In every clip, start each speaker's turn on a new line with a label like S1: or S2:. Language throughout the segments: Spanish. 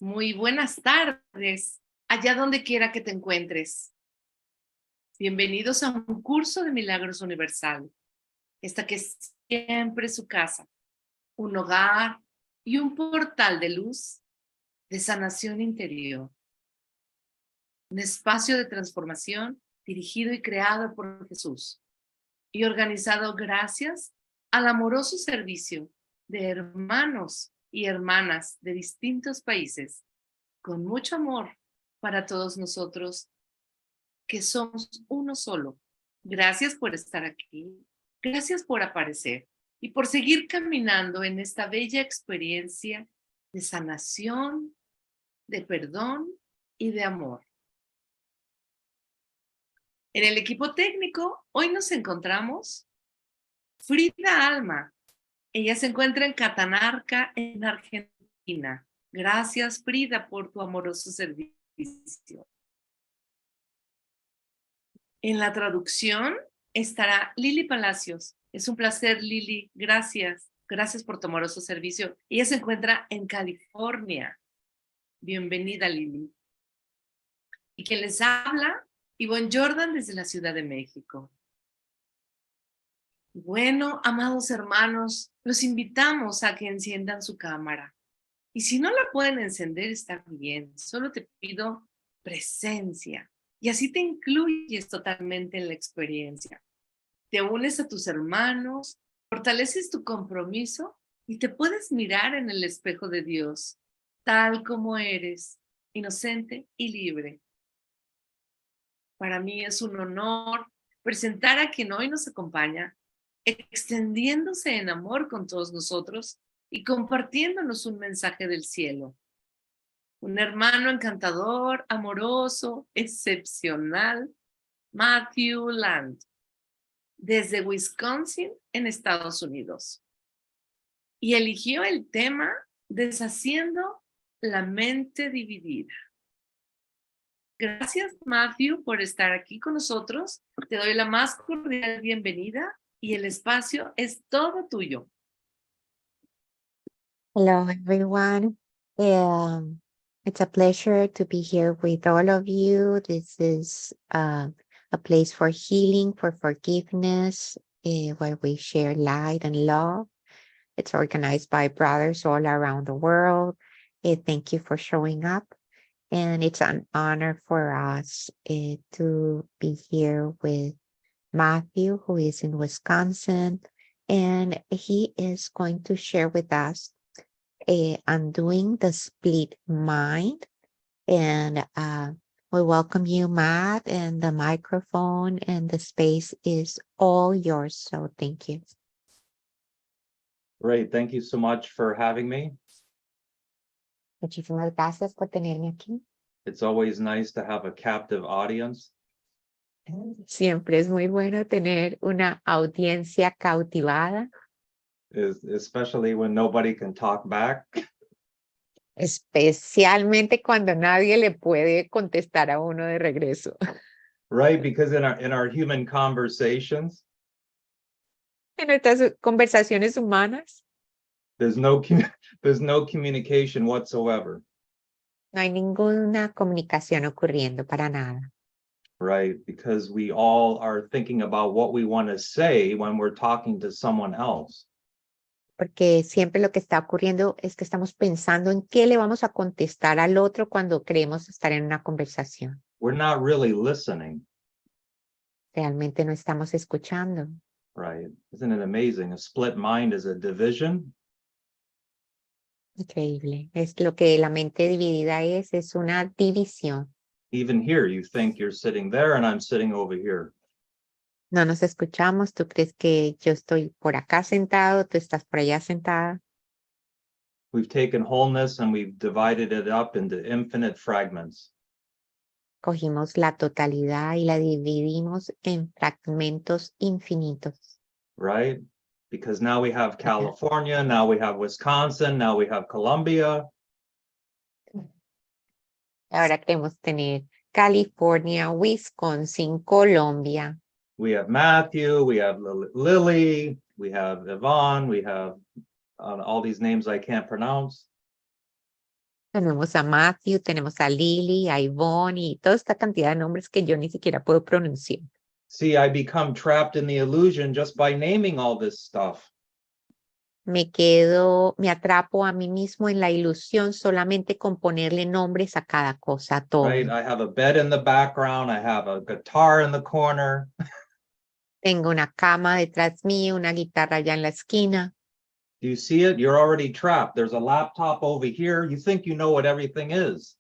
S1: Muy buenas tardes, allá donde quiera que te encuentres. Bienvenidos a un curso de milagros universal. Esta que es siempre su casa, un hogar y un portal de luz, de sanación interior. Un espacio de transformación dirigido y creado por Jesús y organizado gracias al amoroso servicio de hermanos y hermanas de distintos países, con mucho amor para todos nosotros que somos uno solo. Gracias por estar aquí, gracias por aparecer y por seguir caminando en esta bella experiencia de sanación, de perdón y de amor. En el equipo técnico, hoy nos encontramos Frida Alma. Ella se encuentra en Catamarca, en Argentina. Gracias, Frida, por tu amoroso servicio. En la traducción estará Lili Palacios. Es un placer, Lili. Gracias. Gracias por tu amoroso servicio. Ella se encuentra en California. Bienvenida, Lili. Y quien les habla, Ivonne Jordan, desde la Ciudad de México. Bueno, amados hermanos, los invitamos a que enciendan su cámara. Y si no la pueden encender, está bien. Solo te pido presencia. Y así te incluyes totalmente en la experiencia. Te unes a tus hermanos, fortaleces tu compromiso y te puedes mirar en el espejo de Dios, tal como eres, inocente y libre. Para mí es un honor presentar a quien hoy nos acompaña, extendiéndose en amor con todos nosotros y compartiéndonos un mensaje del cielo. Un hermano encantador, amoroso, excepcional, Matthew Land, desde Wisconsin, en Estados Unidos. Y eligió el tema Deshaciendo la mente dividida. Gracias, Matthew, por estar aquí con nosotros. Te doy la más cordial bienvenida y el espacio es todo tuyo.
S2: Hello, everyone. It's a pleasure to be here with all of you. This is a place for healing, for forgiveness, where we share light and love. It's organized by brothers all around the world. Thank you for showing up. And it's an honor for us to be here with Matthew, who is in Wisconsin, and he is going to share with us undoing the split mind. And we welcome you, Matt, and the microphone and the space is all yours. So thank you.
S3: Great. Thank you so much for having me.
S2: Muchísimas gracias por tenerme aquí.
S3: It's always nice to have a captive audience.
S2: Siempre es muy bueno tener una audiencia cautivada.
S3: Especially when nobody can talk back.
S2: Especialmente cuando nadie le puede contestar a uno de regreso.
S3: Right, because in our human conversations,
S2: En nuestras conversaciones humanas
S3: there's no communication whatsoever.
S2: no hay ninguna comunicación ocurriendo para nada.
S3: Right, because we all are thinking about what we want to say when we're talking to someone else.
S2: Porque siempre lo que está ocurriendo es que estamos pensando en qué le vamos a contestar al otro cuando creemos estar en una conversación.
S3: We're not really listening.
S2: Realmente no estamos escuchando.
S3: Right, isn't it amazing? A split mind is a division.
S2: Increíble. Es lo que la mente dividida es una división.
S3: Even here, you think you're sitting there and I'm sitting over here.
S2: No nos escuchamos, tú crees que yo estoy por acá sentado, tú estás por allá sentada.
S3: We've taken wholeness and we've divided it up into infinite fragments.
S2: Cogimos la totalidad y la dividimos en fragmentos infinitos.
S3: Right? Because now we have California, now we have Wisconsin, now we have Colombia.
S2: Ahora queremos tener California, Wisconsin, Colombia.
S3: We have Matthew, we have Lily, we have Yvonne, we have all these names I can't pronounce.
S2: Tenemos a Matthew, tenemos a Lily, a Yvonne y toda esta cantidad de nombres que yo ni siquiera puedo pronunciar.
S3: See, I become trapped in the illusion just by naming all this stuff.
S2: Me atrapo a mí mismo en la ilusión solamente con ponerle nombres a cada cosa, a todo.
S3: Right? I have a bed in the background. I have a guitar in the corner.
S2: Tengo una cama detrás mío, una guitarra allá en la esquina.
S3: Do you see it? You're already trapped. There's a laptop over here. You think you know what everything is.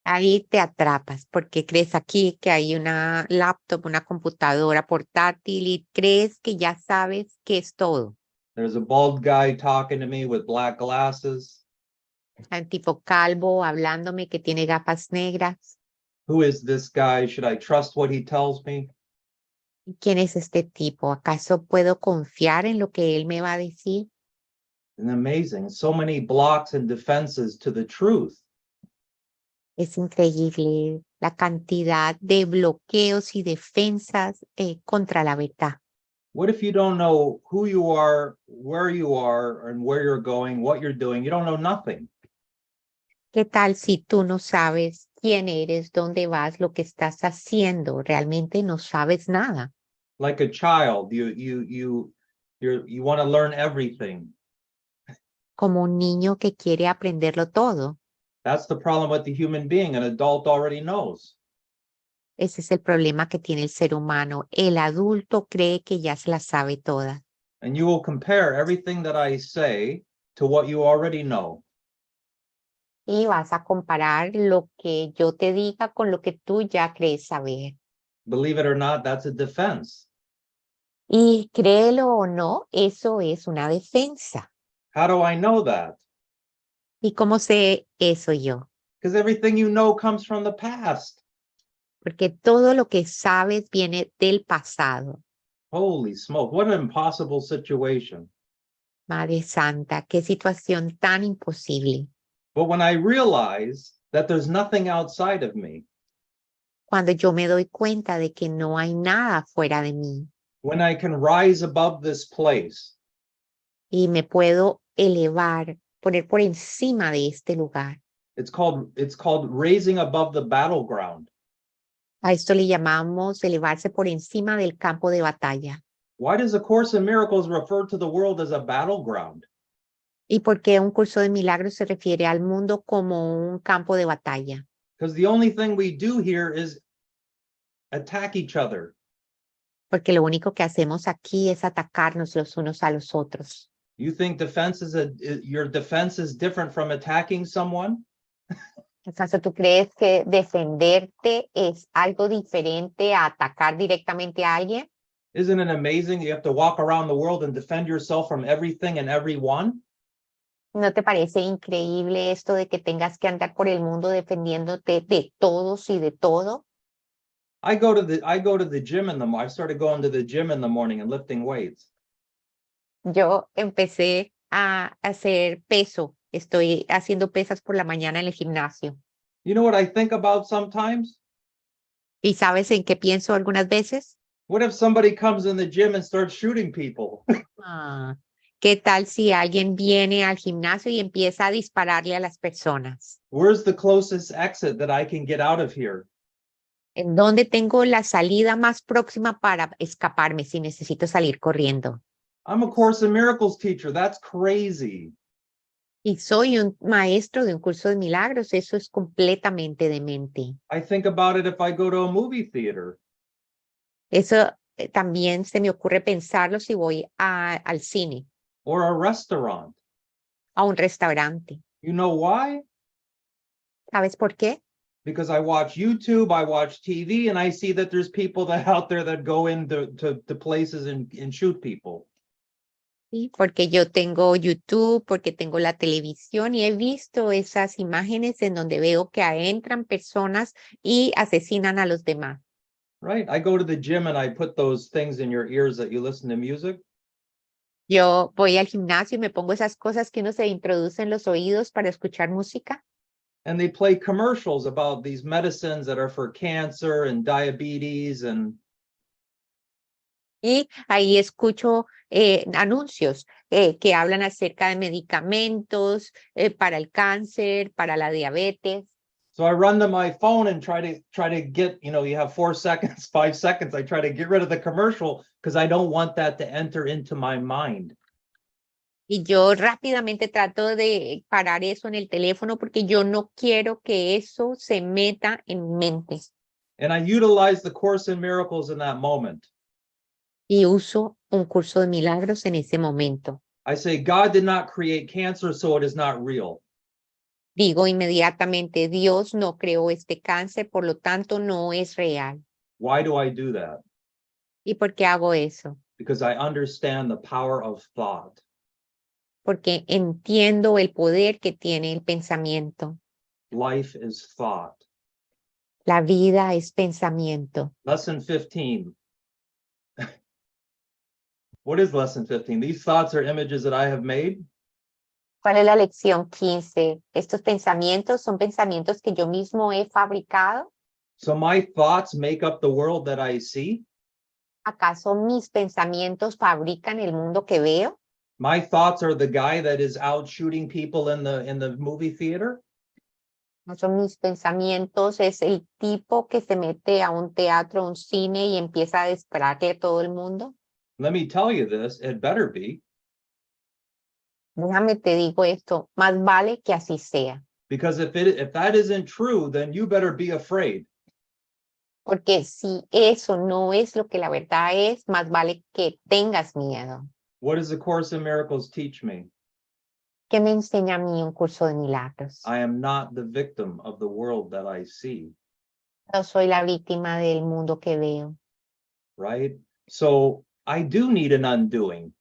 S2: Ahí te atrapas porque crees aquí que hay una laptop, una computadora portátil y crees que ya sabes qué es todo.
S3: There's a bald guy talking to me with black glasses.
S2: Hay un tipo calvo hablándome que tiene gafas negras.
S3: Who is this guy? Should I trust what he tells me?
S2: ¿Quién es este tipo? ¿Acaso puedo confiar en lo que él me va a decir?
S3: And amazing. So many blocks and defenses to the truth.
S2: Es increíble la cantidad de bloqueos y defensas contra la verdad.
S3: What if you don't know who you are, and where you're going, what you're doing? You don't know nothing.
S2: ¿Qué tal si tú no sabes quién eres, dónde vas, lo que estás haciendo? Realmente no sabes nada.
S3: Like a child, you want to learn everything.
S2: Como un niño que quiere aprenderlo todo.
S3: That's the problem with the human being. An adult already knows.
S2: Ese es el problema que tiene el ser humano. El adulto cree que ya se la sabe toda.
S3: And you will compare everything that I say to what you already know.
S2: Y vas a comparar lo que yo te diga con lo que tú ya crees saber.
S3: Believe it or not, that's a defense.
S2: Y créelo o no, eso es una defensa.
S3: How do I know that?
S2: ¿Y cómo sé eso yo?
S3: Because everything you know comes from the past.
S2: Porque todo lo que sabes viene del pasado.
S3: Holy smoke, what an impossible situation.
S2: Madre Santa, qué situación tan imposible.
S3: But when I realize that there's nothing outside of me,
S2: Cuando yo me doy cuenta de que no hay nada fuera de mí
S3: when I can rise above this place,
S2: y me puedo elevar, poner por encima de este lugar.
S3: it's called raising above the battleground.
S2: A esto le llamamos elevarse por encima del campo de batalla.
S3: Why does A Course in Miracles refer to the world as a battleground?
S2: ¿Y por qué un curso de milagros se refiere al mundo como un campo de batalla?
S3: Because the only thing we do here is attack each other.
S2: Porque lo único que hacemos aquí es atacarnos los unos a los otros.
S3: You think your defense is different from attacking someone?
S2: ¿Acaso tú crees que defenderte es algo diferente a atacar directamente a alguien?
S3: Isn't it amazing you have to walk around the world and defend yourself from everything and everyone?
S2: ¿No te parece increíble esto de que tengas que andar por el mundo defendiéndote de todos y de todo?
S3: I go to the gym I started going to the gym in the morning and lifting weights.
S2: Yo empecé a hacer peso. Estoy haciendo pesas por la mañana en el gimnasio.
S3: You know what I think about sometimes?
S2: ¿Y sabes en qué pienso algunas veces?
S3: What if somebody comes in the gym and starts shooting people?
S2: ¿Qué tal si alguien viene al gimnasio y empieza a dispararle a las personas?
S3: Where's the closest exit that I can get out of here?
S2: ¿En dónde tengo la salida más próxima para escaparme si necesito salir corriendo?
S3: I'm a Course in Miracles teacher. That's crazy.
S2: Y soy un maestro de un curso de milagros. Eso es completamente demente.
S3: I think about it if I go to a movie theater.
S2: Eso también se me ocurre pensarlo si voy al cine.
S3: Or a restaurant.
S2: A un restaurante.
S3: You know why?
S2: ¿Sabes por qué?
S3: Because I watch YouTube, I watch TV, and I see that there's people out there that go into places and shoot people.
S2: Sí, porque yo tengo YouTube, porque tengo la televisión y he visto esas imágenes en donde veo que entran personas y asesinan a los demás.
S3: Right? I go to the gym and I put those things in your ears that you listen to music.
S2: Yo voy al gimnasio y me pongo esas cosas que uno se introduce en los oídos para escuchar música.
S3: And they play commercials about these medicines that are for cancer and diabetes and
S2: Y ahí escucho anuncios que hablan acerca de medicamentos para el cáncer, para la diabetes.
S3: So I run to my phone and try to get, you have 4 seconds, 5 seconds. I try to get rid of the commercial because I don't want that to enter into my mind.
S2: Y yo rápidamente trato de parar eso en el teléfono porque yo no quiero que eso se meta en mi mente.
S3: And I utilize the Course in Miracles in that moment.
S2: Y uso un curso de milagros en ese momento.
S3: I say, God did not create cancer, so it is not real.
S2: Digo inmediatamente, Dios no creó este cáncer, por lo tanto no es real.
S3: Why do I do that?
S2: ¿Y por qué hago eso?
S3: Because I understand the power of thought.
S2: Porque entiendo el poder que tiene el pensamiento.
S3: Life is thought.
S2: La vida es pensamiento.
S3: Lesson 15. What is lesson 15? These thoughts are images that I have made.
S2: ¿Cuál es la lección 15? Estos pensamientos son pensamientos que yo mismo he fabricado.
S3: So my thoughts make up the world that I see.
S2: ¿Acaso mis pensamientos fabrican el mundo que veo?
S3: My thoughts are the guy that is out shooting people in the movie theater.
S2: No son mis pensamientos, es el tipo que se mete a un teatro, un cine y empieza a dispararle a todo el mundo.
S3: Let me tell you this, it better be.
S2: Déjame te digo esto, más vale que así sea.
S3: Because if that isn't true, then you better be afraid.
S2: Porque si eso no es lo que la verdad es, más vale que tengas miedo.
S3: What does the Course in Miracles teach me?
S2: ¿Qué me enseña a mí un curso de milagros?
S3: I am not the victim of the world that I see.
S2: No soy la víctima del mundo que veo.
S3: Right? So I do need an undoing.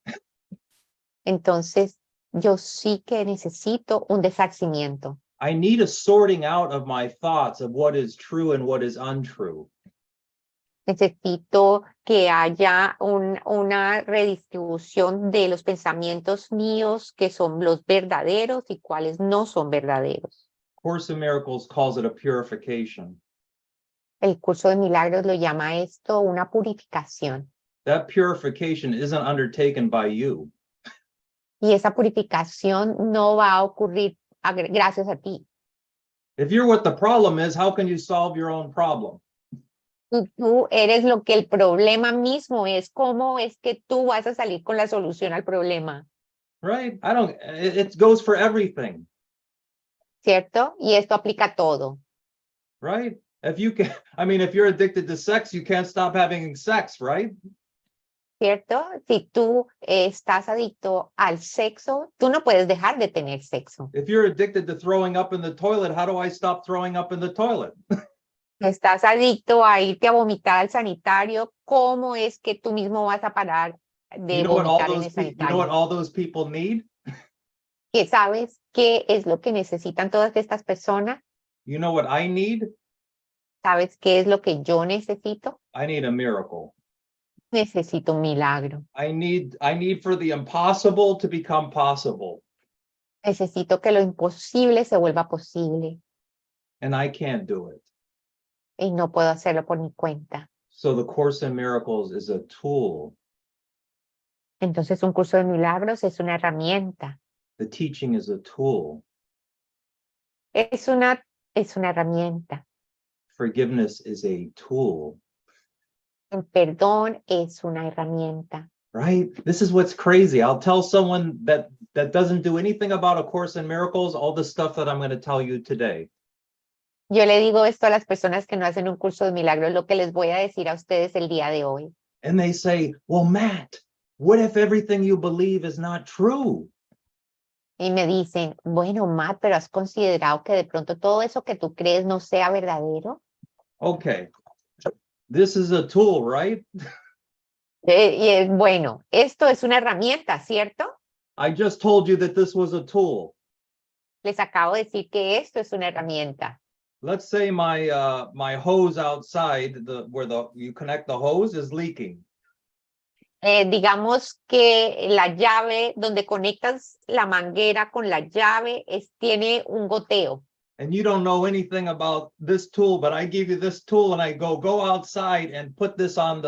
S2: Entonces, yo sí que necesito un deshacimiento.
S3: I need a sorting out of my thoughts of what is true and what is untrue.
S2: Necesito que haya una redistribución de los pensamientos míos que son los verdaderos y cuáles no son verdaderos.
S3: Course in Miracles calls it a purification.
S2: El curso de milagros lo llama esto una purificación.
S3: That purification isn't undertaken by you.
S2: Y esa purificación no va a ocurrir gracias a ti.
S3: If you're what the problem is, how can you solve your own problem?
S2: Tú eres lo que el problema mismo es. ¿Cómo es que tú vas a salir con la solución al problema?
S3: Right? It goes for everything.
S2: ¿Cierto? Y esto aplica a todo.
S3: Right? If you're addicted to sex, you can't stop having sex, right?
S2: ¿Cierto? Si tú estás adicto al sexo, tú no puedes dejar de tener sexo.
S3: If you're addicted to throwing up in the toilet, how do I stop throwing up in the toilet?
S2: Estás adicto a irte a vomitar al sanitario, ¿cómo es que tú mismo vas a parar de vomitar en el sanitario?
S3: You know what all those people need?
S2: ¿Qué sabes qué es lo que necesitan todas estas personas?
S3: You know what I need?
S2: ¿Sabes qué es lo que yo necesito?
S3: I need a miracle.
S2: Necesito un milagro.
S3: I need for the impossible to become possible.
S2: Necesito que lo imposible se vuelva posible.
S3: And I can't do it.
S2: Y no puedo hacerlo por mi cuenta.
S3: So the Course in Miracles is a tool.
S2: Entonces un curso de milagros es una herramienta.
S3: The teaching is a tool.
S2: Es una herramienta.
S3: Forgiveness is a tool.
S2: El perdón es una herramienta.
S3: Right? This is what's crazy. I'll tell someone that doesn't do anything about A Course in Miracles, all the stuff that I'm going to tell you today.
S2: Yo le digo esto a las personas que no hacen un curso de milagros, lo que les voy a decir a ustedes el día de hoy.
S3: And they say, well, Matt, what if everything you believe is not true?
S2: Y me dicen, bueno, Matt, pero ¿has considerado que de pronto todo eso que tú crees no sea verdadero?
S3: Okay. This is a tool, right?
S2: Bueno, esto es una herramienta, ¿cierto?
S3: I just told you that this was a tool.
S2: Les acabo de decir que esto es una herramienta.
S3: Let's say my hose outside, where you connect the hose, is leaking.
S2: Digamos que la llave donde conectas la manguera con la llave tiene un goteo.
S3: And you don't know anything about this tool, but I give you this tool and I go outside and put this on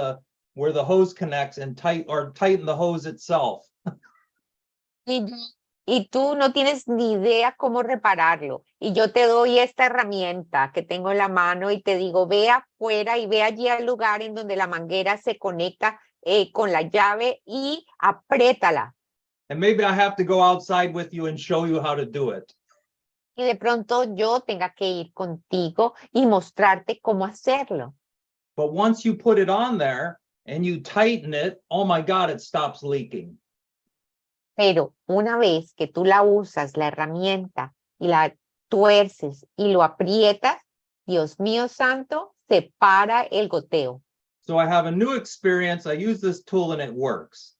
S3: where the hose connects and tighten the hose itself.
S2: Y, y tú no tienes ni idea cómo repararlo. Y yo te doy esta herramienta que tengo en la mano y te digo, ve afuera y ve allí al lugar en donde la manguera se conecta con la llave y apriétala.
S3: And maybe I have to go outside with you and show you how to do it.
S2: Y de pronto yo tenga que ir contigo y mostrarte cómo hacerlo.
S3: But once you put it on there and you tighten it, oh my God, it stops leaking.
S2: Pero una vez que tú la usas, la herramienta, y la tuerces y lo aprietas, Dios mío santo, se para el goteo.
S3: So I have a new experience. I use this tool and it works.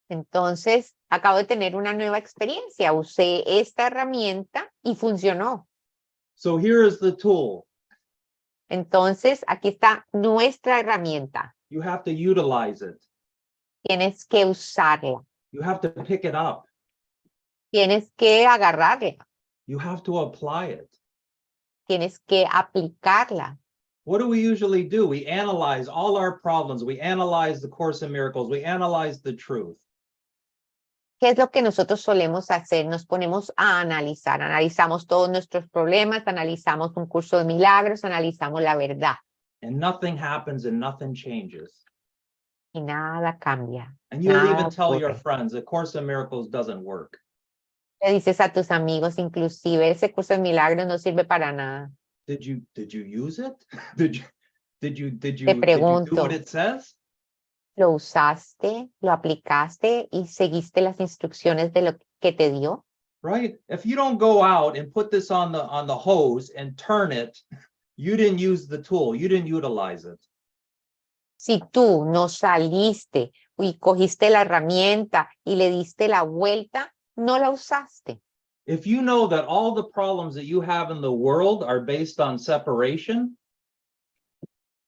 S2: Entonces, acabo de tener una nueva experiencia. Usé esta herramienta y funcionó.
S3: So here is the tool.
S2: Entonces, aquí está nuestra herramienta.
S3: You have to utilize it.
S2: Tienes que usarla.
S3: You have to pick it up.
S2: Tienes que agarrarla.
S3: You have to apply it.
S2: Tienes que aplicarla.
S3: What do we usually do? We analyze all our problems. We analyze the Course in Miracles. We analyze the truth.
S2: ¿Qué es lo que nosotros solemos hacer? Nos ponemos a analizar. Analizamos todos nuestros problemas, analizamos un curso de milagros, analizamos la verdad.
S3: And nothing happens and nothing changes.
S2: Y nada cambia.
S3: And you'll
S2: Nada
S3: even tell your
S2: ocurre.
S3: friends the Course in Miracles doesn't work.
S2: Le dices a tus amigos, inclusive, ese curso de milagros no sirve para nada.
S3: Did you use it? Did you
S2: Te
S3: do what
S2: pregunto,
S3: it says?
S2: ¿lo usaste, lo aplicaste y seguiste las instrucciones de lo que te dio?
S3: Right? If you don't go out and put this on the hose and turn it, you didn't use the tool. You didn't utilize it.
S2: Si tú no saliste y cogiste la herramienta y le diste la vuelta, no la usaste.
S3: If you know that all the problems that you have in the world are based on separation,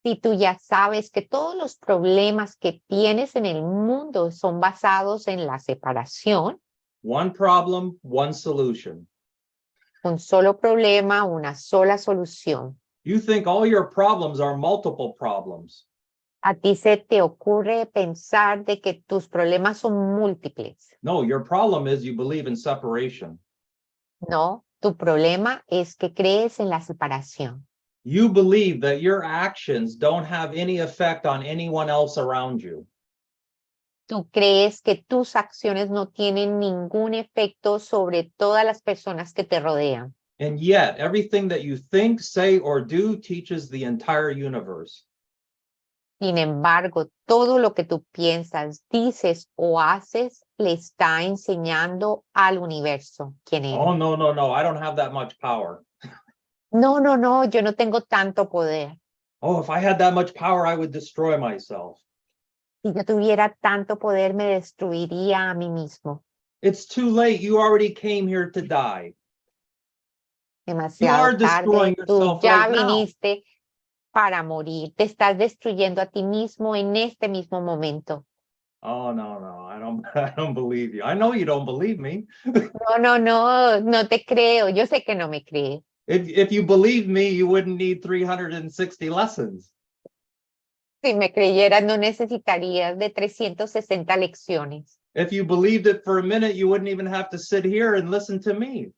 S2: Si tú ya sabes que todos los problemas que tienes en el mundo son basados en la separación,
S3: one problem, one solution.
S2: un solo problema, una sola solución.
S3: You think all your problems are multiple problems.
S2: A ti se te ocurre pensar de que tus problemas son múltiples.
S3: No, your problem is you believe in separation.
S2: No, tu problema es que crees en la separación.
S3: You believe that your actions don't have any effect on anyone else around you.
S2: Tú crees que tus acciones no tienen ningún efecto sobre todas las personas que te rodean.
S3: And yet, everything that you think, say, or do teaches the entire universe.
S2: Sin embargo, todo lo que tú piensas, dices o haces le está enseñando al universo quién eres.
S3: Oh, no, I don't have that much power.
S2: No, yo no tengo tanto poder.
S3: Oh, if I had that much power, I would destroy myself.
S2: Si yo tuviera tanto poder, me destruiría a mí mismo.
S3: It's too late. You already came here to die.
S2: Demasiado
S3: destroying
S2: tarde, tú
S3: yourself
S2: ya
S3: right now.
S2: viniste para morir. Te estás destruyendo a ti mismo en este mismo momento.
S3: Oh, no, I don't believe you. I know you don't believe me.
S2: No te creo. Yo sé que no me crees.
S3: If you believe me, you wouldn't need 360 lessons.
S2: Si me creyeras, no necesitarías de 360 lecciones.
S3: If you believed it for a minute, you wouldn't even have to sit here and listen to me.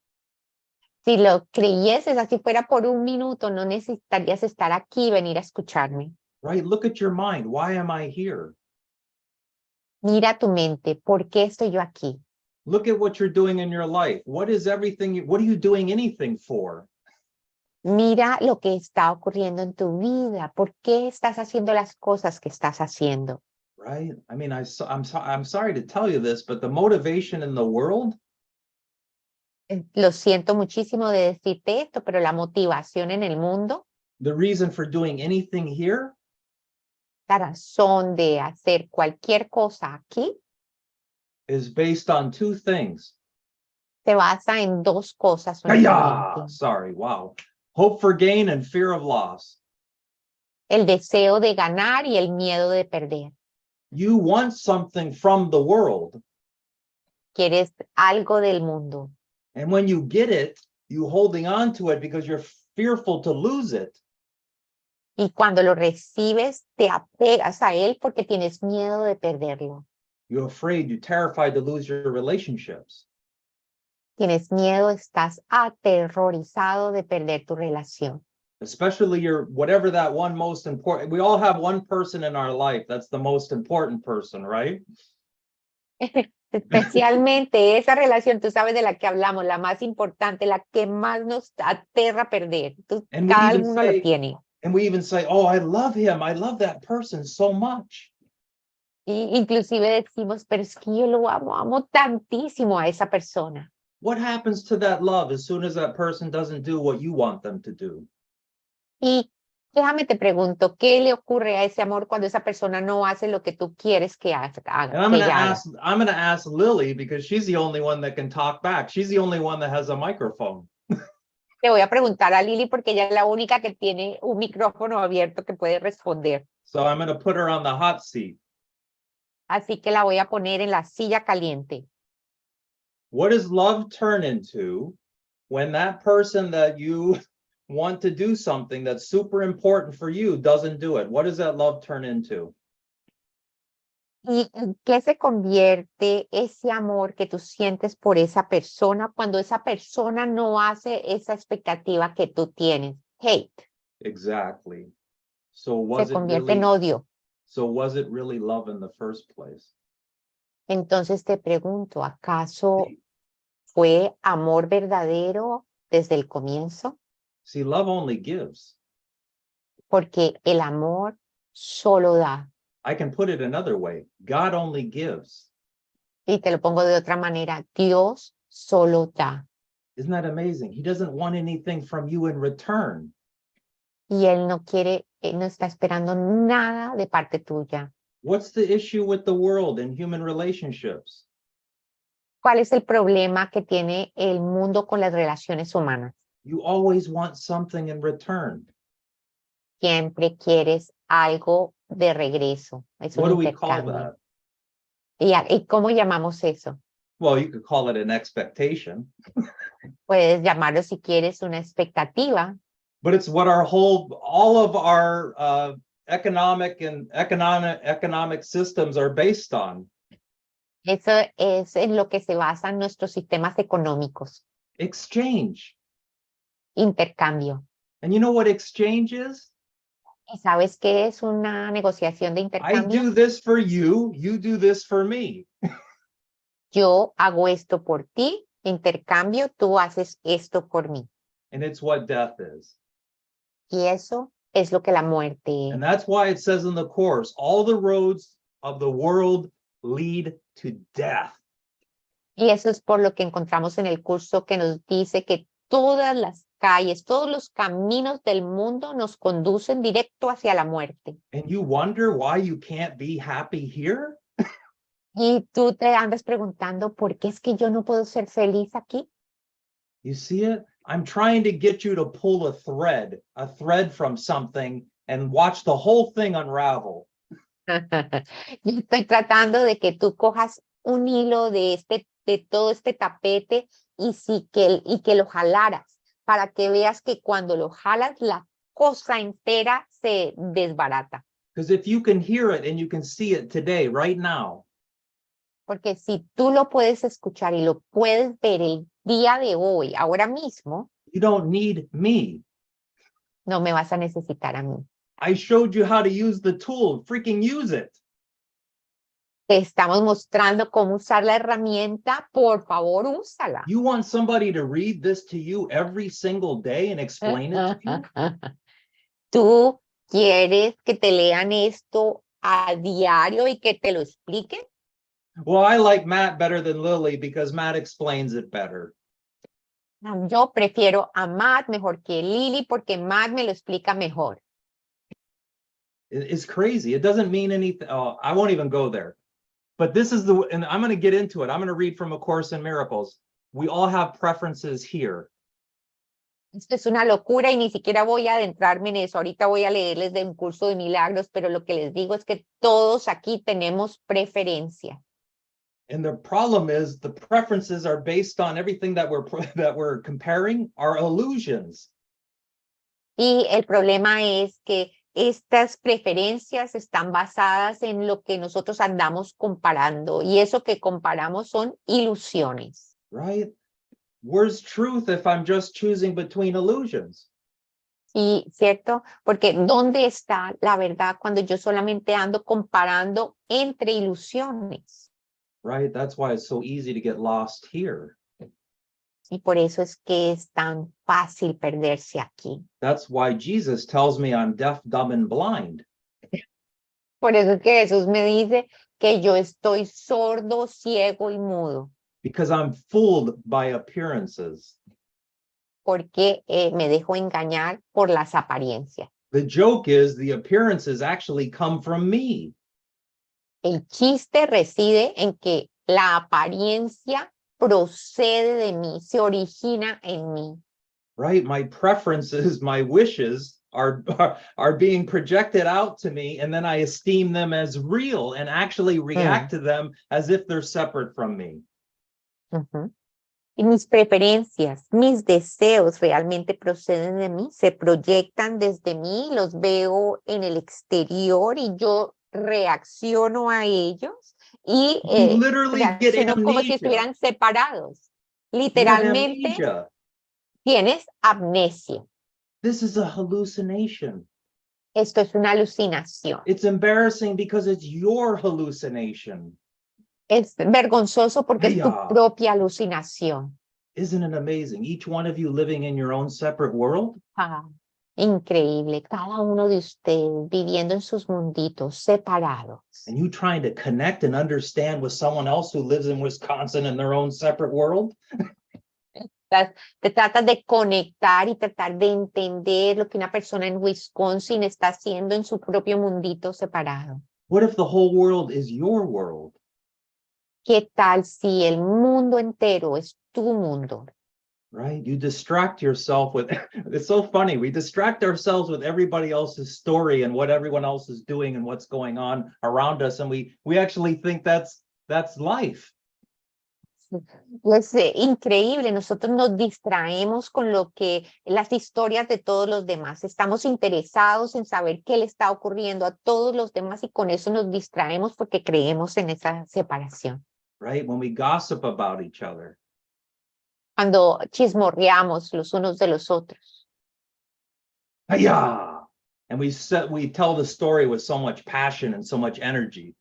S2: Si lo creyeses, así fuera por un minuto, no necesitarías estar aquí y venir a escucharme.
S3: Right? Look at your mind. Why am I here?
S2: Mira tu mente. ¿Por qué estoy yo aquí?
S3: Look at what you're doing in your life. What are you doing anything for?
S2: Mira lo que está ocurriendo en tu vida. ¿Por qué estás haciendo las cosas que estás haciendo?
S3: Right? I mean, I'm sorry to tell you this, but the motivation in the world,
S2: Lo siento muchísimo de decirte esto, pero la motivación en el mundo,
S3: the reason for doing anything here,
S2: la razón de hacer cualquier cosa aquí,
S3: is based on two things.
S2: se basa en dos cosas
S3: Yeah,
S2: únicamente.
S3: sorry, wow. Hope for gain and fear of loss.
S2: El deseo de ganar y el miedo de perder.
S3: You want something from the world.
S2: Quieres algo del mundo.
S3: And when you get it, you holding on to it because you're fearful to lose it.
S2: Y cuando lo recibes, te apegas a él porque tienes miedo de perderlo.
S3: You're afraid, you're terrified to lose your relationships.
S2: Tienes miedo, estás aterrorizado de perder tu relación.
S3: Especially your, whatever that one most important, we all have one person in our life that's the most important person, right?
S2: Especialmente esa relación, tú sabes de la que hablamos, la más importante, la que más nos aterra perder.
S3: And we
S2: Cada
S3: even
S2: uno lo
S3: say,
S2: tiene.
S3: and we even say, oh, I love him. I love that person so much.
S2: Y inclusive decimos, pero es que yo lo amo tantísimo a esa persona.
S3: What happens to that love as soon as that person doesn't do what you want them to do?
S2: Y déjame te pregunto, ¿qué le ocurre a ese amor cuando esa persona no hace lo que tú quieres que haga?
S3: And I'm going to ask Lily because she's the only one that can talk back. She's the only one that has a microphone.
S2: Te voy a preguntar a Lili porque ella es la única que tiene un micrófono abierto que puede responder.
S3: So I'm going to put her on the hot seat.
S2: Así que la voy a poner en la silla caliente.
S3: What does love turn into when that person that you want to do something that's super important for you doesn't do it? What does that love turn into?
S2: ¿Y en qué se convierte ese amor que tú sientes por esa persona cuando esa persona no hace esa expectativa que tú tienes? Hate.
S3: Exactly. So
S2: Se convierte en odio.
S3: So was it really love in the first place?
S2: Entonces te pregunto, ¿acaso fue amor verdadero desde el comienzo?
S3: See, love only gives.
S2: Porque el amor solo da.
S3: I can put it another way. God only gives.
S2: Y te lo pongo de otra manera. Dios solo da.
S3: Isn't that amazing? He doesn't want anything from you in return.
S2: Y Él no quiere, Él no está esperando nada de parte tuya.
S3: What's the issue with the world and human relationships?
S2: ¿Cuál es el problema que tiene el mundo con las relaciones humanas?
S3: You always want something in return.
S2: Siempre quieres algo de regreso. Es
S3: What do
S2: un
S3: we call
S2: intercambio.
S3: that?
S2: ¿Y cómo llamamos eso?
S3: Well, you could call it an expectation.
S2: Puedes llamarlo si quieres una expectativa.
S3: But it's what all of our economic systems are based on.
S2: Eso es en lo que se basan nuestros sistemas económicos.
S3: Exchange.
S2: Intercambio.
S3: And you know what exchange is?
S2: ¿Y sabes qué es una negociación de
S3: I
S2: intercambio?
S3: do this for you, you do this for me.
S2: Yo hago esto por ti, intercambio, tú haces esto por mí.
S3: And it's what death is.
S2: Y eso es lo que la muerte es.
S3: And that's why it says in the Course, all the roads of the world lead to death.
S2: Y eso es por lo que encontramos en el curso que nos dice que todas las calles, todos los caminos del mundo nos conducen directo hacia la muerte.
S3: And you wonder why you can't be happy here?
S2: Y tú te andas preguntando, ¿por qué es que yo no puedo ser feliz aquí?
S3: You see it? I'm trying to get you to pull a thread from something and watch the whole thing unravel.
S2: Yo estoy tratando de que tú cojas un hilo de todo este tapete y que lo jalaras para que veas que cuando lo jalas la cosa entera se desbarata.
S3: Because if you can hear it and you can see it today, right now,
S2: Porque si tú lo puedes escuchar y lo puedes ver el día de hoy, ahora mismo,
S3: you don't need me.
S2: no me vas a necesitar a mí.
S3: I showed you how to use the tool. Freaking use it.
S2: Te estamos mostrando cómo usar la herramienta. Por favor, úsala.
S3: You want somebody to read this to you every single day and explain it to you?
S2: ¿Tú quieres que te lean esto a diario y que te lo expliquen?
S3: Well, I like Matt better than Lily because Matt explains it better.
S2: Yo prefiero a Matt mejor que Lily porque Matt me lo explica mejor.
S3: It's crazy. It doesn't mean anything. Oh, I won't even go there. But this is and I'm going to get into it. I'm going to read from A Course in Miracles. We all have preferences here.
S2: Esto es una locura y ni siquiera voy a adentrarme en eso. Ahorita voy a leerles de Uncurso de Milagros, pero lo que les digo es que todos aquí tenemos preferencia.
S3: And the problem is the preferences are based on everything that we're comparing are illusions.
S2: Y el problema es que estas preferencias están basadas en lo que nosotros andamos comparando y eso que comparamos son ilusiones.
S3: Right? Where's truth if I'm just choosing between illusions?
S2: Sí, ¿cierto? Porque ¿dónde está la verdad cuando yo solamente ando comparando entre ilusiones?
S3: Right? That's why it's so easy to get lost here.
S2: Y por eso es que es tan fácil perderse aquí.
S3: That's why Jesus tells me I'm deaf, dumb, and blind.
S2: Por eso es que Jesús me dice que yo estoy sordo, ciego y mudo.
S3: Because I'm fooled by appearances.
S2: Porque me dejo engañar por las apariencias.
S3: The joke is the appearances actually come from me.
S2: El chiste reside en que la apariencia procede de mí, se origina en mí.
S3: Right? My preferences, my wishes are being projected out to me, and then I esteem them as real and actually react to them as if they're separate from me.
S2: Y mis preferencias, mis deseos realmente proceden de mí, se proyectan desde mí, los veo en el exterior y yo reacciono a ellos y
S3: You literally get
S2: reacciono como si
S3: amnesia.
S2: estuvieran separados.
S3: You have
S2: Literalmente
S3: amnesia.
S2: tienes amnesia.
S3: This is a hallucination.
S2: Esto es una alucinación.
S3: It's embarrassing because it's your hallucination.
S2: Es vergonzoso porque es tu
S3: Aya.
S2: propia alucinación.
S3: Isn't it amazing? Each one of you living in your own separate world.
S2: Increíble, cada uno de ustedes viviendo en sus munditos separados.
S3: And you trying to connect and understand with someone else who lives in Wisconsin in their own separate world.
S2: Te tratas de conectar y tratar de entender lo que una persona en Wisconsin está haciendo en su propio mundito separado.
S3: What if the whole world is your world?
S2: ¿Qué tal si el mundo entero es tu mundo?
S3: Right? You distract yourself with, it's so funny. We distract ourselves with everybody else's story and what everyone else is doing and what's going on around us. And we actually think that's life.
S2: Es increíble, nosotros nos distraemos con lo que las historias de todos los demás. Estamos interesados en saber qué le está ocurriendo a todos los demás y con eso nos distraemos porque creemos en esa separación.
S3: Right? When we gossip about each other.
S2: Cuando chismorreamos los unos de los otros.
S3: Hiya! And we tell the story with so much passion and so much energy.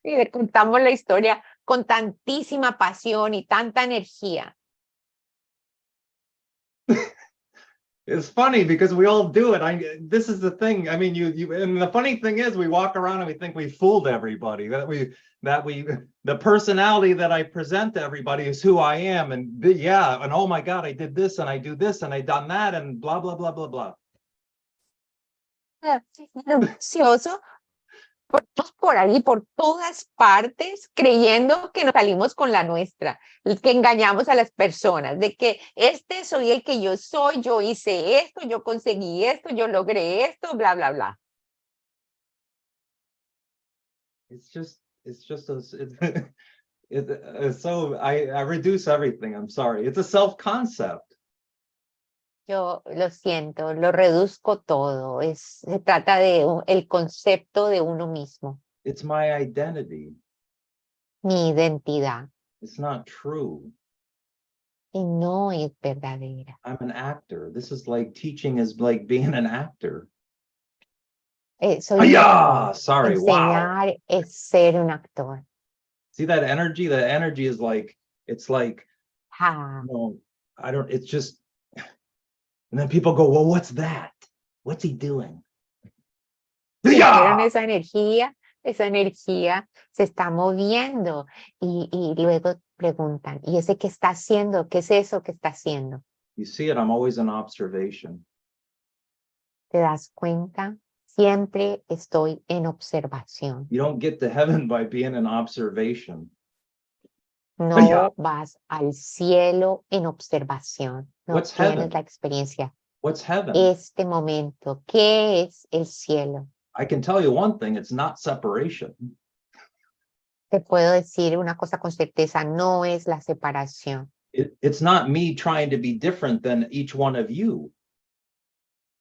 S2: Y le contamos la historia con tantísima pasión y tanta energía.
S3: It's funny because we all do it. This is the thing. I mean, you and the funny thing is we walk around and we think we fooled everybody, the personality that I present to everybody is who I am. And and oh my God, I did this and I do this and I done that and blah, blah, blah, blah, blah.
S2: Delicioso. Por ahí, por todas partes, creyendo que nos salimos con la nuestra, que engañamos a las personas, de que soy el que yo soy, yo hice esto, yo conseguí esto, yo logré esto, bla, bla, bla.
S3: So I reduce everything. I'm sorry. It's a self-concept.
S2: Yo lo siento, lo reduzco todo. Se trata de el concepto de uno mismo.
S3: It's my identity.
S2: Mi identidad.
S3: It's not true.
S2: Y no es verdadera.
S3: I'm an actor. This is like teaching is like being an actor. Sorry,
S2: enseñar
S3: wow.
S2: Es ser un actor.
S3: See that energy? That energy is like, it's like,
S2: no,
S3: it's just, and then people go, well, what's that? What's he doing?
S2: ¿Vieron esa energía? Esa energía se está moviendo y luego preguntan, ¿y ese qué está haciendo? ¿Qué es eso que está haciendo?
S3: You see it, I'm always in observation.
S2: ¿Te das cuenta? Siempre estoy en observación.
S3: You don't get to heaven by being in observation.
S2: No vas al cielo en observación. No
S3: What's
S2: tienes
S3: heaven?
S2: la experiencia.
S3: What's heaven?
S2: Este momento, ¿qué es el cielo?
S3: I can tell you one thing, it's not separation.
S2: Te puedo decir una cosa con certeza, no es la separación.
S3: It's not me trying to be different than each one of you.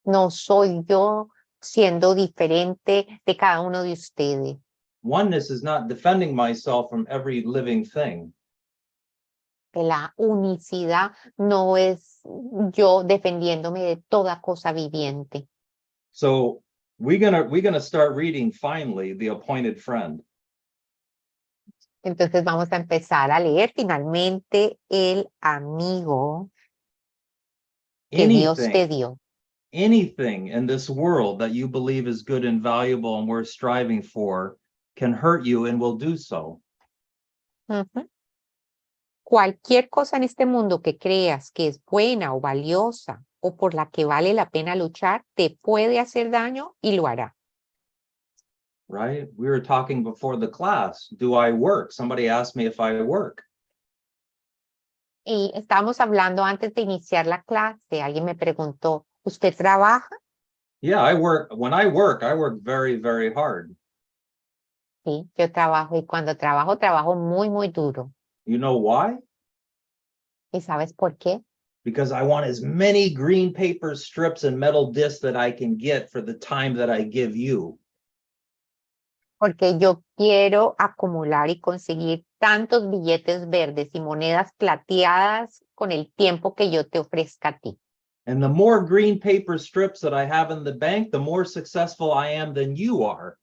S2: No soy yo siendo diferente de cada uno de ustedes.
S3: Oneness is not defending myself from every living thing.
S2: La unicidad no es yo defendiéndome de toda cosa viviente.
S3: So we're gonna start reading finally The Appointed Friend.
S2: Entonces vamos a empezar a leer finalmente el amigo que Dios te dio.
S3: Anything in this world that you believe is good and valuable and worth striving for can hurt you and will do so.
S2: Ujú. Cualquier cosa en este mundo que creas que es buena o valiosa o por la que vale la pena luchar, te puede hacer daño y lo hará.
S3: Right? We were talking before the class. Do I work? Somebody asked me if I work.
S2: Y estábamos hablando antes de iniciar la clase. Alguien me preguntó, ¿usted trabaja?
S3: Yeah, I work. When I work very, very hard.
S2: Sí, yo trabajo y cuando trabajo, trabajo muy, muy duro.
S3: You know why?
S2: ¿Y sabes por qué?
S3: Because I want as many green paper strips and metal discs that I can get for the time that I give you.
S2: Porque yo quiero acumular y conseguir tantos billetes verdes y monedas plateadas con el tiempo que yo te ofrezca a ti.
S3: And the more green paper strips that I have in the bank, the more successful I am than you are.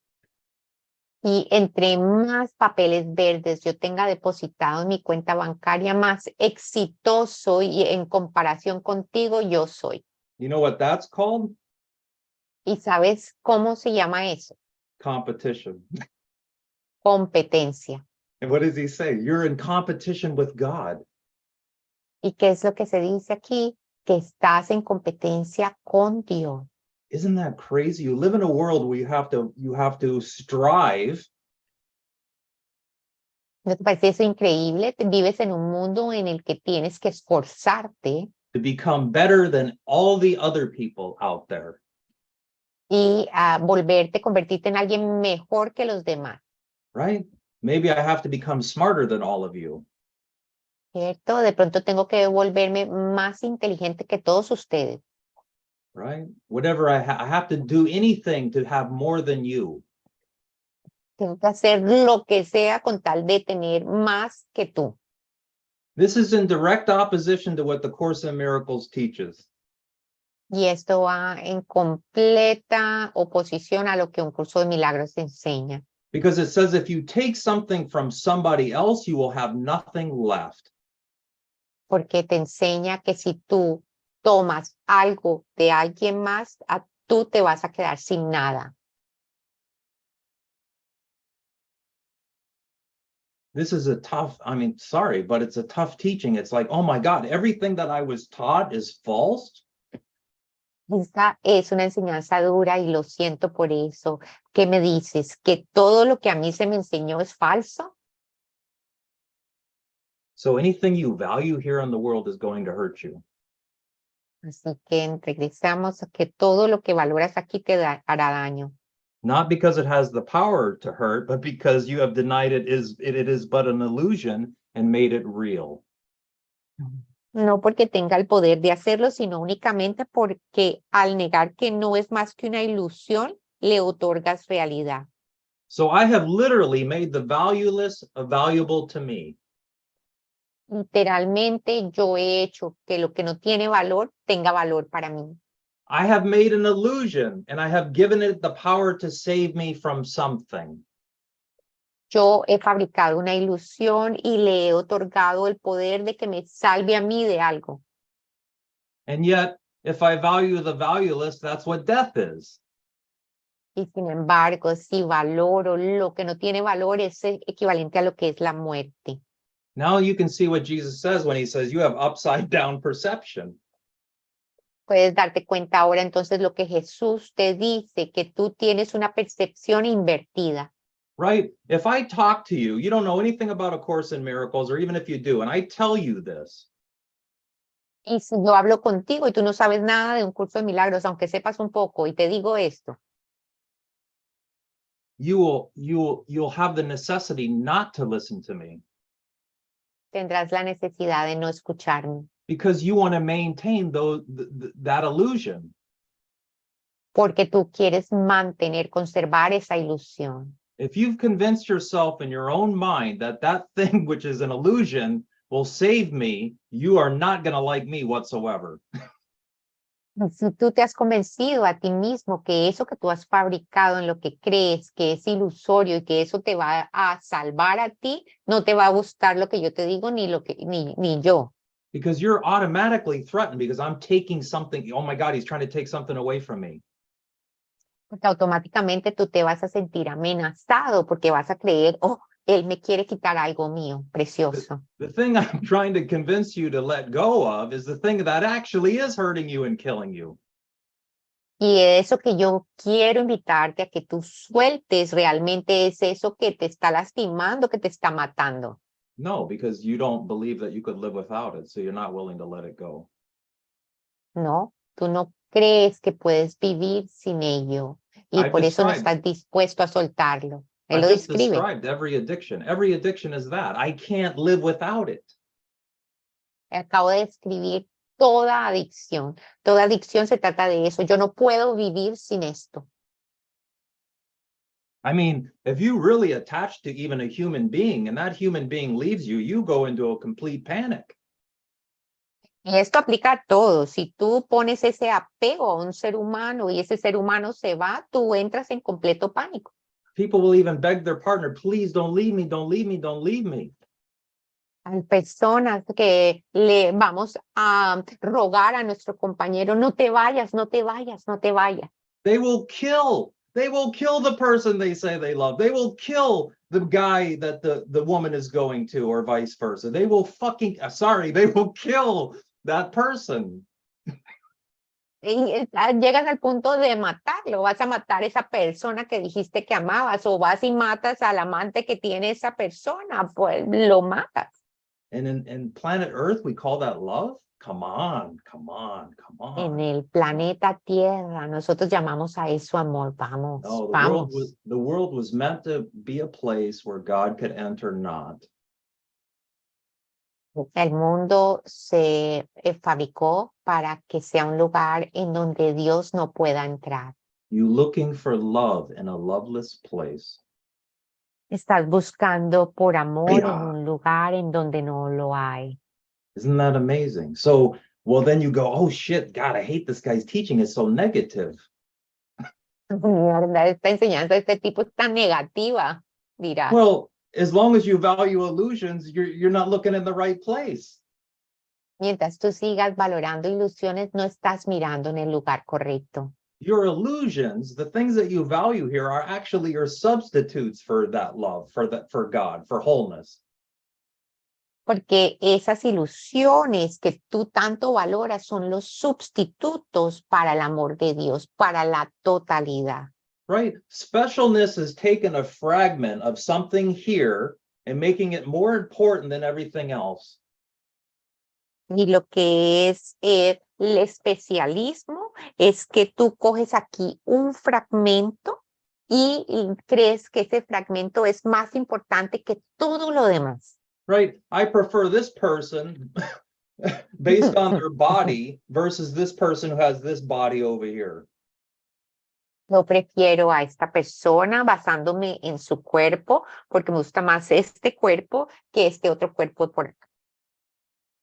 S2: Y entre más papeles verdes yo tenga depositado en mi cuenta bancaria, más exitoso y en comparación contigo yo soy.
S3: You know what that's called?
S2: ¿Y sabes cómo se llama eso?
S3: Competition.
S2: Competencia.
S3: And what does he say? You're in competition with God.
S2: ¿Y qué es lo que se dice aquí? Que estás en competencia con Dios.
S3: Isn't that crazy? You live in a world where you have to strive.
S2: ¿No te parece eso increíble? Vives en un mundo en el que tienes que esforzarte
S3: To become better than all the other people out there.
S2: y convertirte en alguien mejor que los demás.
S3: Right? Maybe I have to become smarter than all of you.
S2: ¿Cierto? De pronto tengo que volverme más inteligente que todos ustedes.
S3: Right? Whatever I have to do anything to have more than you.
S2: Tengo que hacer lo que sea con tal de tener más que tú.
S3: This is in direct opposition to what the Course in Miracles teaches.
S2: Y esto va en completa oposición a lo que un curso de milagros enseña.
S3: Because it says if you take something from somebody else, you will have nothing left.
S2: Porque te enseña que si tú tomas algo de alguien más, tú te vas a quedar sin nada.
S3: This is a tough, sorry, but it's a tough teaching. It's like, oh my God, everything that I was taught is false.
S2: Esta es una enseñanza dura y lo siento por eso. ¿Qué me dices? ¿Que todo lo que a mí se me enseñó es falso?
S3: So anything you value here in the world is going to hurt you.
S2: Así que regresamos a que todo lo que valoras aquí te hará daño.
S3: Not because it has the power to hurt, but because you have denied it is but an illusion and made it real.
S2: No porque tenga el poder de hacerlo, sino únicamente porque al negar que no es más que una ilusión, le otorgas realidad.
S3: So I have literally made the valueless valuable to me.
S2: Literalmente yo he hecho que lo que no tiene valor tenga valor para mí.
S3: I have made an illusion and I have given it the power to save me from something.
S2: Yo he fabricado una ilusión y le he otorgado el poder de que me salve a mí de algo.
S3: And yet, if I value the valueless, that's what death is.
S2: Y sin embargo, si valoro lo que no tiene valor, es equivalente a lo que es la muerte.
S3: Now you can see what Jesus says when he says you have upside down perception.
S2: Puedes darte cuenta ahora entonces lo que Jesús te dice, que tú tienes una percepción invertida.
S3: Right? If I talk to you, you don't know anything about A Course in Miracles, or even if you do, and I tell you this.
S2: Y si yo hablo contigo y tú no sabes nada de un curso de milagros, aunque sepas un poco, y te digo esto,
S3: you'll have the necessity not to listen to me.
S2: tendrás la necesidad de no escucharme.
S3: Because you want to maintain that illusion.
S2: porque tú quieres mantener, conservar esa ilusión.
S3: If you've convinced yourself in your own mind that that thing which is an illusion will save me, you are not going to like me whatsoever.
S2: Si tú te has convencido a ti mismo que eso que tú has fabricado en lo que crees que es ilusorio y que eso te va a salvar a ti, no te va a gustar lo que yo te digo ni yo.
S3: Because you're automatically threatened because I'm taking something. Oh my God, he's trying to take something away from me.
S2: Porque automáticamente tú te vas a sentir amenazado porque vas a creer, oh, él me quiere quitar algo mío, precioso.
S3: The thing I'm trying to convince you to let go of is the thing that actually is hurting you and killing you.
S2: Y eso que yo quiero invitarte a que tú sueltes realmente es eso que te está lastimando, que te está matando.
S3: No, because you don't believe that you could live without it, so you're not willing to let it go.
S2: No, tú no crees que puedes vivir sin ello y
S3: I've
S2: por eso no
S3: described-
S2: estás dispuesto a soltarlo. Él
S3: I
S2: lo
S3: just
S2: describe.
S3: described every addiction. Every addiction is that. I can't live without it.
S2: Acabo de describir toda adicción. Toda adicción se trata de eso. Yo no puedo vivir sin esto.
S3: I mean, if you really attach to even a human being and that human being leaves you, you go into a complete panic.
S2: Y esto aplica a todo. Si tú pones ese apego a un ser humano y ese ser humano se va, tú entras en completo pánico.
S3: People will even beg their partner, please don't leave me, don't leave me, don't leave me.
S2: Hay personas que le vamos a rogar a nuestro compañero, no te vayas, no te vayas, no te vayas.
S3: They will kill the person they say they love. They will kill the guy that the woman is going to, or vice versa. They will they will kill that person.
S2: Y llegas al punto de matarlo, vas a matar a esa persona que dijiste que amabas, o vas y matas al amante que tiene esa persona, pues lo matas.
S3: And in planet Earth, we call that love? Come on, come on, come on.
S2: En el planeta Tierra, nosotros llamamos a eso amor. Vamos,
S3: No,
S2: vamos.
S3: the world was meant to be a place where God could enter not.
S2: El mundo se fabricó para que sea un lugar en donde Dios no pueda entrar.
S3: You looking for love in a loveless place.
S2: Estás buscando por amor en
S3: Yeah.
S2: un lugar en donde no lo hay.
S3: Isn't that amazing? So, well, then you go, oh shit, God, I hate this guy's teaching. It's so negative.
S2: ¿Verdad? Esta enseñanza de este tipo es tan negativa, dirás.
S3: Well, as long as you value illusions, you're not looking in the right place.
S2: Mientras tú sigas valorando ilusiones, no estás mirando en el lugar correcto.
S3: Your illusions, the things that you value here, are actually your substitutes for that love, for God, for wholeness.
S2: Porque esas ilusiones que tú tanto valoras son los sustitutos para el amor de Dios, para la totalidad.
S3: Right? Specialness is taking a fragment of something here and making it more important than everything else.
S2: Y lo que es el especialismo es que tú coges aquí un fragmento y crees que ese fragmento es más importante que todo lo demás.
S3: Right? I prefer this person based on their body versus this person who has this body over here.
S2: Yo prefiero a esta persona basándome en su cuerpo porque me gusta más este cuerpo que este otro cuerpo por acá.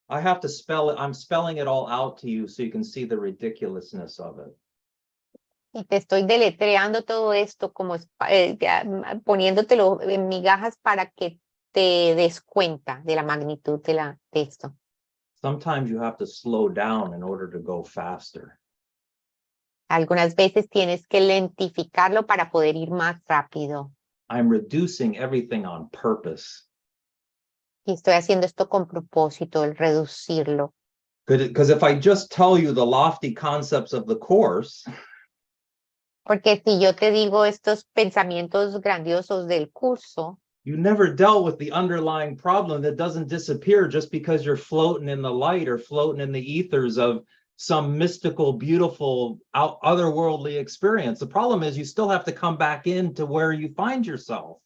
S3: I have to spell it. I'm spelling it all out to you so you can see the ridiculousness of it.
S2: Y te estoy deletreando todo esto como poniéndotelo en migajas para que te des cuenta de la magnitud de esto.
S3: Sometimes you have to slow down in order to go faster.
S2: Algunas veces tienes que lentificarlo para poder ir más rápido.
S3: I'm reducing everything on purpose.
S2: Y estoy haciendo esto con propósito, el reducirlo.
S3: Because if I just tell you the lofty concepts of the course,
S2: Porque si yo te digo estos pensamientos grandiosos del curso,
S3: you never dealt with the underlying problem that doesn't disappear just because you're floating in the light or floating in the ethers of some mystical, beautiful, otherworldly experience. The problem is you still have to come back into where you find yourself.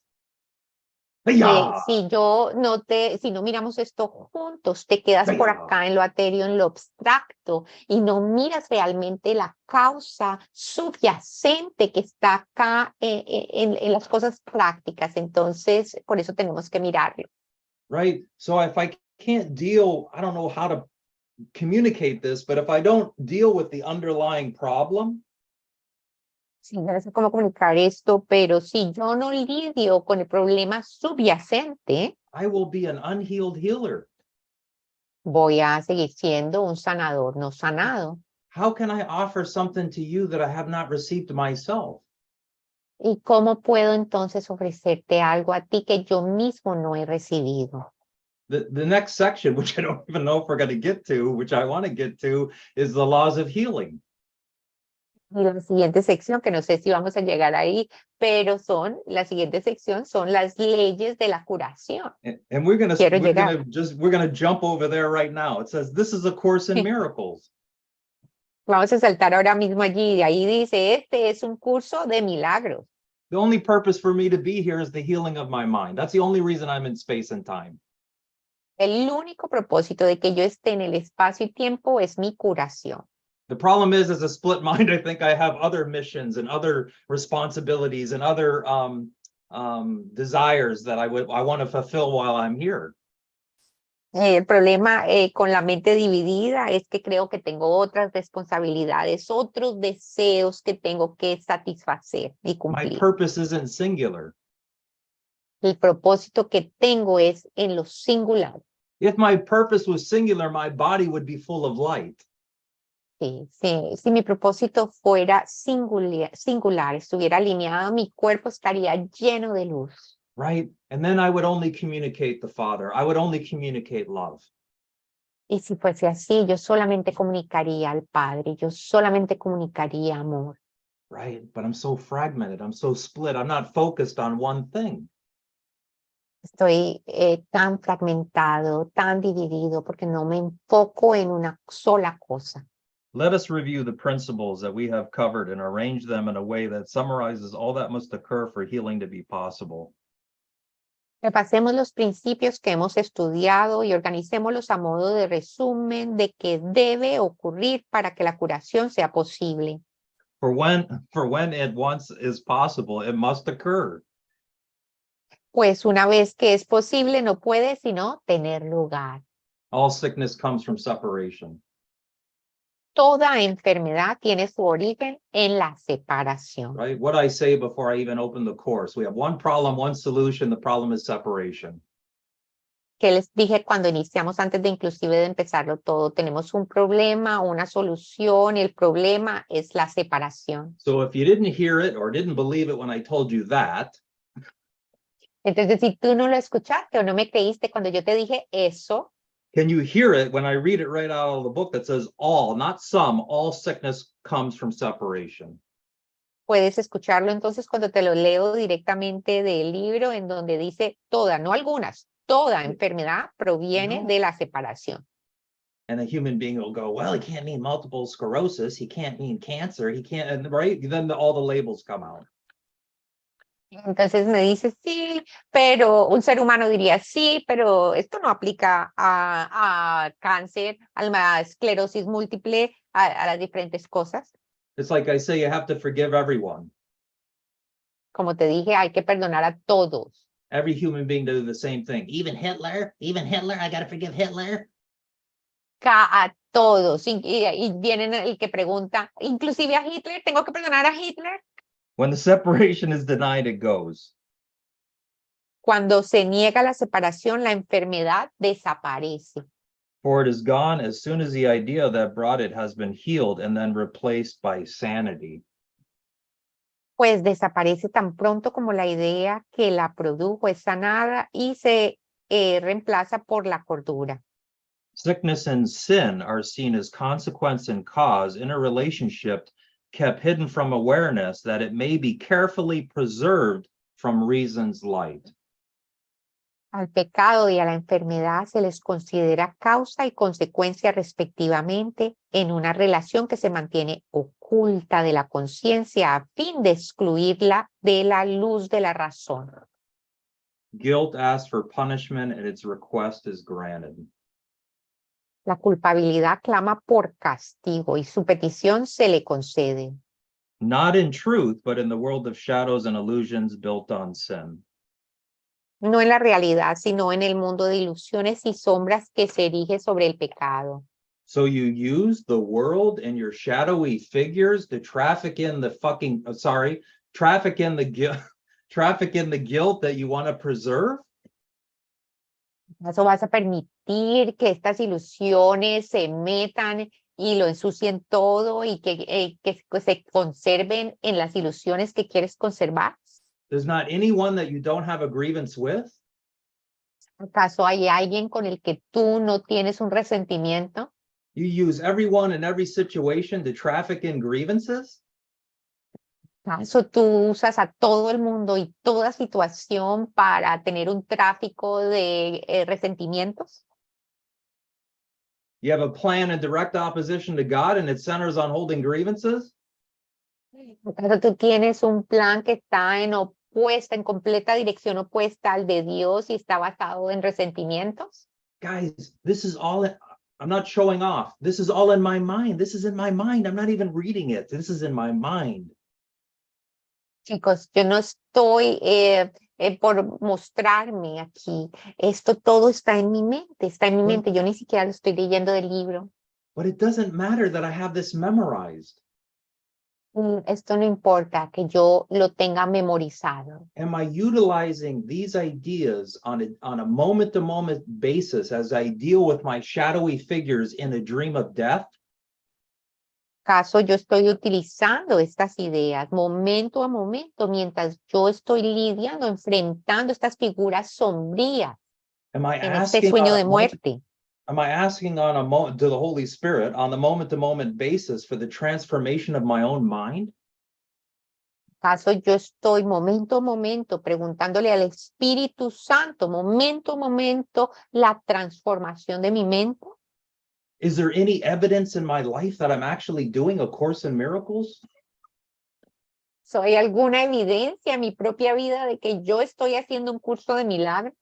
S3: ¡Hiya!
S2: Si no miramos esto juntos, te quedas por acá en lo etéreo, en lo abstracto, y no miras realmente la causa subyacente que está acá en las cosas prácticas. Entonces, por eso tenemos que mirarlo.
S3: Right? So if I can't deal, I don't know how to communicate this, but if I don't deal with the underlying problem,
S2: Sí, no sé cómo comunicar esto, pero si yo no lidio con el problema subyacente,
S3: I will be an unhealed healer.
S2: voy a seguir siendo un sanador no sanado.
S3: How can I offer something to you that I have not received myself?
S2: ¿Y cómo puedo entonces ofrecerte algo a ti que yo mismo no he recibido?
S3: The next section, which I don't even know if we're going to get to, which I want to get to, is the laws of healing.
S2: Y la siguiente sección, que no sé si vamos a llegar ahí, pero la siguiente sección son las leyes de la curación.
S3: And we're going
S2: Quiero
S3: to
S2: llegar.
S3: we're going to jump over there right now. It says this is a course in miracles.
S2: Vamos a saltar ahora mismo allí. Y ahí dice, este es un curso de milagros.
S3: The only purpose for me to be here is the healing of my mind. That's the only reason I'm in space and time.
S2: El único propósito de que yo esté en el espacio y tiempo es mi curación.
S3: The problem is, as a split mind, I think I have other missions and other responsibilities and other desires that I want to fulfill while I'm here.
S2: El problema con la mente dividida es que creo que tengo otras responsabilidades, otros deseos que tengo que satisfacer y
S3: My
S2: cumplir.
S3: purpose isn't singular.
S2: El propósito que tengo es en lo singular.
S3: If my purpose was singular, my body would be full of light.
S2: Sí, si mi propósito fuera singular, estuviera alineado, mi cuerpo estaría lleno de luz.
S3: Right? And then I would only communicate the Father. I would only communicate love.
S2: Y si fuese así, yo solamente comunicaría al Padre, yo solamente comunicaría amor.
S3: Right? But I'm so fragmented. I'm so split. I'm not focused on one thing.
S2: Estoy tan fragmentado, tan dividido, porque no me enfoco en una sola cosa.
S3: Let us review the principles that we have covered and arrange them in a way that summarizes all that must occur for healing to be possible.
S2: Repasemos los principios que hemos estudiado y organicémoslos a modo de resumen de qué debe ocurrir para que la curación sea posible.
S3: For when it once is possible, it must occur.
S2: Pues una vez que es posible, no puede sino tener lugar.
S3: All sickness comes from separation.
S2: Toda enfermedad tiene su origen en la separación.
S3: Right? What I say before I even open the course, we have one problem, one solution. The problem is separation.
S2: Que les dije cuando iniciamos, antes de inclusive de empezarlo todo, tenemos un problema, una solución, y el problema es la separación.
S3: So if you didn't hear it or didn't believe it when I told you that,
S2: Entonces, si tú no lo escuchaste o no me creíste cuando yo te dije eso,
S3: can you hear it when I read it right out of the book that says all, not some, all sickness comes from separation?
S2: puedes escucharlo entonces cuando te lo leo directamente del libro en donde dice toda, no algunas, toda enfermedad proviene de la separación.
S3: And a human being will go, well, he can't mean multiple sclerosis. He can't mean cancer. He can't, right? Then all the labels come out.
S2: Entonces me dice, sí, pero un ser humano diría, sí, pero esto no aplica a cáncer, a la esclerosis múltiple, a las diferentes cosas.
S3: It's like I say, you have to forgive everyone.
S2: Como te dije, hay que perdonar a todos.
S3: Every human being do the same thing. Even Hitler, I got to forgive Hitler.
S2: A todos. Y viene el que pregunta, inclusive a Hitler, ¿tengo que perdonar a Hitler?
S3: When the separation is denied, it goes.
S2: Cuando se niega la separación, la enfermedad desaparece.
S3: For it is gone as soon as the idea that brought it has been healed and then replaced by sanity.
S2: Pues desaparece tan pronto como la idea que la produjo es sanada y se reemplaza por la cordura.
S3: Sickness and sin are seen as consequence and cause in a relationship kept hidden from awareness that it may be carefully preserved from reason's light.
S2: Al pecado y a la enfermedad se les considera causa y consecuencia respectivamente en una relación que se mantiene oculta de la conciencia a fin de excluirla de la luz de la razón.
S3: Guilt asks for punishment and its request is granted.
S2: La culpabilidad clama por castigo y su petición se le concede.
S3: Not in truth, but in the world of shadows and illusions built on sin.
S2: No en la realidad, sino en el mundo de ilusiones y sombras que se erige sobre el pecado.
S3: So you use the world and your shadowy figures to traffic in the traffic in the guilt that you want to preserve?
S2: ¿Acaso vas a permitir que estas ilusiones se metan y lo ensucien todo y que se conserven en las ilusiones que quieres conservar?
S3: There's not anyone that you don't have a grievance with?
S2: ¿Acaso hay alguien con el que tú no tienes un resentimiento?
S3: You use everyone in every situation to traffic in grievances?
S2: ¿Acaso tú usas a todo el mundo y toda situación para tener un tráfico de resentimientos?
S3: You have a plan in direct opposition to God and it centers on holding grievances?
S2: ¿Acaso tú tienes un plan que está en completa dirección opuesta al de Dios y está basado en resentimientos?
S3: Guys, this is all, I'm not showing off. This is all in my mind. This is in my mind. I'm not even reading it. This is in my mind.
S2: Chicos, yo no estoy por mostrarme aquí. Esto todo está en mi mente, está en mi mente. Yo ni siquiera lo estoy leyendo del libro.
S3: But it doesn't matter that I have this memorized.
S2: Esto no importa que yo lo tenga memorizado.
S3: Am I utilizing these ideas on a moment-to-moment basis as I deal with my shadowy figures in a dream of death?
S2: ¿Acaso yo estoy utilizando estas ideas momento a momento mientras yo estoy lidiando, enfrentando estas figuras sombrías
S3: Am I
S2: en este
S3: asking
S2: sueño de muerte?
S3: Am I asking to the Holy Spirit on the moment-to-moment basis for the transformation of my own mind?
S2: ¿Acaso yo estoy momento a momento preguntándole al Espíritu Santo, momento a momento, la transformación de mi mente?
S3: Is there any evidence in my life that I'm actually doing A Course in Miracles?
S2: ¿Soy alguna evidencia en mi propia vida de que yo estoy haciendo un curso de milagros?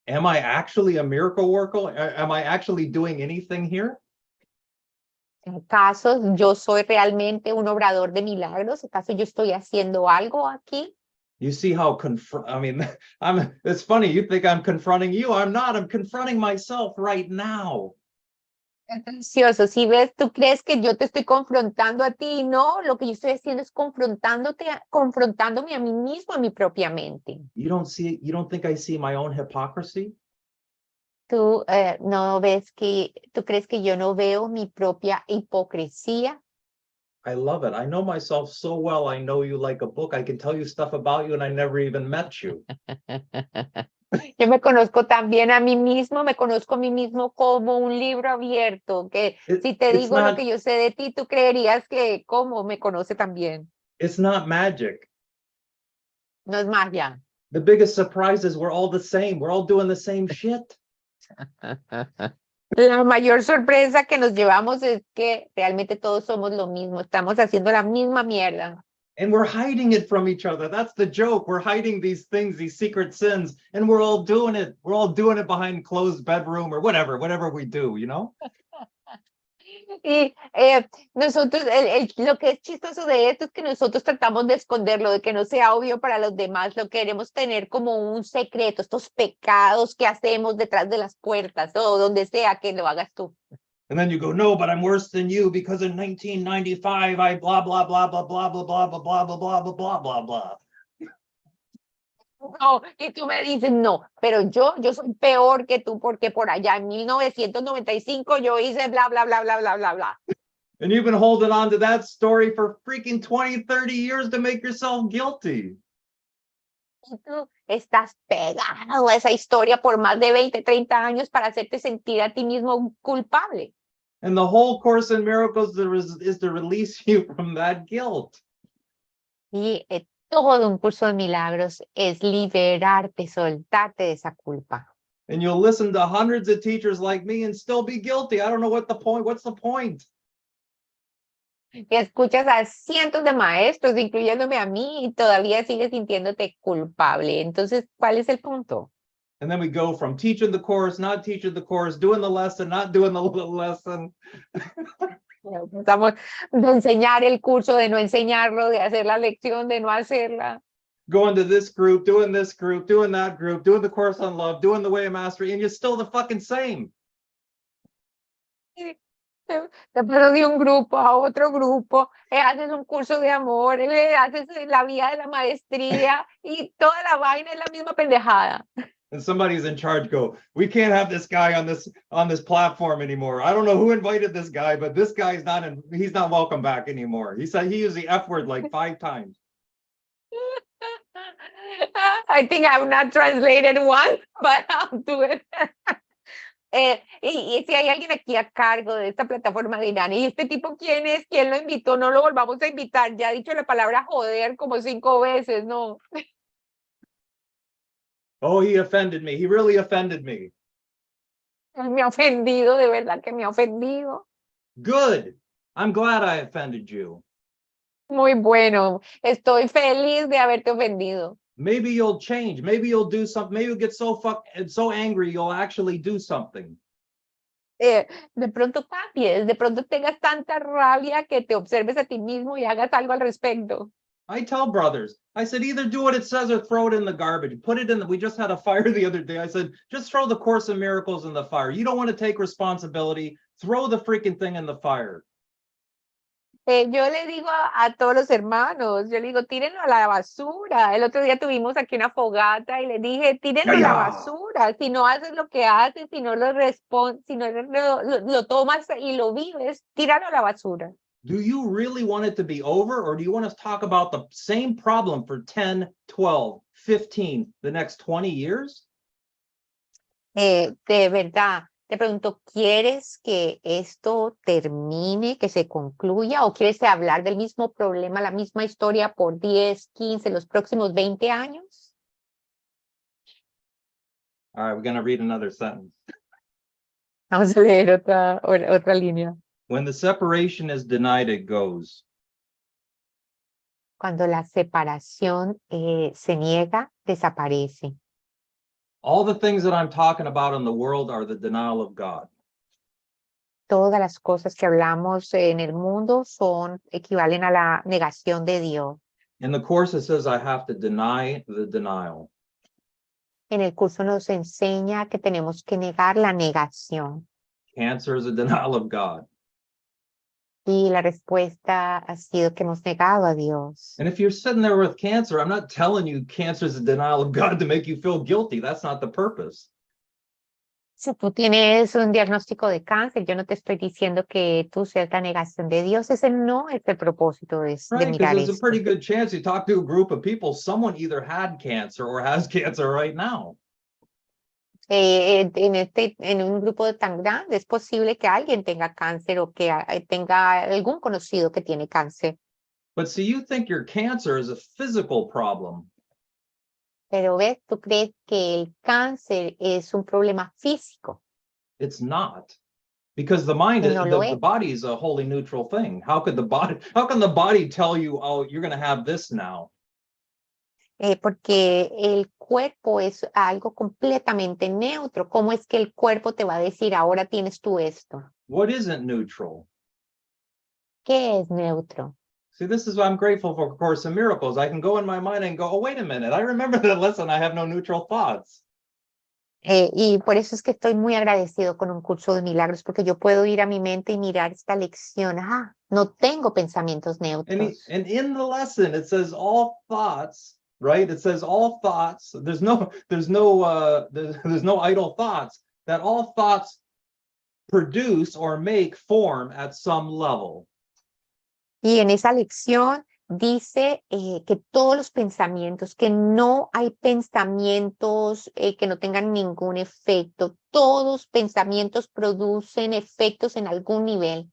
S3: Am I actually a miracle worker? Am I actually doing anything here?
S2: ¿Acaso yo soy realmente un obrador de milagros? ¿Acaso yo estoy haciendo algo aquí?
S3: You see how it's funny, you think I'm confronting you. I'm not, I'm confronting myself right now.
S2: Es gracioso, si ves, tú crees que yo te estoy confrontando a ti, no, lo que yo estoy haciendo es confrontándome a mí mismo, a mi propia mente.
S3: You don't think I see my own hypocrisy?
S2: Tú no ves tú crees que yo no veo mi propia hipocresía.
S3: I love it. I know myself so well. I know you like a book. I can tell you stuff about you and I never even met you.
S2: Yo me conozco también a mí mismo, me conozco a mí mismo como un libro abierto, que si te digo lo que yo sé de ti, tú creerías que cómo me conoce también.
S3: It's not magic.
S2: No es magia.
S3: The biggest surprise is we're all the same. We're all doing the same shit.
S2: La mayor sorpresa que nos llevamos es que realmente todos somos lo mismo, estamos haciendo la misma mierda.
S3: And we're hiding it from each other. That's the joke. We're hiding these things, these secret sins, and we're all doing it. We're all doing it behind closed bedroom or whatever we do, you know?
S2: Y nosotros, lo que es chistoso de esto es que nosotros tratamos de esconderlo, de que no sea obvio para los demás, lo queremos tener como un secreto, estos pecados que hacemos detrás de las puertas o donde sea que lo hagas tú.
S3: And then you go, no, but I'm worse than you because in 1995 I blah, blah, blah, blah, blah, blah, blah, blah, blah, blah, blah, blah, blah, blah.
S2: No, y tú me dices, no, pero yo soy peor que tú porque por allá en 1995 yo hice bla, bla, bla, bla, bla, bla, bla.
S3: And you've been holding on to that story for freaking 20, 30 years to make yourself guilty.
S2: Y tú estás pegado a esa historia por más de 20, 30 años para hacerte sentir a ti mismo culpable.
S3: And the whole Course in Miracles is to release you from that guilt.
S2: Y todo un curso de milagros es liberarte, soltarte de esa culpa.
S3: And you'll listen to hundreds of teachers like me and still be guilty. I don't know what's the point.
S2: Escuchas a cientos de maestros, incluyéndome a mí, y todavía sigues sintiéndote culpable. Entonces, ¿cuál es el punto?
S3: And then we go from teaching the course, not teaching the course, doing the lesson, not doing the lesson.
S2: Estamos de enseñar el curso, de no enseñarlo, de hacer la lección, de no hacerla.
S3: Going to this group, doing that group, doing the course on love, doing the way of mastery, and you're still the fucking same.
S2: Te pasas de un grupo a otro grupo, haces un curso de amor, haces la vía de la maestría y toda la vaina es la misma pendejada.
S3: And somebody's in charge go, we can't have this guy on this platform anymore. I don't know who invited this guy, but this guy's he's not welcome back anymore. He said he used the F word like 5 times.
S2: I think I've not translated one, but I'll do it. Y si hay alguien aquí a cargo de esta plataforma dirán, ¿y este tipo quién es? ¿Quién lo invitó? No lo volvamos a invitar. Ya ha dicho la palabra joder como 5 veces, ¿no?
S3: Oh, he offended me. He really offended me.
S2: Me ha ofendido, de verdad que me ha ofendido.
S3: Good. I'm glad I offended you.
S2: Muy bueno. Estoy feliz de haberte ofendido.
S3: Maybe you'll change. Maybe you'll do something. Maybe you'll get so angry you'll actually do something.
S2: De pronto cambies, de pronto tengas tanta rabia que te observes a ti mismo y hagas algo al respecto.
S3: I tell brothers, I said, either do what it says or throw it in the garbage. Put it in we just had a fire the other day. I said, just throw the Course in Miracles in the fire. You don't want to take responsibility. Throw the freaking thing in the fire.
S2: Yo le digo a todos los hermanos, yo le digo, tírenlo a la basura. El otro día tuvimos aquí una fogata y le dije, tírenlo a la basura. Si no haces lo que haces, si no lo respondes, si no lo tomas y lo vives, tíralo a la basura.
S3: Do you really want it to be over, or do you want to talk about the same problem for 10, 12, 15, the next 20 years?
S2: De verdad, te pregunto, ¿quieres que esto termine, que se concluya, o quieres hablar del mismo problema, la misma historia por 10, 15, los próximos 20 años?
S3: All right, we're going to read another sentence.
S2: Vamos a leer otra línea.
S3: When the separation is denied, it goes.
S2: Cuando la separación se niega, desaparece.
S3: All the things that I'm talking about in the world are the denial of God.
S2: Todas las cosas que hablamos en el mundo equivalen a la negación de Dios.
S3: In the Course, it says I have to deny the denial.
S2: En el curso nos enseña que tenemos que negar la negación.
S3: Cancer is a denial of God.
S2: Y la respuesta ha sido que hemos negado a Dios.
S3: And if you're sitting there with cancer, I'm not telling you cancer is a denial of God to make you feel guilty. That's not the purpose.
S2: Si tú tienes un diagnóstico de cáncer, yo no te estoy diciendo que tú seas la negación de Dios. Ese no es el propósito de
S3: Right,
S2: mirar
S3: because there's a
S2: esto.
S3: pretty good chance you talk to a group of people, someone either had cancer or has cancer right now.
S2: En un grupo tan grande es posible que alguien tenga cáncer o que tenga algún conocido que tiene cáncer.
S3: But see, you think your cancer is a physical problem.
S2: Pero ves, tú crees que el cáncer es un problema físico.
S3: It's not. Because the mind,
S2: No lo
S3: the
S2: es.
S3: body is a wholly neutral thing. How can the body tell you, oh, you're going to have this now?
S2: Porque el cuerpo es algo completamente neutro. ¿Cómo es que el cuerpo te va a decir, ahora tienes tú esto?
S3: What isn't neutral?
S2: ¿Qué es neutro?
S3: See, this is why I'm grateful for A Course in Miracles. I can go in my mind and go, oh, wait a minute. I remember that lesson. I have no neutral thoughts.
S2: Y por eso es que estoy muy agradecido con un curso de milagros, porque yo puedo ir a mi mente y mirar esta lección. No tengo pensamientos neutros.
S3: And in the lesson, it says all thoughts, right? It says all thoughts. There's no idle thoughts. That all thoughts produce or make form at some level.
S2: Y en esa lección dice que todos los pensamientos, que no hay pensamientos que no tengan ningún efecto. Todos pensamientos producen efectos en algún nivel.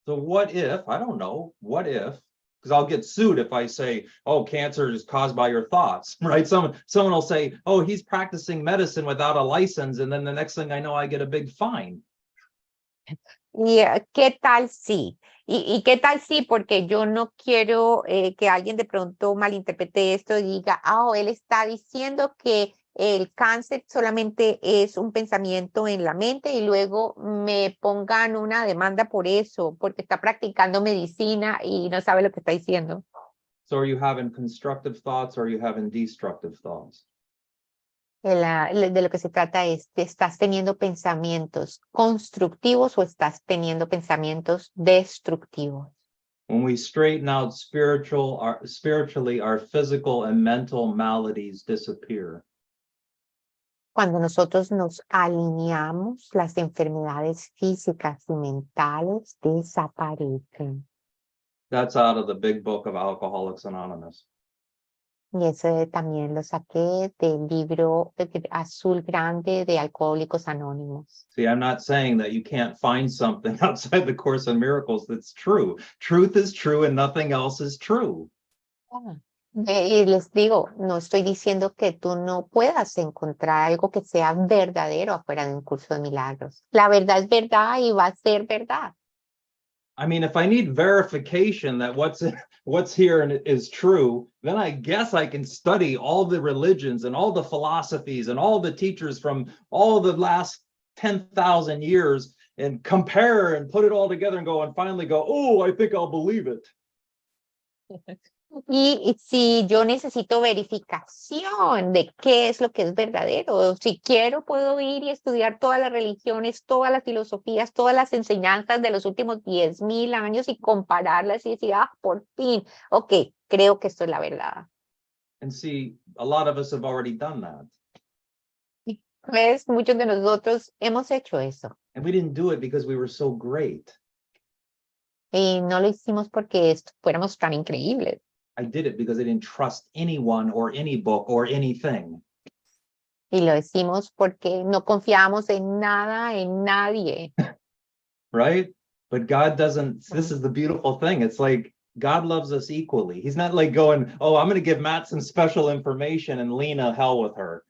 S3: So what if, I don't know, what if, because I'll get sued if I say, oh, cancer is caused by your thoughts, right? Someone will say, oh, he's practicing medicine without a license, and then the next thing I know, I get a big fine.
S2: ¿Y qué tal si ¿Y qué tal sí? Porque yo no quiero que alguien de pronto malinterprete esto y diga, él está diciendo que el cáncer solamente es un pensamiento en la mente y luego me pongan una demanda por eso, porque está practicando medicina y no sabe lo que está diciendo.
S3: So are you having constructive thoughts or are you having destructive thoughts?
S2: De lo que se trata es, ¿estás teniendo pensamientos constructivos o estás teniendo pensamientos destructivos?
S3: When we straighten out spiritually, our physical and mental maladies disappear.
S2: Cuando nosotros nos alineamos, las enfermedades físicas y mentales desaparecen.
S3: That's out of the big book of Alcoholics Anonymous.
S2: Y eso también lo saqué del libro azul grande de Alcohólicos Anónimos.
S3: See, I'm not saying that you can't find something outside the Course in Miracles that's true. Truth is true and nothing else is true.
S2: Y les digo, no estoy diciendo que tú no puedas encontrar algo que sea verdadero afuera de un curso de milagros. La verdad es verdad y va a ser verdad.
S3: I mean, if I need verification that what's here and is true, then I guess I can study all the religions and all the philosophies and all the teachers from all the last 10,000 years and compare and put it all together and go and finally go, oh, I think I'll believe it.
S2: Y si yo necesito verificación de qué es lo que es verdadero, si quiero puedo ir y estudiar todas las religiones, todas las filosofías, todas las enseñanzas de los últimos 10,000 años y compararlas y decir, por fin, ok, creo que esto es la verdad.
S3: And see, a lot of us have already done that.
S2: ¿Ves? Muchos de nosotros hemos hecho eso.
S3: And we didn't do it because we were so great.
S2: Y no lo hicimos porque fuéramos tan increíbles.
S3: I did it because I didn't trust anyone or any book or anything.
S2: Y lo decimos porque no confiamos en nada, en nadie.
S3: Right? But God doesn't, this is the beautiful thing. It's like God loves us equally. He's not like going, oh, I'm going to give Matt some special information and Lena hell with her.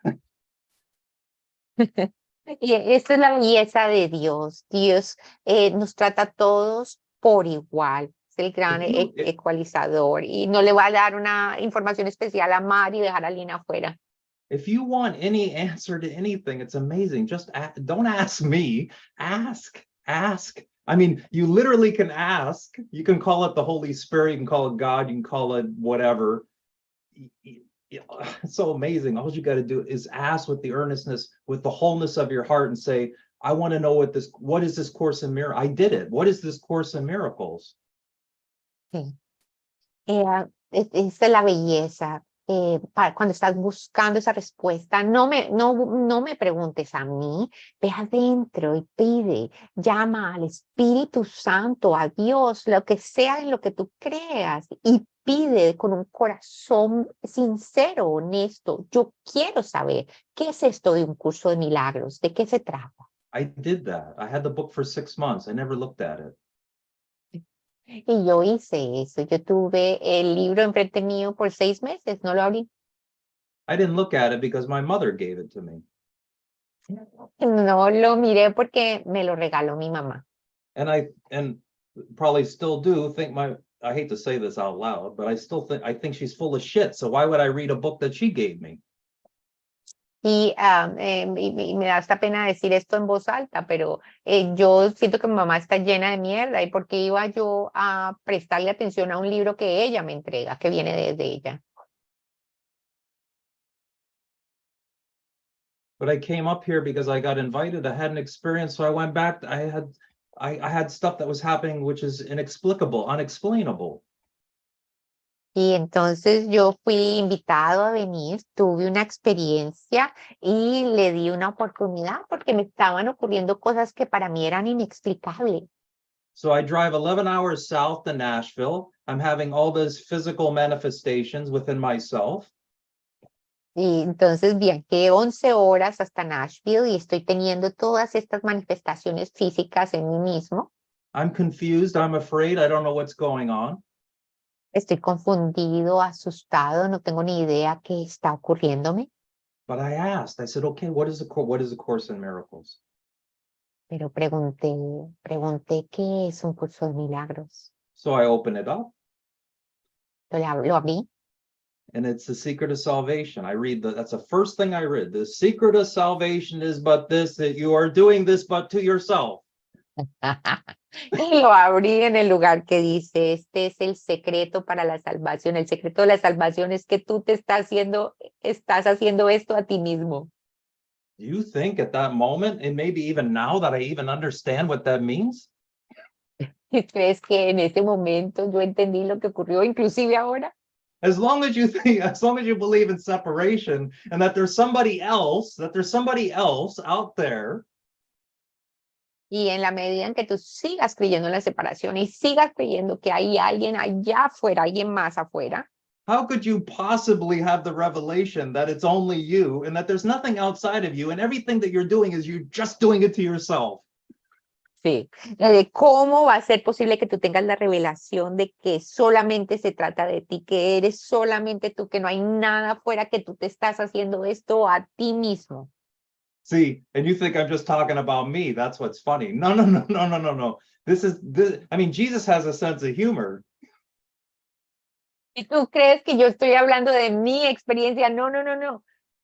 S2: Y esta es la belleza de Dios. Dios nos trata a todos por igual. Es el gran ecualizador. Y no le va a dar una información especial a Mar y dejar a Lina afuera.
S3: If you want any answer to anything, it's amazing. Just don't ask me. Ask. I mean, you literally can ask. You can call it the Holy Spirit. You can call it God. You can call it whatever. It's so amazing. All you got to do is ask with the earnestness, with the wholeness of your heart, and say, I want to know what is this Course in Miracles? I did it. What is this Course in Miracles?
S2: Sí. Esa es la belleza. Cuando estás buscando esa respuesta, no me preguntes a mí, ve adentro y pide, llama al Espíritu Santo, a Dios, lo que sea en lo que tú creas, y pide con un corazón sincero, honesto. Yo quiero saber qué es esto de un curso de milagros, de qué se trata.
S3: I did that. I had the book for 6 months. I never looked at it.
S2: Y yo hice eso. Yo tuve el libro enfrente mío por 6 meses, no lo abrí.
S3: I didn't look at it because my mother gave it to me.
S2: No lo miré porque me lo regaló mi mamá.
S3: And I probably still do think I hate to say this out loud, but I think she's full of shit. So why would I read a book that she gave me?
S2: Y me da esta pena decir esto en voz alta, pero yo siento que mi mamá está llena de mierda. ¿Y por qué iba yo a prestarle atención a un libro que ella me entrega, que viene desde ella?
S3: But I came up here because I got invited. I had an experience, so I went back. I had stuff that was happening which is inexplicable, unexplainable.
S2: Y entonces yo fui invitado a venir, tuve una experiencia y le di una oportunidad porque me estaban ocurriendo cosas que para mí eran inexplicables.
S3: So I drive 11 hours south to Nashville. I'm having all those physical manifestations within myself.
S2: Y entonces viajé 11 horas hasta Nashville y estoy teniendo todas estas manifestaciones físicas en mí mismo.
S3: I'm confused. I'm afraid. I don't know what's going on.
S2: Estoy confundido, asustado, no tengo ni idea qué está ocurriéndome.
S3: But I asked. I said, okay, what is the Course in Miracles?
S2: Pero pregunté qué es un curso de milagros.
S3: So I open it up,
S2: Lo abrí
S3: and it's the secret of salvation. I read that's the first thing I read. The secret of salvation is but this, that you are doing this but to yourself.
S2: y lo abrí en el lugar que dice, este es el secreto para la salvación. El secreto de la salvación es que tú estás haciendo esto a ti mismo.
S3: Do you think at that moment, and maybe even now, that I even understand what that means?
S2: ¿Y crees que en ese momento yo entendí lo que ocurrió, inclusive ahora?
S3: As long as you believe in separation and that there's somebody else out there.
S2: Y en la medida en que tú sigas creyendo en la separación y sigas creyendo que hay alguien allá afuera, alguien más afuera,
S3: How could you possibly have the revelation that it's only you and that there's nothing outside of you and everything that you're doing is you just doing it to yourself?
S2: sí. ¿Cómo va a ser posible que tú tengas la revelación de que solamente se trata de ti, que eres solamente tú, que no hay nada afuera, que tú te estás haciendo esto a ti mismo?
S3: See, and you think I'm just talking about me. That's what's funny. No. I mean, Jesus has a sense of humor.
S2: ¿Y tú crees que yo estoy hablando de mi experiencia? No.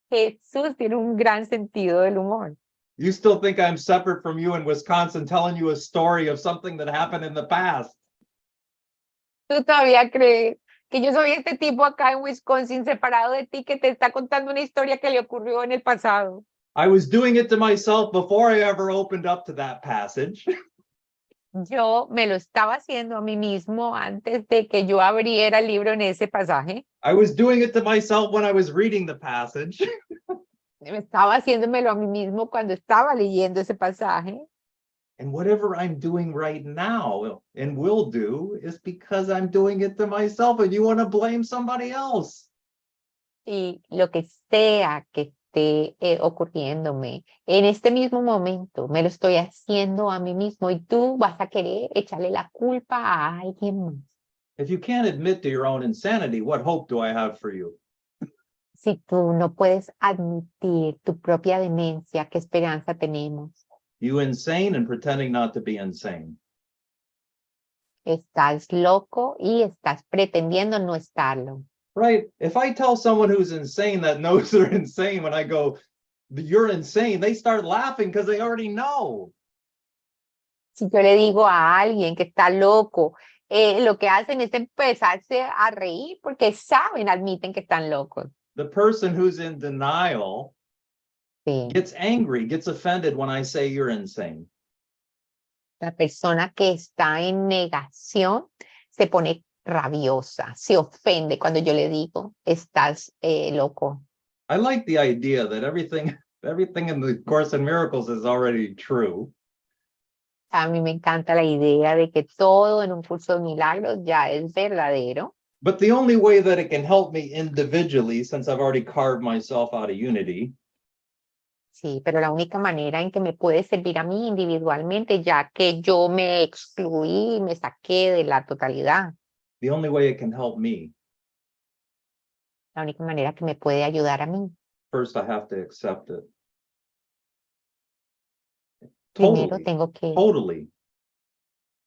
S2: Jesús tiene un gran sentido del humor.
S3: You still think I'm separate from you in Wisconsin telling you a story of something that happened in the past.
S2: ¿Tú todavía crees que yo soy este tipo acá en Wisconsin separado de ti que te está contando una historia que le ocurrió en el pasado?
S3: I was doing it to myself before I ever opened up to that passage.
S2: Yo me lo estaba haciendo a mí mismo antes de que yo abriera el libro en ese pasaje.
S3: I was doing it to myself when I was reading the passage.
S2: Estaba haciéndomelo a mí mismo cuando estaba leyendo ese pasaje.
S3: And whatever I'm doing right now and will do is because I'm doing it to myself and you want to blame somebody else.
S2: Y lo que sea que esté ocurriéndome en este mismo momento, me lo estoy haciendo a mí mismo y tú vas a querer echarle la culpa a alguien más.
S3: If you can't admit to your own insanity, what hope do I have for you?
S2: Si tú no puedes admitir tu propia demencia, ¿qué esperanza tenemos?
S3: You insane and pretending not to be insane.
S2: Estás loco y estás pretendiendo no estarlo.
S3: Right? If I tell someone who's insane that knows they're insane, when I go, you're insane, they start laughing because they already know.
S2: Si yo le digo a alguien que está loco, lo que hacen es empezarse a reír porque saben, admiten que están locos.
S3: The person who's in denial
S2: Sí.
S3: gets angry, gets offended when I say you're insane.
S2: La persona que está en negación se pone rabiosa, se ofende cuando yo le digo, estás loco.
S3: I like the idea that everything in the Course in Miracles is already true.
S2: A mí me encanta la idea de que todo en un curso de milagros ya es verdadero.
S3: But the only way that it can help me individually, since I've already carved myself out of unity,
S2: Sí, pero la única manera en que me puede servir a mí individualmente, ya que yo me excluí, me saqué de la totalidad,
S3: the only way it can help me,
S2: la única manera que me puede ayudar a mí,
S3: first I have to accept it.
S2: primero tengo que
S3: Totally.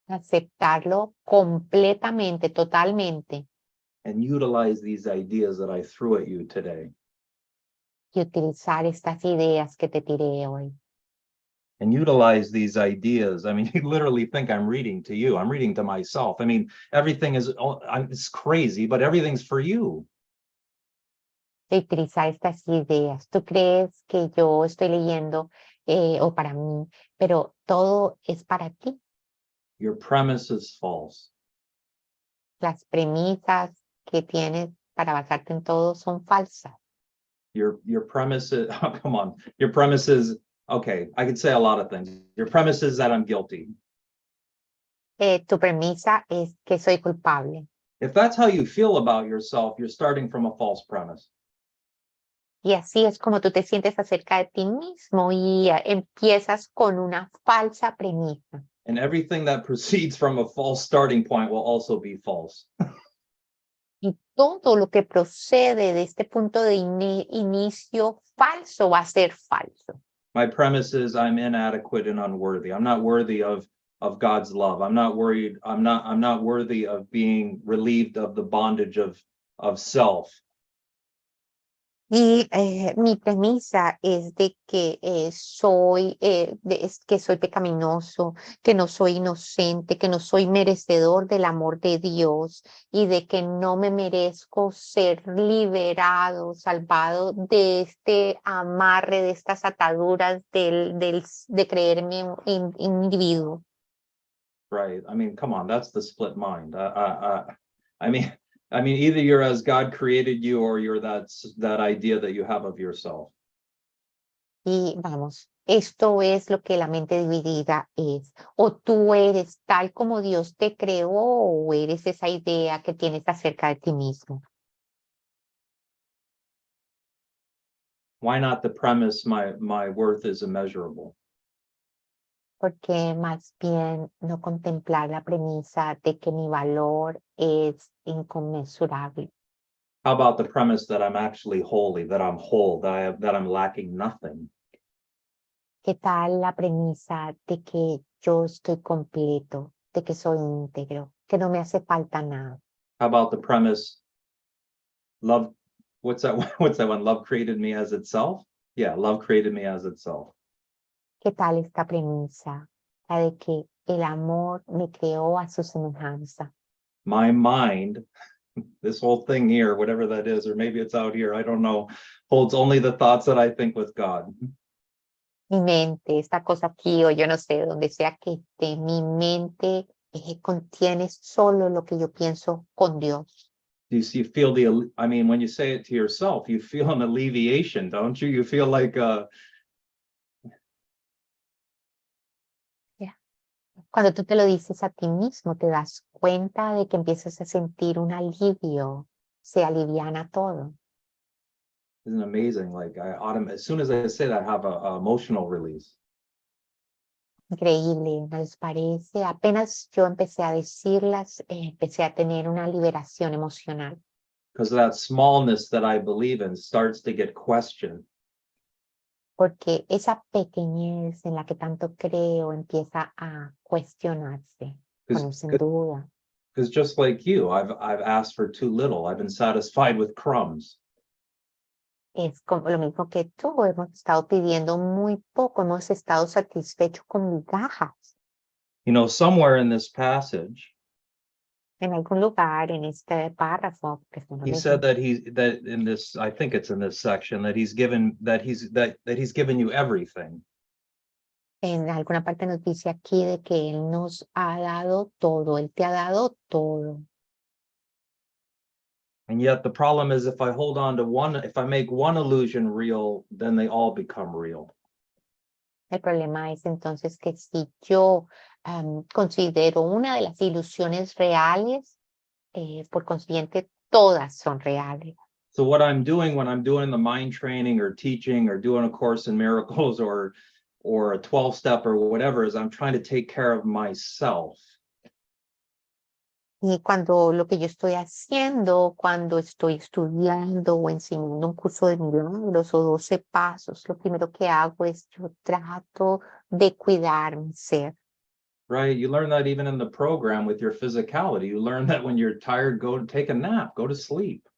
S2: aceptarlo completamente, totalmente,
S3: And utilize these ideas that I threw at you today.
S2: y utilizar estas ideas que te tiré hoy.
S3: And utilize these ideas. I mean, you literally think I'm reading to you. I'm reading to myself. I mean, everything is, it's crazy, but everything's for you.
S2: De utilizar estas ideas. Tú crees que yo estoy leyendo o para mí, pero todo es para ti.
S3: Your premise is false.
S2: Las premisas que tienes para basarte en todo son falsas.
S3: Your premise is, oh, come on. Your premise is, okay, I could say a lot of things. Your premise is that I'm guilty.
S2: Tu premisa es que soy culpable.
S3: If that's how you feel about yourself, you're starting from a false premise.
S2: Y así es como tú te sientes acerca de ti mismo y empiezas con una falsa premisa.
S3: And everything that proceeds from a false starting point will also be false.
S2: Y todo lo que procede de este punto de inicio falso va a ser falso.
S3: My premise is I'm inadequate and unworthy. I'm not worthy of God's love. I'm not worthy of being relieved of the bondage of self.
S2: Y mi premisa es de que que soy pecaminoso, que no soy inocente, que no soy merecedor del amor de Dios y de que no me merezco ser liberado, salvado de este amarre, de estas ataduras de creerme un individuo.
S3: Right. I mean, come on, that's the split mind. I mean, either you're as God created you or you're that idea that you have of yourself.
S2: Y vamos, esto es lo que la mente dividida es. O tú eres tal como Dios te creó o eres esa idea que tienes acerca de ti mismo.
S3: Why not the premise my worth is immeasurable?
S2: Porque más bien no contemplar la premisa de que mi valor es inconmensurable.
S3: How about the premise that I'm actually holy, that I'm whole, that I'm lacking nothing?
S2: ¿Qué tal la premisa de que yo estoy completo, de que soy íntegro, que no me hace falta nada?
S3: How about the premise, love, what's that one? Love created me as itself? Yeah, love created me as itself.
S2: ¿Qué tal esta premisa? La de que el amor me creó a su semejanza.
S3: My mind, this whole thing here, whatever that is, or maybe it's out here, I don't know, holds only the thoughts that I think with God.
S2: Mi mente, esta cosa aquí, o yo no sé, donde sea que esté, mi mente contiene solo lo que yo pienso con Dios.
S3: You feel I mean, when you say it to yourself, you feel an alleviation, don't you? You feel like
S2: Cuando tú te lo dices a ti mismo, te das cuenta de que empiezas a sentir un alivio, se aliviana todo.
S3: Isn't it amazing? Like as soon as I say that, I have a emotional release.
S2: Increíble, ¿no les parece? Apenas yo empecé a decirlas, empecé a tener una liberación emocional.
S3: Because that smallness that I believe in starts to get questioned.
S2: Porque esa pequeñez en la que tanto creo empieza a cuestionarse, ponerse en duda.
S3: Because just like you, I've asked for too little. I've been satisfied with crumbs.
S2: Es como lo mismo que tú, hemos estado pidiendo muy poco, hemos estado satisfechos con migajas.
S3: You know, somewhere in this passage,
S2: En algún lugar en este párrafo que
S3: he said that in this, I think it's in this section, that he's given you everything.
S2: En alguna parte nos dice aquí de que él nos ha dado todo, él te ha dado todo.
S3: And yet the problem is if I hold on to one, if I make one illusion real, then they all become real.
S2: El problema es entonces que si yo considero una de las ilusiones reales, por consiguiente todas son reales.
S3: So what I'm doing when I'm doing the mind training or teaching or doing a course in miracles or a 12-step or whatever is I'm trying to take care of myself.
S2: Y cuando lo que yo estoy haciendo, cuando estoy estudiando o enseñando un curso de milagros o 12 pasos, lo primero que hago es yo trato de cuidar mi ser.
S3: Right? You learn that even in the program with your physicality. You learn that when you're tired, go to take a nap, go to sleep.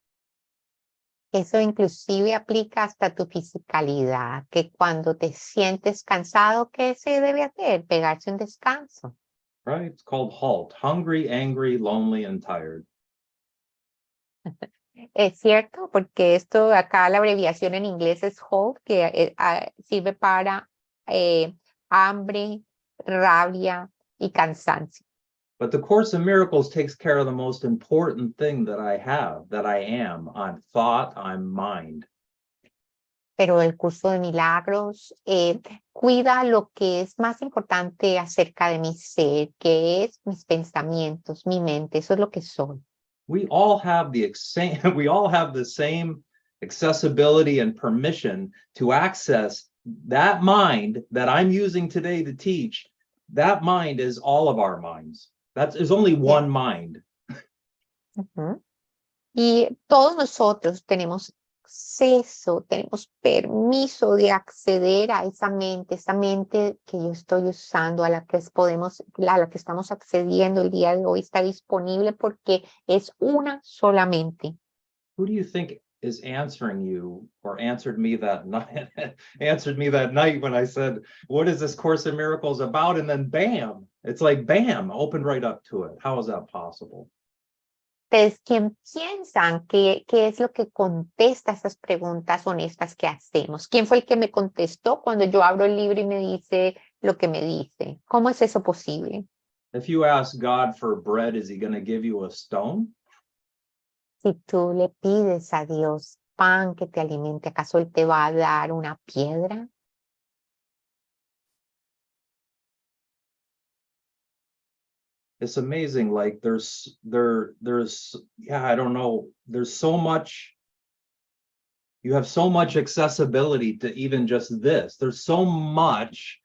S2: Eso inclusive aplica hasta tu fisicalidad, que cuando te sientes cansado, ¿qué se debe hacer? Pegarse un descanso.
S3: Right? It's called HALT. Hungry, angry, lonely, and tired.
S2: Es cierto, porque esto acá la abreviación en inglés es HALT, que sirve para hambre, rabia y cansancio.
S3: But the Course in Miracles takes care of the most important thing that I have, that I am. I'm thought, I'm mind.
S2: Pero el curso de milagros cuida lo que es más importante acerca de mi ser, que es mis pensamientos, mi mente, eso es lo que soy.
S3: We all have the same accessibility and permission to access that mind that I'm using today to teach. That mind is all of our minds. There's only one mind.
S2: Y todos nosotros tenemos acceso, tenemos permiso de acceder a esa mente que yo estoy usando, a la que estamos accediendo el día de hoy, está disponible porque es una sola mente.
S3: Who do you think is answering you or answered me that night answered me that night when I said, what is this Course in Miracles about? And then bam, it's like bam, opened right up to it. How is that possible?
S2: Ustedes, ¿quién piensan qué es lo que contesta esas preguntas honestas que hacemos? ¿Quién fue el que me contestó cuando yo abro el libro y me dice lo que me dice? ¿Cómo es eso posible?
S3: If you ask God for bread, is he going to give you a stone?
S2: Si tú le pides a Dios pan que te alimente, ¿acaso Él te va a dar una piedra?
S3: It's amazing. Like there's yeah, I don't know. There's so much. You have so much accessibility to even just this. There's so much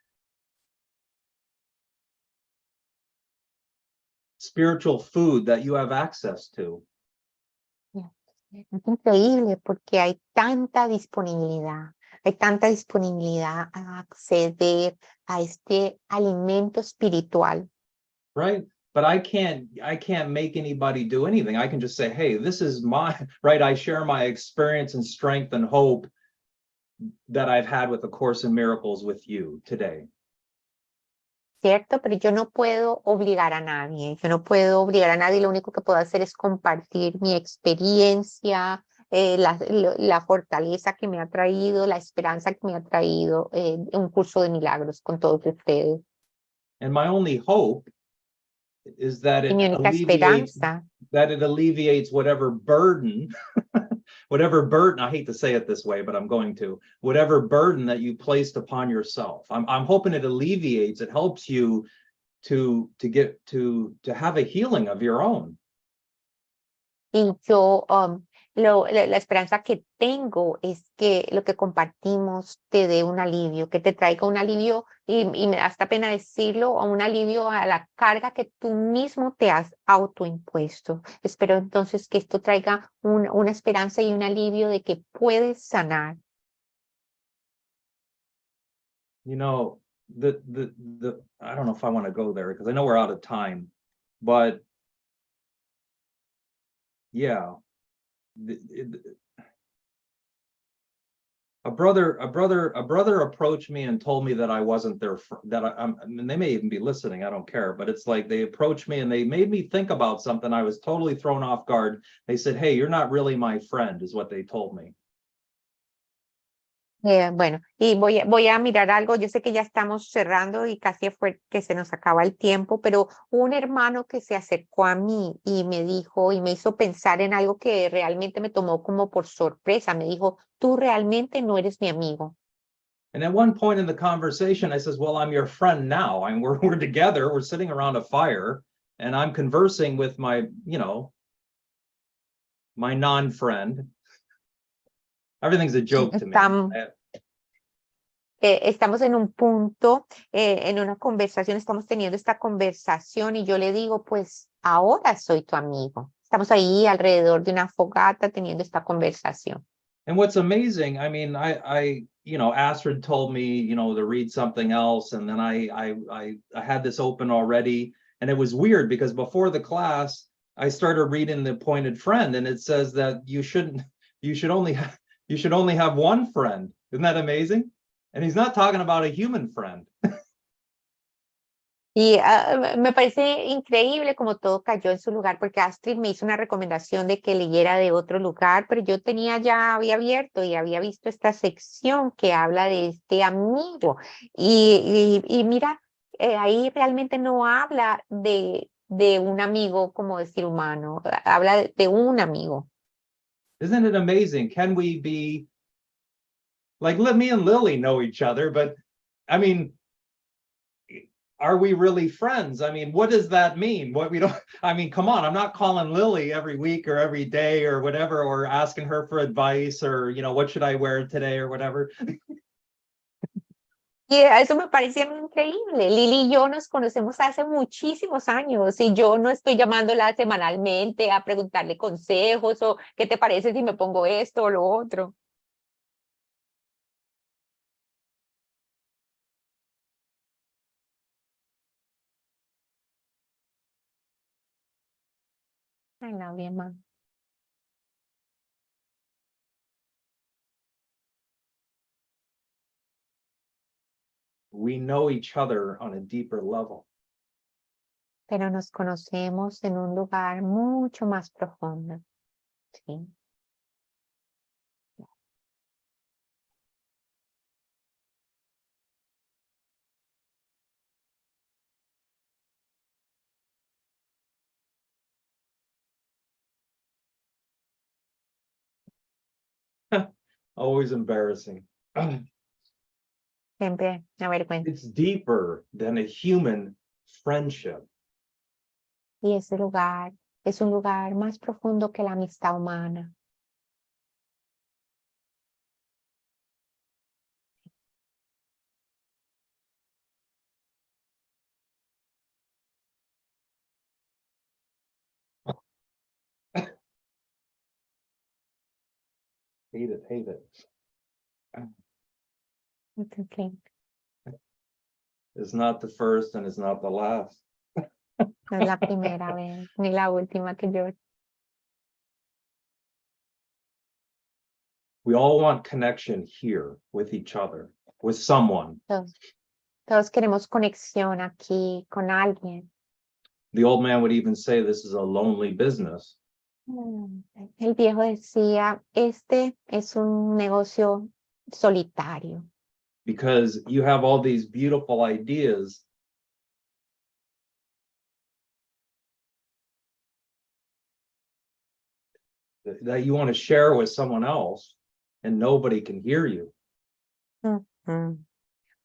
S3: spiritual food that you have access to.
S2: Es increíble porque hay tanta disponibilidad a acceder a este alimento espiritual.
S3: Right? But I can't make anybody do anything. I can just say, hey, this is my, right? I share my experience and strength and hope that I've had with the Course in Miracles with you today.
S2: ¿Cierto? Pero yo no puedo obligar a nadie. Lo único que puedo hacer es compartir mi experiencia, la fortaleza que me ha traído, la esperanza que me ha traído un curso de milagros con todos ustedes.
S3: And my only hope is that
S2: Y mi única esperanza
S3: it alleviates whatever burden, I hate to say it this way, but I'm going to, whatever burden that you placed upon yourself. I'm hoping it alleviates, it helps you to have a healing of your own.
S2: Y yo, la esperanza que tengo es que lo que compartimos te dé un alivio, que te traiga un alivio, y me da hasta pena decirlo, un alivio a la carga que tú mismo te has autoimpuesto. Espero entonces que esto traiga una esperanza y un alivio de que puedes sanar.
S3: You know, I don't know if I want to go there because I know we're out of time, but yeah, a brother approached me and told me that I wasn't their and they may even be listening, I don't care, but it's like they approached me and they made me think about something. I was totally thrown off guard. They said, hey, you're not really my friend, is what they told me.
S2: Bueno, y voy a mirar algo. Yo sé que ya estamos cerrando y casi fue que se nos acaba el tiempo, pero un hermano que se acercó a mí y me dijo y me hizo pensar en algo que realmente me tomó como por sorpresa. Me dijo, tú realmente no eres mi amigo.
S3: And at one point in the conversation, I says, well, I'm your friend now. We're together, we're sitting around a fire, and I'm conversing with my, my non-friend. Everything's a joke to me.
S2: Estamos en un punto, en una conversación, estamos teniendo esta conversación y yo le digo, pues ahora soy tu amigo. Estamos ahí alrededor de una fogata teniendo esta conversación.
S3: And what's amazing, I mean, I Astrid told me, to read something else, and then I had this open already, and it was weird because before the class, I started reading The Appointed Friend, and it says that you should only have one friend. Isn't that amazing? And he's not talking about a human friend.
S2: Y me parece increíble como todo cayó en su lugar, porque Astrid me hizo una recomendación de que leyera de otro lugar, pero yo había abierto y había visto esta sección que habla de este amigo. Y mira, ahí realmente no habla de un amigo como decir humano, habla de un amigo.
S3: Isn't it amazing? Can we be like, me and Lily know each other, but I mean, are we really friends? I mean, what does that mean? Come on, I'm not calling Lily every week or every day or whatever, or asking her for advice or, what should I wear today or whatever.
S2: Y eso me parece increíble. Lili y yo nos conocemos hace muchísimos años y yo no estoy llamándola semanalmente a preguntarle consejos o qué te parece si me pongo esto o lo otro. I love you, ma.
S3: We know each other on a deeper level.
S2: Pero nos conocemos en un lugar mucho más profundo. Sí.
S3: Always embarrassing.
S2: Siempre me avergüenza.
S3: It's deeper than a human friendship.
S2: Y ese lugar es un lugar más profundo que la amistad humana.
S3: Hate it, hate it.
S2: Okay.
S3: It's not the first and it's not the last.
S2: No es la primera vez ni la última que yo.
S3: We all want connection here with each other, with someone.
S2: Todos queremos conexión aquí con alguien.
S3: The old man would even say this is a lonely business.
S2: El viejo decía, este es un negocio solitario.
S3: Because you have all these beautiful ideas that you want to share with someone else and nobody can hear you.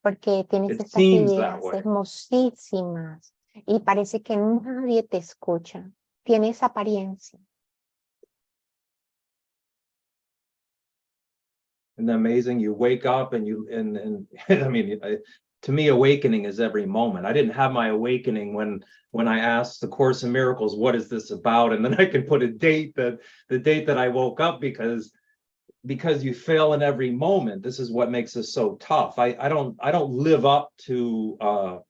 S2: Porque tienes
S3: It
S2: estas
S3: seems that
S2: ideas
S3: way.
S2: hermosísimas y parece que nadie te escucha. Tiene esa apariencia.
S3: Isn't that amazing? You wake up and I mean, to me, awakening is every moment. I didn't have my awakening when I asked the Course in Miracles, what is this about? And then I can put a date the date that I woke up because you fail in every moment. This is what makes us so tough. I don't live up to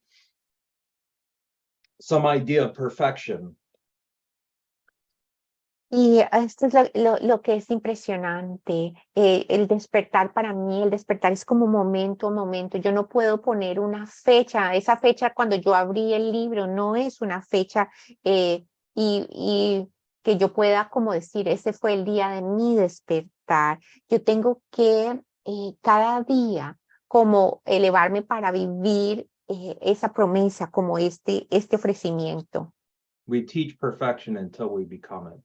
S3: some idea of perfection.
S2: Y esto es lo que es impresionante. El despertar para mí, el despertar es como momento a momento. Yo no puedo poner una fecha. Esa fecha cuando yo abrí el libro no es una fecha y que yo pueda como decir, ese fue el día de mi despertar. Yo tengo que cada día como elevarme para vivir esa promesa, como este ofrecimiento.
S3: We teach perfection until we become it.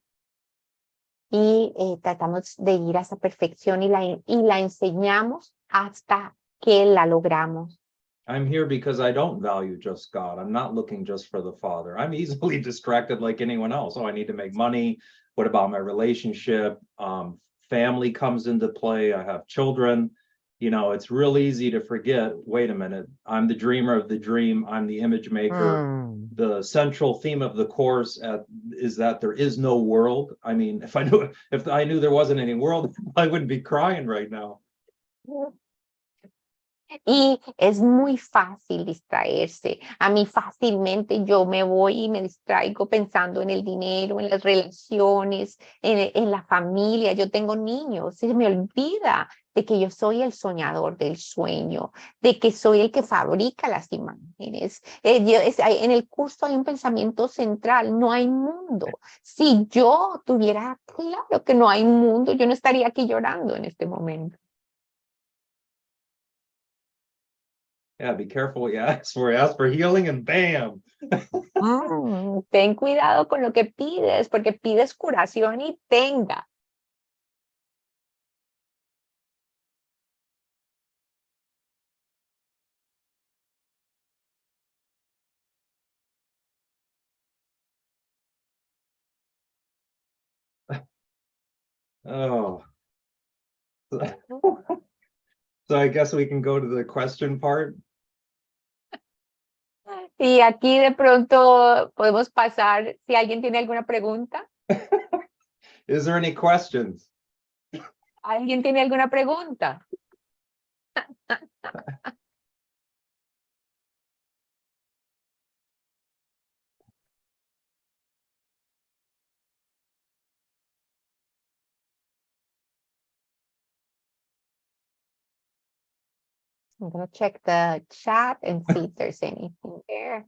S2: Y tratamos de ir a esa perfección y la enseñamos hasta que la logramos.
S3: I'm here because I don't value just God. I'm not looking just for the Father. I'm easily distracted like anyone else. Oh, I need to make money. What about my relationship? Family comes into play. I have children. You know, it's real easy to forget, wait a minute, I'm the dreamer of the dream. I'm the image maker. The central theme of the course is that there is no world. I mean, if I knew there wasn't any world, I wouldn't be crying right now.
S2: Y es muy fácil distraerse. A mí fácilmente yo me voy y me distraigo pensando en el dinero, en las relaciones, en la familia. Yo tengo niños, se me olvida de que yo soy el soñador del sueño, de que soy el que fabrica las imágenes. En el curso hay un pensamiento central, no hay mundo. Si yo tuviera claro que no hay mundo, yo no estaría aquí llorando en este momento.
S3: Yeah, be careful what you ask for. You ask for healing and bam.
S2: Ten cuidado con lo que pides, porque pides curación y tenga.
S3: Oh. So I guess we can go to the question part.
S2: Y aquí de pronto podemos pasar, si alguien tiene alguna pregunta.
S3: Is there any questions?
S2: ¿Alguien tiene alguna pregunta? I'm going to check the chat and see if there's anything there.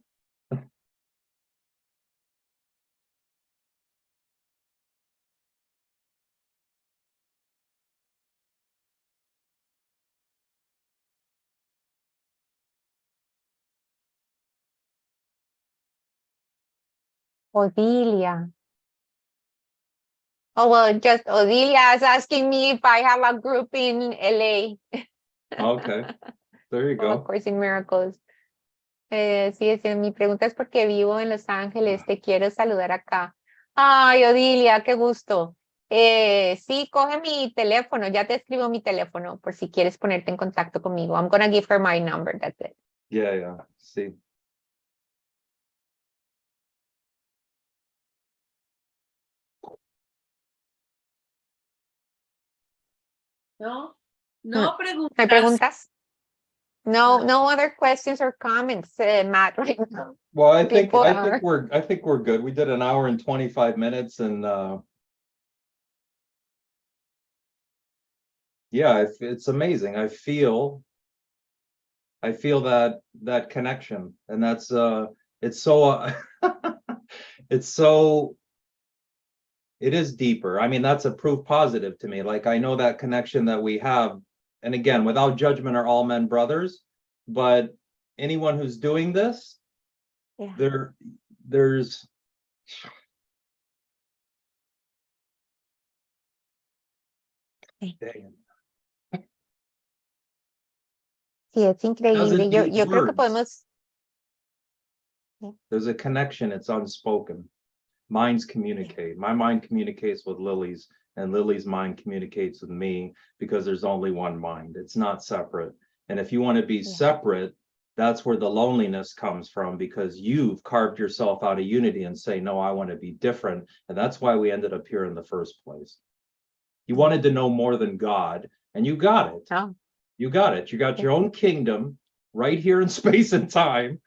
S2: Odilia. Oh, well, just Odilia is asking me if I have a group in LA.
S3: Okay, there you
S2: Oh, of
S3: go.
S2: course, in Miracles. Sí, mi pregunta es porque vivo en Los Ángeles, te quiero saludar acá. Ay, Odilia, qué gusto. Sí, coge mi teléfono, ya te escribo mi teléfono por si quieres ponerte en contacto conmigo. I'm gonna give her my number, that's it.
S3: Yeah, see.
S1: No
S2: ¿No
S1: preguntas.
S2: hay preguntas? No other questions or comments, Matt, right now.
S3: Well, I think
S2: People
S3: we're good. We did an hour and 25 minutes, and yeah, it's amazing. I feel that connection, and that's it's so it's so it is deeper. I mean, that's a proof positive to me. Like, I know that connection that we have, and again, without judgment, are all men brothers, but anyone who's doing this,
S2: Yeah.
S3: there's dang.
S2: Sí, es increíble.
S3: Doesn't need
S2: Yo creo que
S3: words.
S2: podemos.
S3: There's a connection, it's unspoken. Minds communicate. My mind communicates with Lily's, and Lily's mind communicates with me, because there's only one mind. It's not separate. And if you want to be separate, that's where the loneliness comes from, because you've carved yourself out of unity and say, no, I want to be different. And that's why we ended up here in the first place. You wanted to know more than God, and you got it.
S2: Oh.
S3: You got it. You got your own kingdom right here in space and time,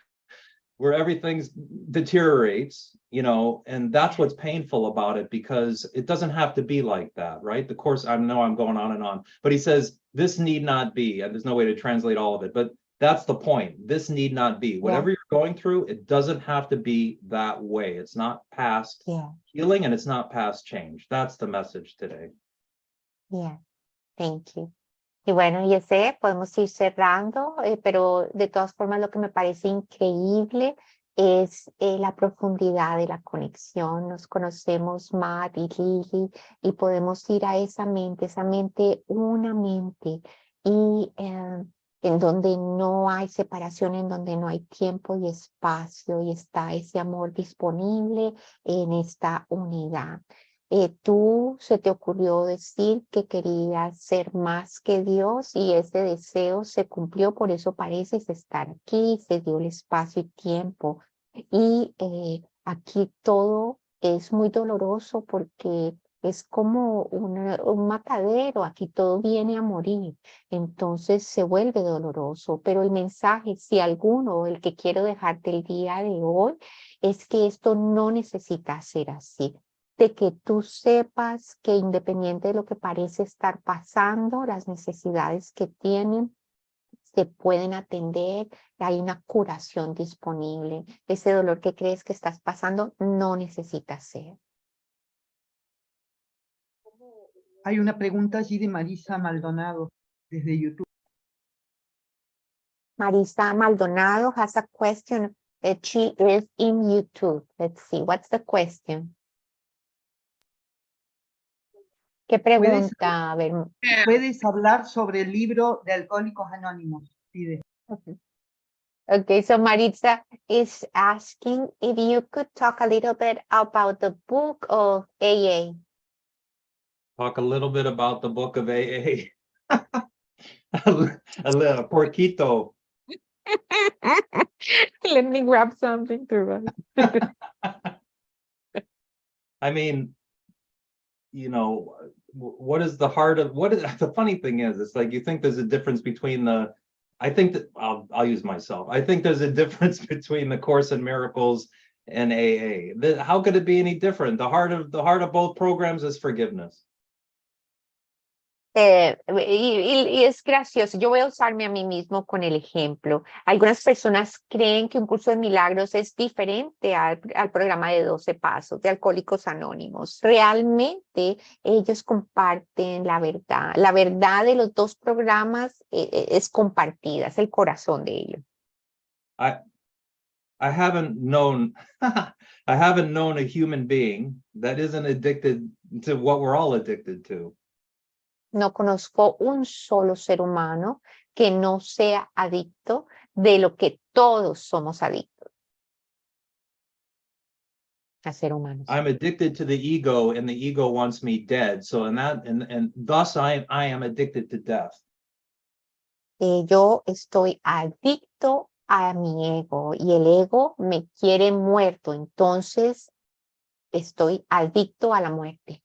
S3: where everything deteriorates, and that's what's painful about it, because it doesn't have to be like that, right? The Course, I know I'm going on and on, but he says this need not be, and there's no way to translate all of it, but that's the point. This need not be. Whatever you're going through, it doesn't have to be that way. It's not past healing, and it's not past change. That's the message today.
S2: Yeah, thank you. Y bueno, ya sé, podemos ir cerrando, pero de todas formas lo que me parece increíble es la profundidad de la conexión. Nos conocemos, Matt y Lily, y podemos ir a esa mente, una mente, y en donde no hay separación, en donde no hay tiempo y espacio, y está ese amor disponible en esta unidad. Tú se te ocurrió decir que querías ser más que Dios, y ese deseo se cumplió, por eso pareces estar aquí, se dio el espacio y tiempo. Y aquí todo es muy doloroso porque es como un matadero, aquí todo viene a morir, entonces se vuelve doloroso. Pero el mensaje, si alguno, el que quiero dejarte el día de hoy, es que esto no necesita ser así. De que tú sepas que independiente de lo que parece estar pasando, las necesidades que tienen se pueden atender, hay una curación disponible. Ese dolor que crees que estás pasando no necesita ser.
S4: Hay una pregunta allí de Marisa Maldonado desde YouTube.
S2: Marisa Maldonado has a question. She is in YouTube. Let's see, what's the question? ¿Qué pregunta? A ver.
S4: ¿Puedes hablar sobre el libro de Alcohólicos Anónimos? Pide.
S2: Okay, so Maritza is asking if you could talk a little bit about the book of AA.
S3: Talk a little bit about the book of AA. A little porquito.
S2: Let me grab something to write.
S3: I mean, you know, what is the heart of what is the funny thing is, it's like you think there's a difference between the, I think that I'll use myself. I think there's a difference between the Course in Miracles and AA. How could it be any different? The heart of both programs is forgiveness.
S2: Y es gracioso, yo voy a usarme a mí mismo con el ejemplo. Algunas personas creen que un curso de milagros es diferente al programa de 12 pasos de Alcohólicos Anónimos. Realmente ellos comparten la verdad. La verdad de los dos programas es compartida, es el corazón de ellos.
S3: I haven't known I haven't known a human being that isn't addicted to what we're all addicted to.
S2: No conozco un solo ser humano que no sea adicto de lo que todos somos adictos. A ser humanos.
S3: I'm addicted to the ego, and the ego wants me dead. So in that, and thus I am addicted to death.
S2: Yo estoy adicto a mi ego y el ego me quiere muerto. Entonces estoy adicto a la muerte.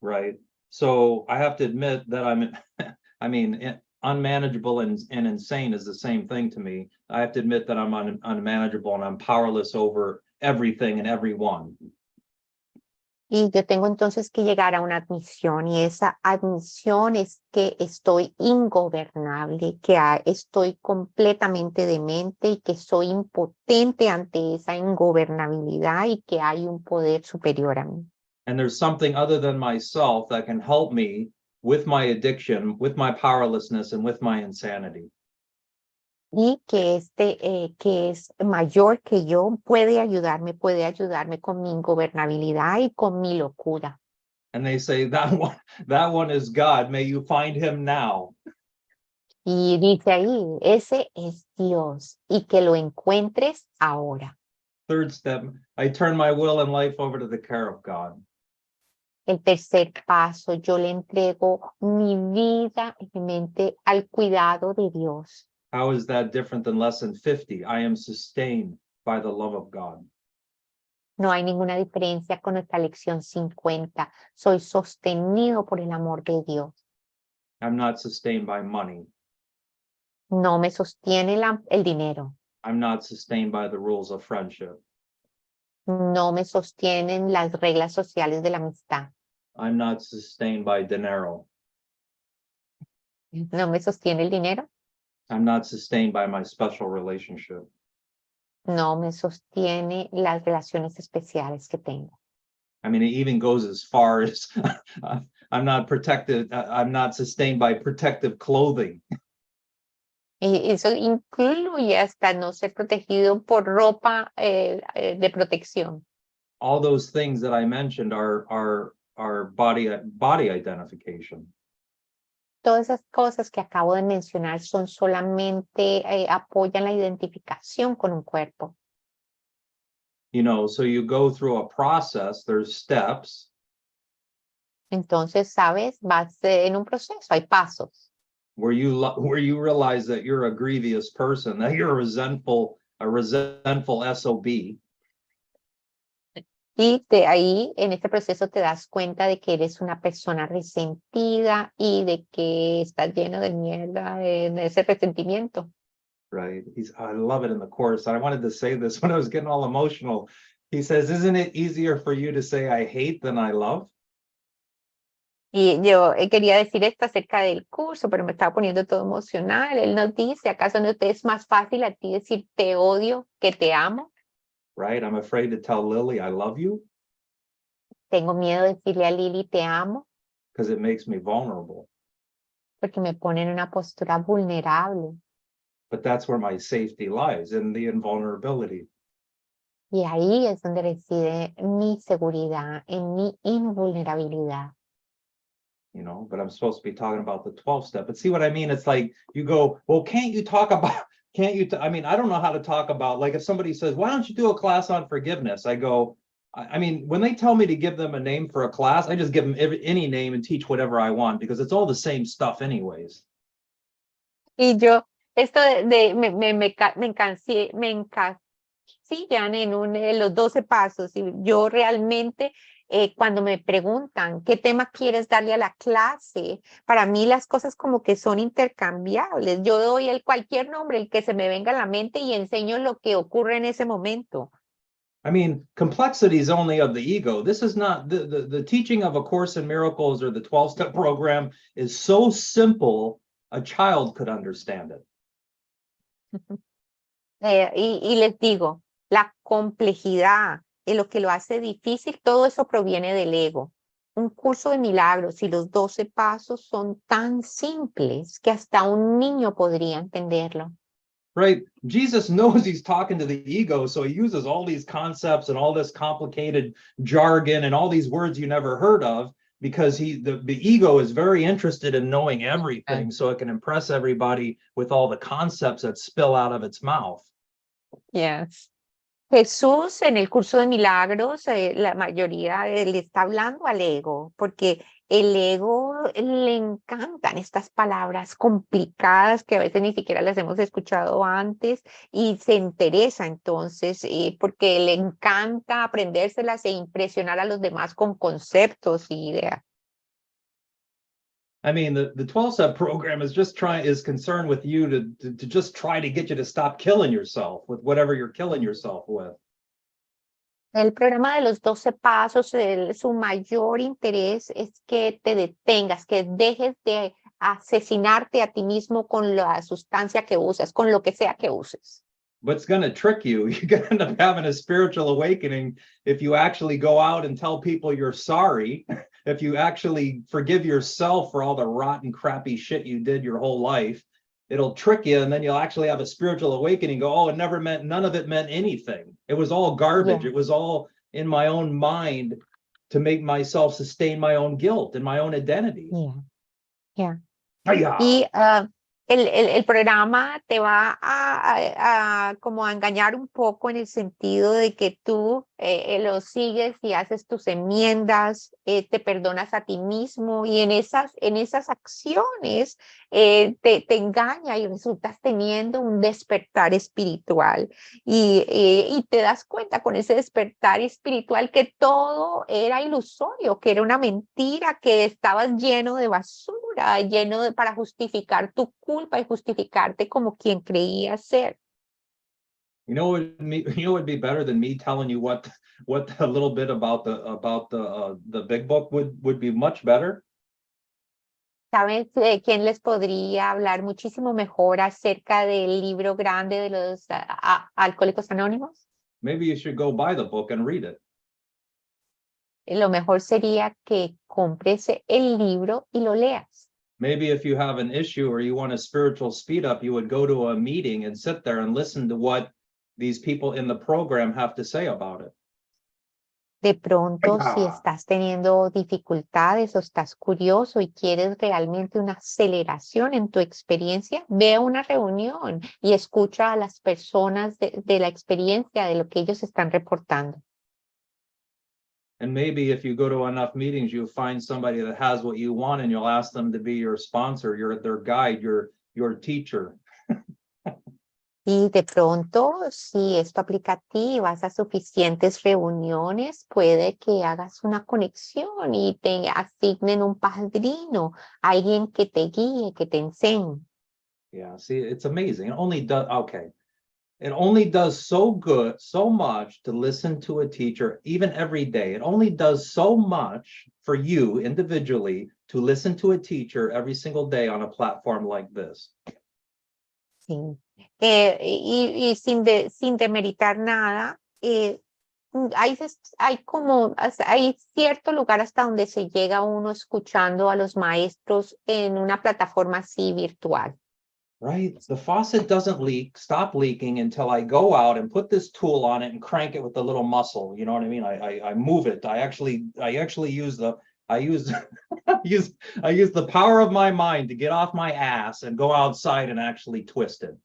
S3: Right. So I have to admit that I mean, unmanageable and insane is the same thing to me. I have to admit that I'm unmanageable and I'm powerless over everything and everyone.
S2: Y yo tengo entonces que llegar a una admisión, y esa admisión es que estoy ingobernable, que estoy completamente demente y que soy impotente ante esa ingobernabilidad y que hay un poder superior a mí.
S3: And there's something other than myself that can help me with my addiction, with my powerlessness, and with my insanity.
S2: Y que que es mayor que yo, puede ayudarme con mi ingobernabilidad y con mi locura.
S3: And they say that one is God. May you find him now.
S2: Y dice ahí, ese es Dios y que lo encuentres ahora.
S3: Third step, I turn my will and life over to the care of God.
S2: El tercer paso, yo le entrego mi vida y mi mente al cuidado de Dios.
S3: How is that different than lesson 50? I am sustained by the love of God.
S2: No hay ninguna diferencia con nuestra lección 50. Soy sostenido por el amor de Dios.
S3: I'm not sustained by money.
S2: No me sostiene el dinero.
S3: I'm not sustained by the rules of friendship.
S2: No me sostienen las reglas sociales de la amistad.
S3: I'm not sustained by dinero.
S2: No me sostiene el dinero.
S3: I'm not sustained by my special relationship.
S2: No me sostiene las relaciones especiales que tengo.
S3: I mean, it even goes as far as I'm not protected. I'm not sustained by protective clothing.
S2: Y eso incluye hasta no ser protegido por ropa de protección.
S3: All those things that I mentioned are body identification.
S2: Todas esas cosas que acabo de mencionar son solamente apoyan la identificación con un cuerpo.
S3: You know, so you go through a process, there's steps.
S2: Entonces, sabes, vas en un proceso, hay pasos.
S3: Where you realize that you're a grievous person, that you're a resentful SOB.
S2: Y ahí, en este proceso, te das cuenta de que eres una persona resentida y de que estás lleno de mierda, de ese resentimiento.
S3: Right. I love it in the Course. I wanted to say this when I was getting all emotional. He says, isn't it easier for you to say I hate than I love?
S2: Y yo quería decir esto acerca del curso, pero me estaba poniendo todo emocional. Él nos dice, ¿acaso no te es más fácil a ti decir te odio que te amo?
S3: Right. I'm afraid to tell Lily I love you.
S2: Tengo miedo de decirle a Lily te amo.
S3: Because it makes me vulnerable.
S2: Porque me pone en una postura vulnerable.
S3: But that's where my safety lies, in the invulnerability.
S2: Y ahí es donde reside mi seguridad, en mi invulnerabilidad.
S3: You know, but I'm supposed to be talking about the 12th step. But see what I mean? It's like you go, well, can't you I mean, I don't know how to talk about, like if somebody says, why don't you do a class on forgiveness? I go, I mean, when they tell me to give them a name for a class, I just give them any name and teach whatever I want because it's all the same stuff anyways.
S2: Y yo, esto me encasillan en los 12 pasos y yo realmente cuando me preguntan qué tema quieres darle a la clase, para mí las cosas como que son intercambiables. Yo doy cualquier nombre, el que se me venga a la mente y enseño lo que ocurre en ese momento.
S3: I mean, complexity is only of the ego. This is not the teaching of A Course in Miracles or the 12-step program is so simple, a child could understand it.
S2: Y les digo, la complejidad y lo que lo hace difícil, todo eso proviene del ego. Un curso de milagros y los 12 pasos son tan simples que hasta un niño podría entenderlo.
S3: Right? Jesus knows he's talking to the ego, so he uses all these concepts and all this complicated jargon and all these words you never heard of, because the ego is very interested in knowing everything, so it can impress everybody with all the concepts that spill out of its mouth.
S2: Yes. Jesús en el curso de milagros, la mayoría le está hablando al ego, porque el ego le encantan estas palabras complicadas que a veces ni siquiera las hemos escuchado antes y se interesa entonces porque le encanta aprendérselas e impresionar a los demás con conceptos y ideas.
S3: I mean, the 12-step program is concerned with you to just try to get you to stop killing yourself with whatever you're killing yourself with.
S2: El programa de los 12 pasos, su mayor interés es que te detengas, que dejes de asesinarte a ti mismo con la sustancia que usas, con lo que sea que uses.
S3: But it's going to trick you. You're going to end up having a spiritual awakening if you actually go out and tell people you're sorry, if you actually forgive yourself for all the rotten, crappy shit you did your whole life. It'll trick you, and then you'll actually have a spiritual awakening. Go, oh, none of it meant anything. It was all garbage.
S2: Yeah.
S3: It was all in my own mind to make myself sustain my own guilt and my own identity.
S2: Yeah.
S3: Hi-ya.
S2: Y el programa te va a como a engañar un poco en el sentido de que tú lo sigues y haces tus enmiendas, te perdonas a ti mismo y en esas acciones te engaña y resultas teniendo un despertar espiritual y te das cuenta con ese despertar espiritual que todo era ilusorio, que era una mentira, que estabas lleno de basura, para justificar tu culpa y justificarte como quien creía ser.
S3: You know what would be better than me telling you what a little bit about the big book would be much better?
S2: ¿Sabes quién les podría hablar muchísimo mejor acerca del libro grande de los Alcohólicos Anónimos?
S3: Maybe you should go buy the book and read it.
S2: Lo mejor sería que compres el libro y lo leas.
S3: Maybe if you have an issue or you want a spiritual speed up, you would go to a meeting and sit there and listen to what these people in the program have to say about it.
S2: De pronto, si estás teniendo dificultades o estás curioso y quieres realmente una aceleración en tu experiencia, ve a una reunión y escucha a las personas de la experiencia, de lo que ellos están reportando.
S3: And maybe if you go to enough meetings, you'll find somebody that has what you want and you'll ask them to be your sponsor, their guide, your teacher.
S2: Y de pronto, si esto aplica a ti, vas a suficientes reuniones, puede que hagas una conexión y te asignen un padrino, alguien que te guíe, que te enseñe.
S3: Yeah, see, it's amazing. It only does so much to listen to a teacher, even every day. It only does so much for you individually to listen to a teacher every single day on a platform like this.
S2: Sí. Y sin demeritar nada, hay cierto lugar hasta donde se llega uno escuchando a los maestros en una plataforma así virtual.
S3: Right? The faucet doesn't stop leaking until I go out and put this tool on it and crank it with the little muscle. You know what I mean? I move it. I actually use the power of my mind to get off my ass and go outside and actually twist it.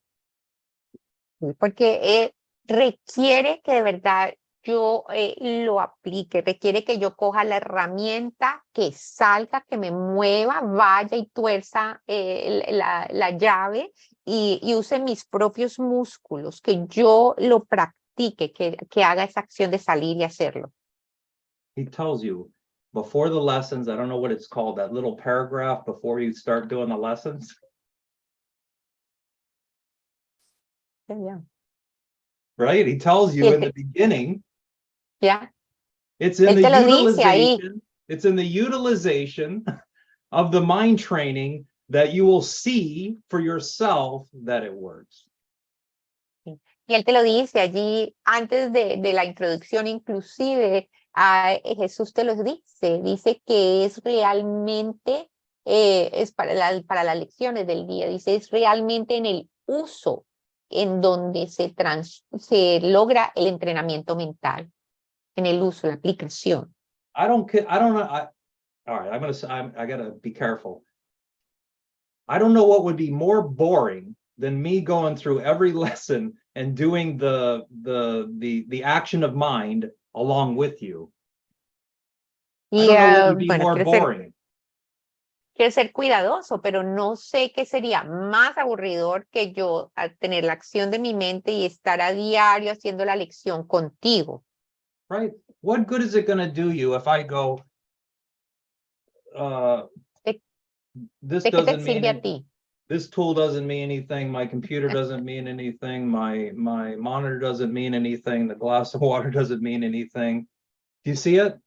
S2: Porque requiere que de verdad yo lo aplique, requiere que yo coja la herramienta, que salga, que me mueva, vaya y tuerza la llave y use mis propios músculos, que yo lo practique, que haga esa acción de salir y hacerlo.
S3: He tells you before the lessons, I don't know what it's called, that little paragraph before you start doing the lessons.
S2: Yeah.
S3: Right? He tells you in the beginning.
S2: Yeah.
S3: It's in
S2: Él
S3: the
S2: te lo dice ahí.
S3: utilization. It's in the utilization of the mind training that you will see for yourself that it works.
S2: Y él te lo dice allí antes de la introducción, inclusive Jesús te lo dice que es realmente, es para las lecciones del día, dice, es realmente en el uso en donde se logra el entrenamiento mental, en el uso, la aplicación.
S3: I don't know. All right, I gotta be careful. I don't know what would be more boring than me going through every lesson and doing the action of mind along with you. I don't know what would be more boring.
S2: Quiero ser cuidadoso, pero no sé qué sería más aburridor que yo tener la acción de mi mente y estar a diario haciendo la lección contigo.
S3: Right? What good is it going to do you if I go, this doesn't mean
S2: a ti?
S3: This tool doesn't mean anything, my computer doesn't mean anything, my monitor doesn't mean anything, the glass of water doesn't mean anything. Do you see it?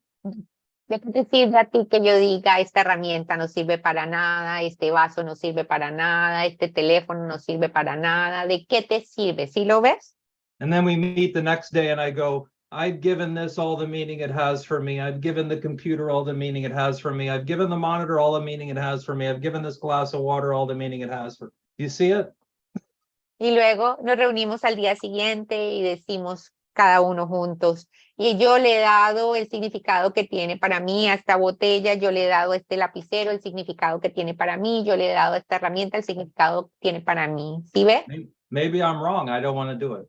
S2: ¿De qué te sirve a ti que yo diga esta herramienta no sirve para nada, este vaso no sirve para nada, este teléfono no sirve para nada? ¿De qué te sirve? ¿Sí lo ves?
S3: And then we meet the next day and I go, I've given this all the meaning it has for me. I've given the computer all the meaning it has for me. I've given the monitor all the meaning it has for me. I've given this glass of water all the meaning it has for me. Do you see it?
S2: Y luego nos reunimos al día siguiente y decimos cada uno juntos, y yo le he dado el significado que tiene para mí a esta botella, yo le he dado a este lapicero el significado que tiene para mí, yo le he dado a esta herramienta el significado que tiene para mí. ¿Sí ves?
S3: Maybe I'm wrong. I don't want to do it.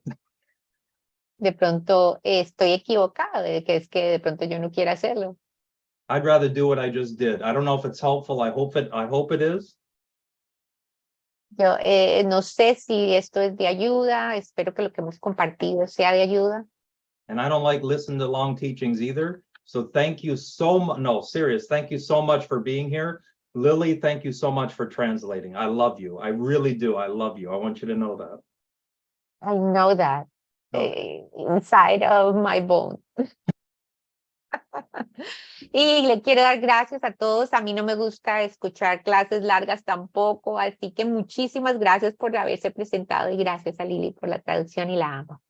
S2: De pronto estoy equivocado, de que es que de pronto yo no quiero hacerlo.
S3: I'd rather do what I just did. I don't know if it's helpful. I hope it is.
S2: Yo no sé si esto es de ayuda, espero que lo que hemos compartido sea de ayuda.
S3: And I don't like listening to long teachings either. So thank you so much. No, serious. Thank you so much for being here. Lily, thank you so much for translating. I love you. I really do. I love you. I want you to know that.
S2: I know that. Inside of my bone. Y le quiero dar gracias a todos. A mí no me gusta escuchar clases largas tampoco, así que muchísimas gracias por haberse presentado y gracias a Lili por la traducción y la amo.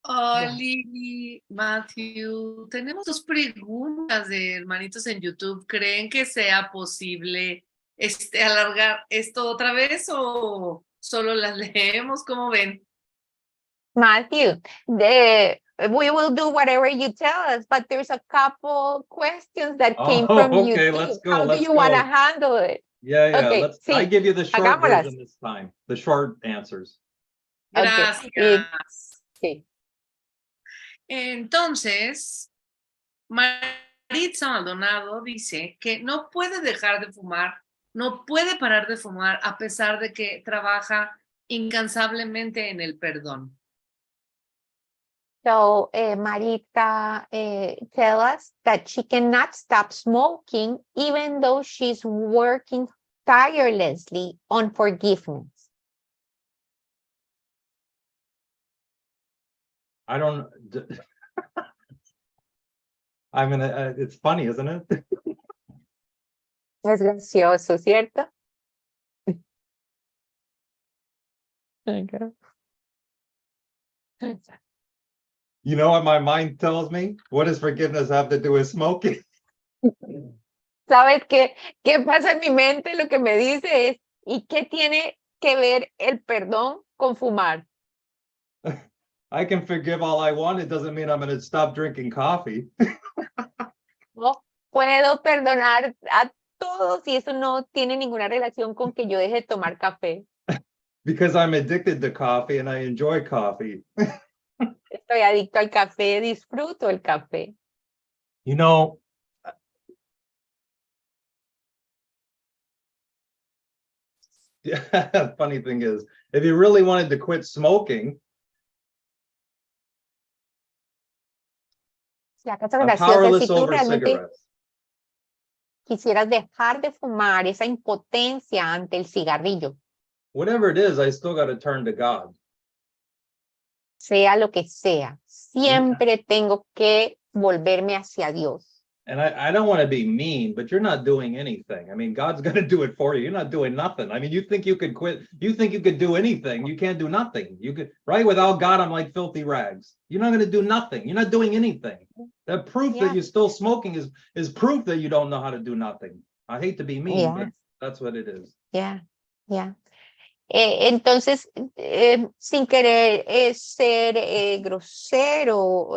S1: Oh, Lili, Matthew, tenemos 2 preguntas de hermanitos en YouTube. ¿Creen que sea posible alargar esto otra vez o solo las leemos? ¿Cómo ven?
S2: Matthew, we will do whatever you tell us, but there's a couple questions that came from
S3: okay,
S2: YouTube.
S3: let's go.
S2: How do you want to handle it?
S3: Yeah.
S2: Okay, sí,
S3: I give you the short
S2: hagámoslas.
S3: version this time. The short answers.
S1: Gracias.
S2: Okay. Sí.
S1: Entonces, Maritza Maldonado dice que no puede dejar de fumar, no puede parar de fumar a pesar de que trabaja incansablemente en el perdón.
S2: So Marita tell us that she cannot stop smoking even though she's working tirelessly on forgiveness.
S3: I don't. I mean, it's funny, isn't it?
S2: Es gracioso, ¿cierto? Okay.
S3: You know what my mind tells me? What does forgiveness have to do with smoking?
S2: ¿Sabes qué pasa en mi mente? Lo que me dice es, ¿y qué tiene que ver el perdón con fumar?
S3: I can forgive all I want. It doesn't mean I'm going to stop drinking coffee.
S2: No puedo perdonar a todos y eso no tiene ninguna relación con que yo deje de tomar café.
S3: Because I'm addicted to coffee and I enjoy coffee.
S2: estoy adicto al café, disfruto el café.
S3: You know, funny thing is, if you really wanted to quit smoking,
S2: Si acaso
S3: I'm
S2: graciosa,
S3: powerless
S2: si tú
S3: over
S2: realmente
S3: cigarettes.
S2: quisieras dejar de fumar, esa impotencia ante el cigarrillo,
S3: Whatever it is, I still got to turn to God.
S2: sea lo que sea, siempre tengo que volverme hacia Dios.
S3: And I don't want to be mean, but you're not doing anything. I mean, God's going to do it for you. You're not doing nothing. I mean, you think you could quit. You think you could do anything. You can't do nothing. You could, right? Without God, I'm like filthy rags. You're not going to do nothing. You're not doing anything. The proof that you're still smoking is proof that you don't know how to do nothing. I hate to be mean, but that's what it is.
S2: Yeah. Entonces, sin querer ser grosero,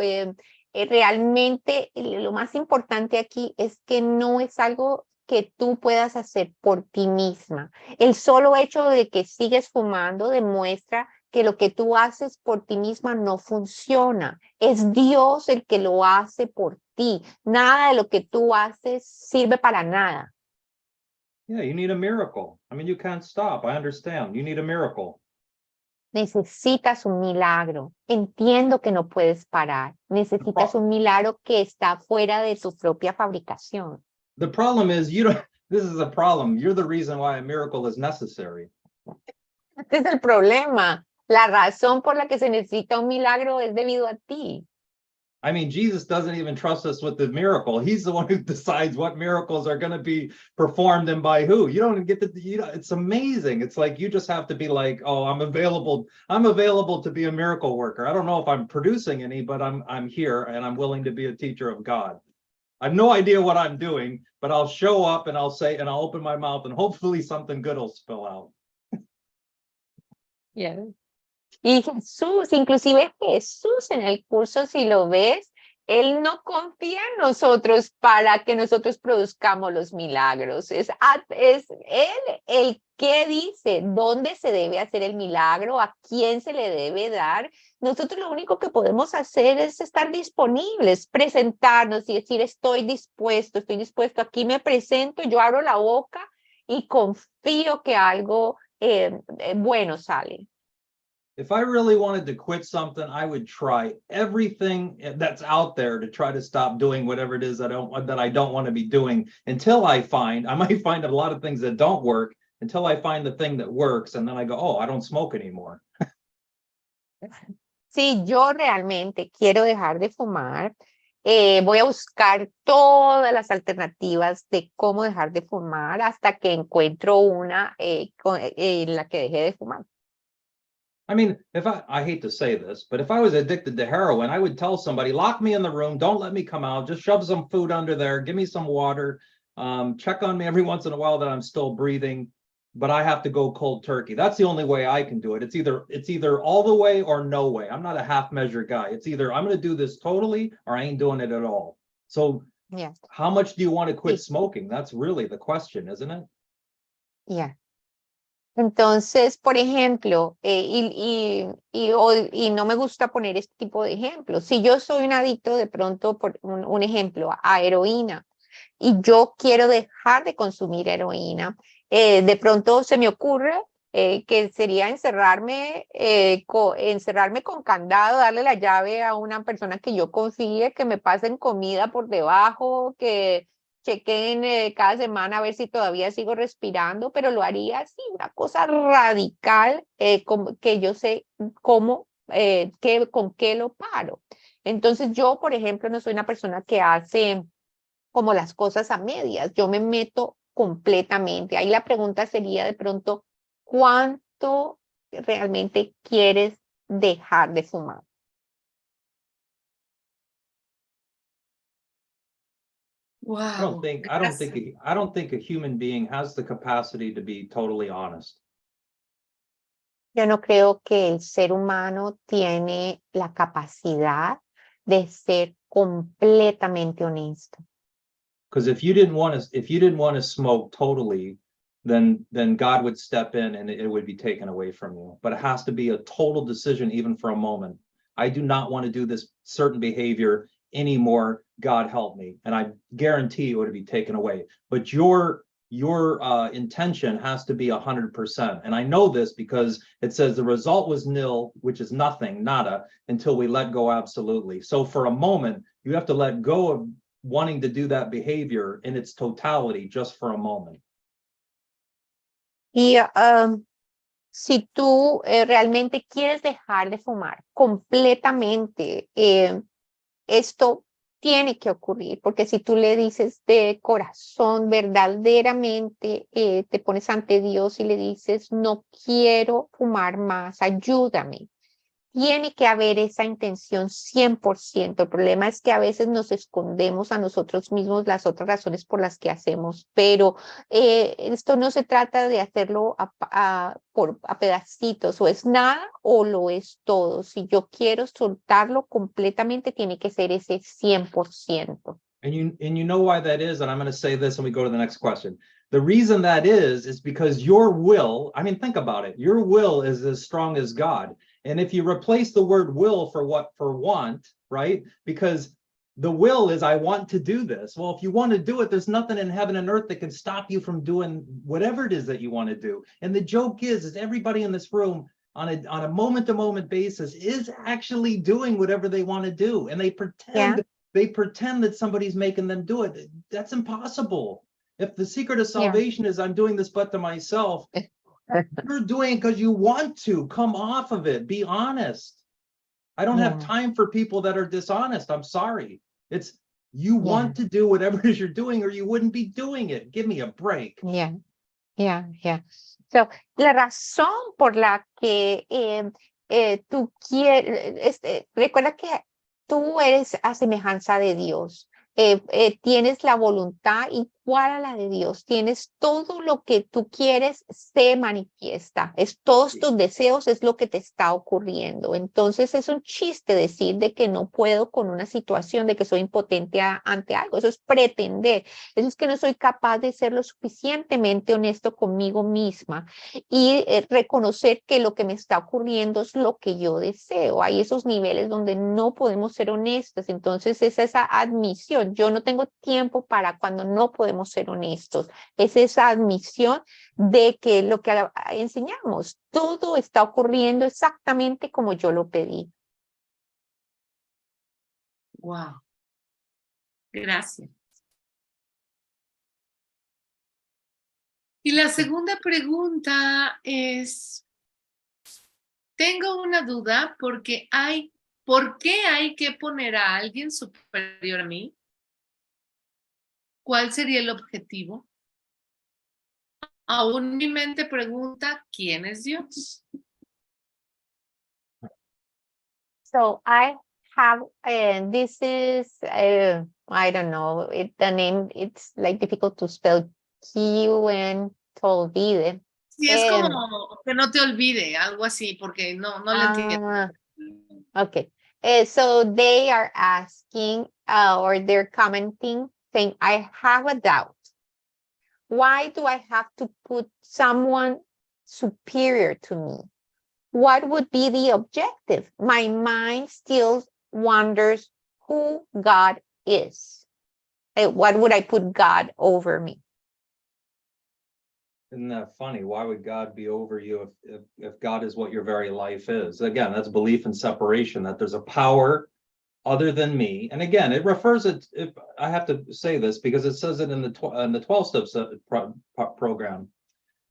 S2: realmente lo más importante aquí es que no es algo que tú puedas hacer por ti misma. El solo hecho de que sigues fumando demuestra que lo que tú haces por ti misma no funciona. Es Dios el que lo hace por ti. Nada de lo que tú haces sirve para nada.
S3: Yeah, you need a miracle. I mean, you can't stop. I understand. You need a miracle.
S2: Necesitas un milagro. Entiendo que no puedes parar. Necesitas un milagro que está fuera de tu propia fabricación.
S3: The problem is this is a problem. You're the reason why a miracle is necessary.
S2: Este es el problema. La razón por la que se necesita un milagro es debido a ti.
S3: I mean, Jesus doesn't even trust us with the miracle. He's the one who decides what miracles are going to be performed and by who. You don't get to, it's amazing. It's like, you just have to be like, oh, I'm available to be a miracle worker. I don't know if I'm producing any, but I'm here and I'm willing to be a teacher of God. I have no idea what I'm doing, but I'll show up and I'll say, and I'll open my mouth and hopefully something good will spill out.
S2: Yeah. Y Jesús, inclusive Jesús en el curso, si lo ves, Él no confía en nosotros para que nosotros produzcamos los milagros. Es Él el que dice dónde se debe hacer el milagro, a quién se le debe dar. Nosotros lo único que podemos hacer es estar disponibles, presentarnos y decir estoy dispuesto, aquí me presento, yo abro la boca y confío que algo bueno sale.
S3: If I really wanted to quit something, I would try everything that's out there to try to stop doing whatever it is that I don't want to be doing until I might find a lot of things that don't work until I find the thing that works. And then I go, oh, I don't smoke anymore.
S2: Si yo realmente quiero dejar de fumar, voy a buscar todas las alternativas de cómo dejar de fumar hasta que encuentro una en la que deje de fumar.
S3: I mean, if I hate to say this, but if I was addicted to heroin, I would tell somebody, lock me in the room, don't let me come out, just shove some food under there, give me some water, check on me every once in a while that I'm still breathing, but I have to go cold turkey. That's the only way I can do it. It's either all the way or no way. I'm not a half measure guy. It's either I'm going to do this totally or I ain't doing it at all. So how much do you want to quit smoking? That's really the question, isn't it?
S2: Yeah. Entonces, por ejemplo, y no me gusta poner este tipo de ejemplos. Si yo soy un adicto, de pronto, por un ejemplo, a heroína, y yo quiero dejar de consumir heroína, de pronto se me ocurre que sería encerrarme con candado, darle la llave a una persona que yo confíe, que me pasen comida por debajo, que chequen cada semana a ver si todavía sigo respirando, pero lo haría así, una cosa radical, que yo sé cómo, con qué lo paro. Entonces yo, por ejemplo, no soy una persona que hace como las cosas a medias, yo me meto completamente. Ahí la pregunta sería de pronto, ¿cuánto realmente quieres dejar de fumar?
S1: Wow.
S3: I don't think a human being has the capacity to be totally honest.
S2: Yo no creo que el ser humano tiene la capacidad de ser completamente honesto.
S3: Because if you didn't want to smoke totally, then God would step in and it would be taken away from you. But it has to be a total decision, even for a moment. I do not want to do this certain behavior anymore. God help me. And I guarantee it would be taken away. But your intention has to be 100%. And I know this because it says the result was nil, which is nothing, nada, until we let go absolutely. So for a moment, you have to let go of wanting to do that behavior in its totality just for a moment.
S2: Y si tú realmente quieres dejar de fumar completamente, esto tiene que ocurrir, porque si tú le dices de corazón, verdaderamente, te pones ante Dios y le dices, no quiero fumar más, ayúdame. Tiene que haber esa intención 100%. El problema es que a veces nos escondemos a nosotros mismos las otras razones por las que hacemos, pero esto no se trata de hacerlo a pedacitos, o es nada o lo es todo. Si yo quiero soltarlo completamente, tiene que ser ese 100%.
S3: And you know why that is, and I'm going to say this and we go to the next question. The reason that is because your will, I mean, think about it. Your will is as strong as God. And if you replace the word will for want, right? Because the will is I want to do this. Well, if you want to do it, there's nothing in heaven and earth that can stop you from doing whatever it is that you want to do. And the joke is everybody in this room on a moment-to-moment basis is actually doing whatever they want to do. And they pretend that somebody's making them do it. That's impossible. If the secret of salvation is I'm doing this but to myself, you're doing it because you want to. Come off of it. Be honest. I don't have time for people that are dishonest. I'm sorry. It's you want to do whatever it is you're doing or you wouldn't be doing it. Give me a break.
S2: Yeah. So, la razón por la que tú quieres, recuerda que tú eres a semejanza de Dios. Tienes la voluntad igual a la de Dios. Tienes todo lo que tú quieres se manifiesta. Todos tus deseos es lo que te está ocurriendo. Entonces es un chiste decir de que no puedo con una situación, de que soy impotente ante algo. Eso es pretender. Eso es que no soy capaz de ser lo suficientemente honesto conmigo misma y reconocer que lo que me está ocurriendo es lo que yo deseo. Hay esos niveles donde no podemos ser honestos. Entonces es esa admisión. Yo no tengo tiempo para cuando no podemos ser honestos. Es esa admisión de que lo que enseñamos, todo está ocurriendo exactamente como yo lo pedí.
S1: Wow. Gracias. Y la segunda pregunta es, tengo una duda ¿por qué hay que poner a alguien superior a mí? ¿Cuál sería el objetivo? Aún mi mente pregunta, ¿quién es Dios?
S2: So I have, this is, I don't know, the name, it's like difficult to spell, Uncursodemilagros.
S1: Sí, es como que no te olvide, algo así, porque no le entiendo.
S2: Okay, so they are asking or they're commenting, saying, I have a doubt. Why do I have to put someone superior to me? What would be the objective? My mind still wonders who God is. What would I put God over me?
S3: Isn't that funny? Why would God be over you if God is what your very life is? Again, that's belief in separation, that there's a power other than me. And again, it refers it, I have to say this because it says it in the 12 steps program,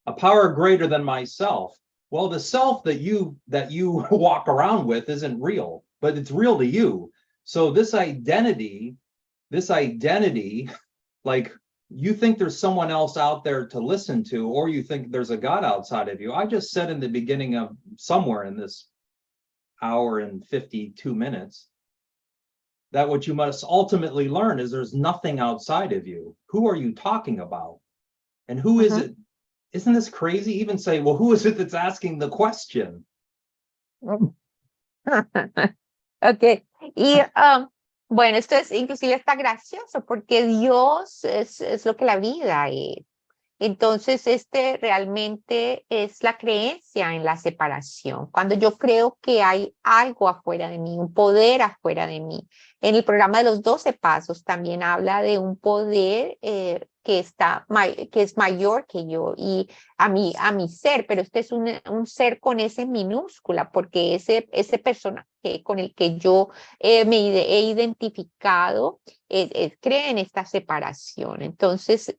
S3: a power greater than myself. Well, the self that you walk around with isn't real, but it's real to you. So this identity, like you think there's someone else out there to listen to, or you think there's a God outside of you. I just said in the beginning of somewhere in this hour and 52 minutes, that what you must ultimately learn is there's nothing outside of you. Who are you talking about? And who is it? Isn't this crazy? Even say, well, who is it that's asking the question?
S2: Okay. Y bueno, esto es inclusive está gracioso porque Dios es lo que la vida Entonces, realmente es la creencia en la separación. Cuando yo creo que hay algo afuera de mí, un poder afuera de mí. En el programa de los 12 pasos también habla de un poder que es mayor que yo y a mi ser, pero este es un ser con S minúscula, porque ese personaje con el que yo he identificado cree en esta separación. Entonces,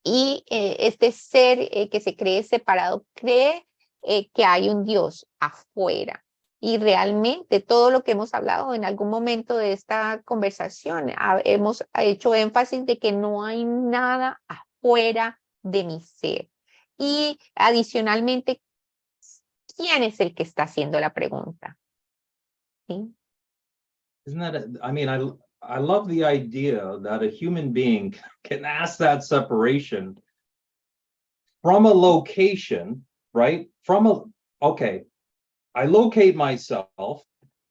S2: este ser que se cree separado cree que hay un Dios afuera. Y realmente todo lo que hemos hablado en algún momento de esta conversación, hemos hecho énfasis de que no hay nada afuera de mi ser. Y adicionalmente, ¿quién es el que está haciendo la pregunta? ¿Sí?
S3: Isn't that, I mean, I love the idea that a human being can ask that separation from a location, right? Okay, I locate myself,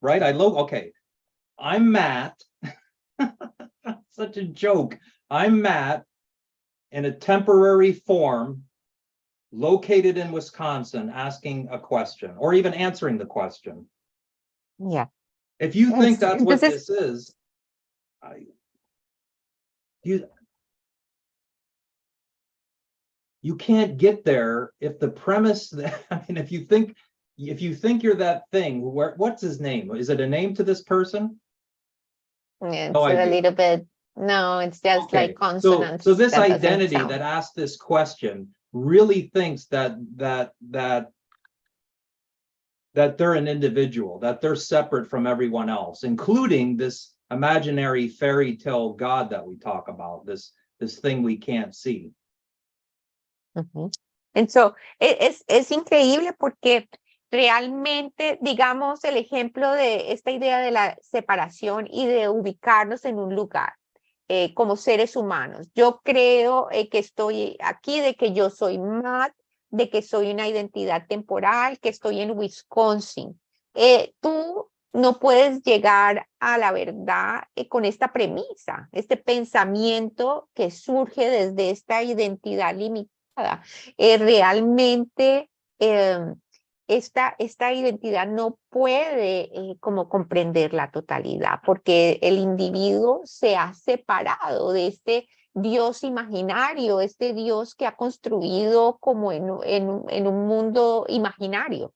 S3: right? Okay, I'm Matt. Such a joke. I'm Matt in a temporary form located in Wisconsin asking a question or even answering the question.
S2: Yeah.
S3: If you think that's what this is, you can't get there if the premise that, I mean, if you think you're that thing, what's his name? Is it a name to this person?
S2: It's
S3: No
S2: a
S3: idea.
S2: little bit, no, it's just
S3: Okay.
S2: like consonants.
S3: So this
S2: that
S3: identity that asked this question really thinks that they're an individual, that they're separate from everyone else, including this imaginary fairy tale God that we talk about, this thing we can't see.
S2: Uh-huh. And so, es increíble porque realmente, digamos, el ejemplo de esta idea de la separación y de ubicarnos en un lugar como seres humanos. Yo creo que estoy aquí, de que yo soy Matt, de que soy una identidad temporal, que estoy en Wisconsin. Tú no puedes llegar a la verdad con esta premisa, este pensamiento que surge desde esta identidad limitada. Realmente esta identidad no puede como comprender la totalidad, porque el individuo se ha separado de este Dios imaginario, este Dios que ha construido como en un mundo imaginario.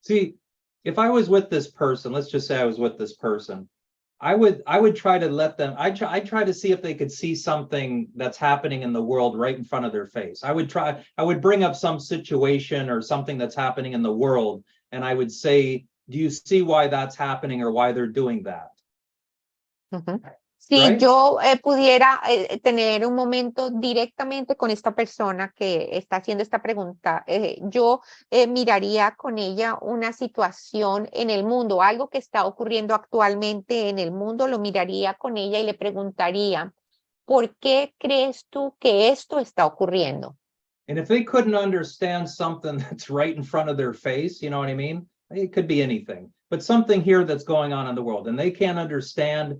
S3: See, if I was with this person, let's just say I was with this person, I would try to let them, I try to see if they could see something that's happening in the world right in front of their face. I would bring up some situation or something that's happening in the world, and I would say, do you see why that's happening or why they're doing that?
S2: Uh-huh. Si
S3: Right?
S2: yo pudiera tener un momento directamente con esta persona que está haciendo esta pregunta, yo miraría con ella una situación en el mundo, algo que está ocurriendo actualmente en el mundo, lo miraría con ella y le preguntaría, ¿por qué crees tú que esto está ocurriendo?
S3: And if they couldn't understand something that's right in front of their face, you know what I mean? It could be anything, but something here that's going on in the world, and they can't understand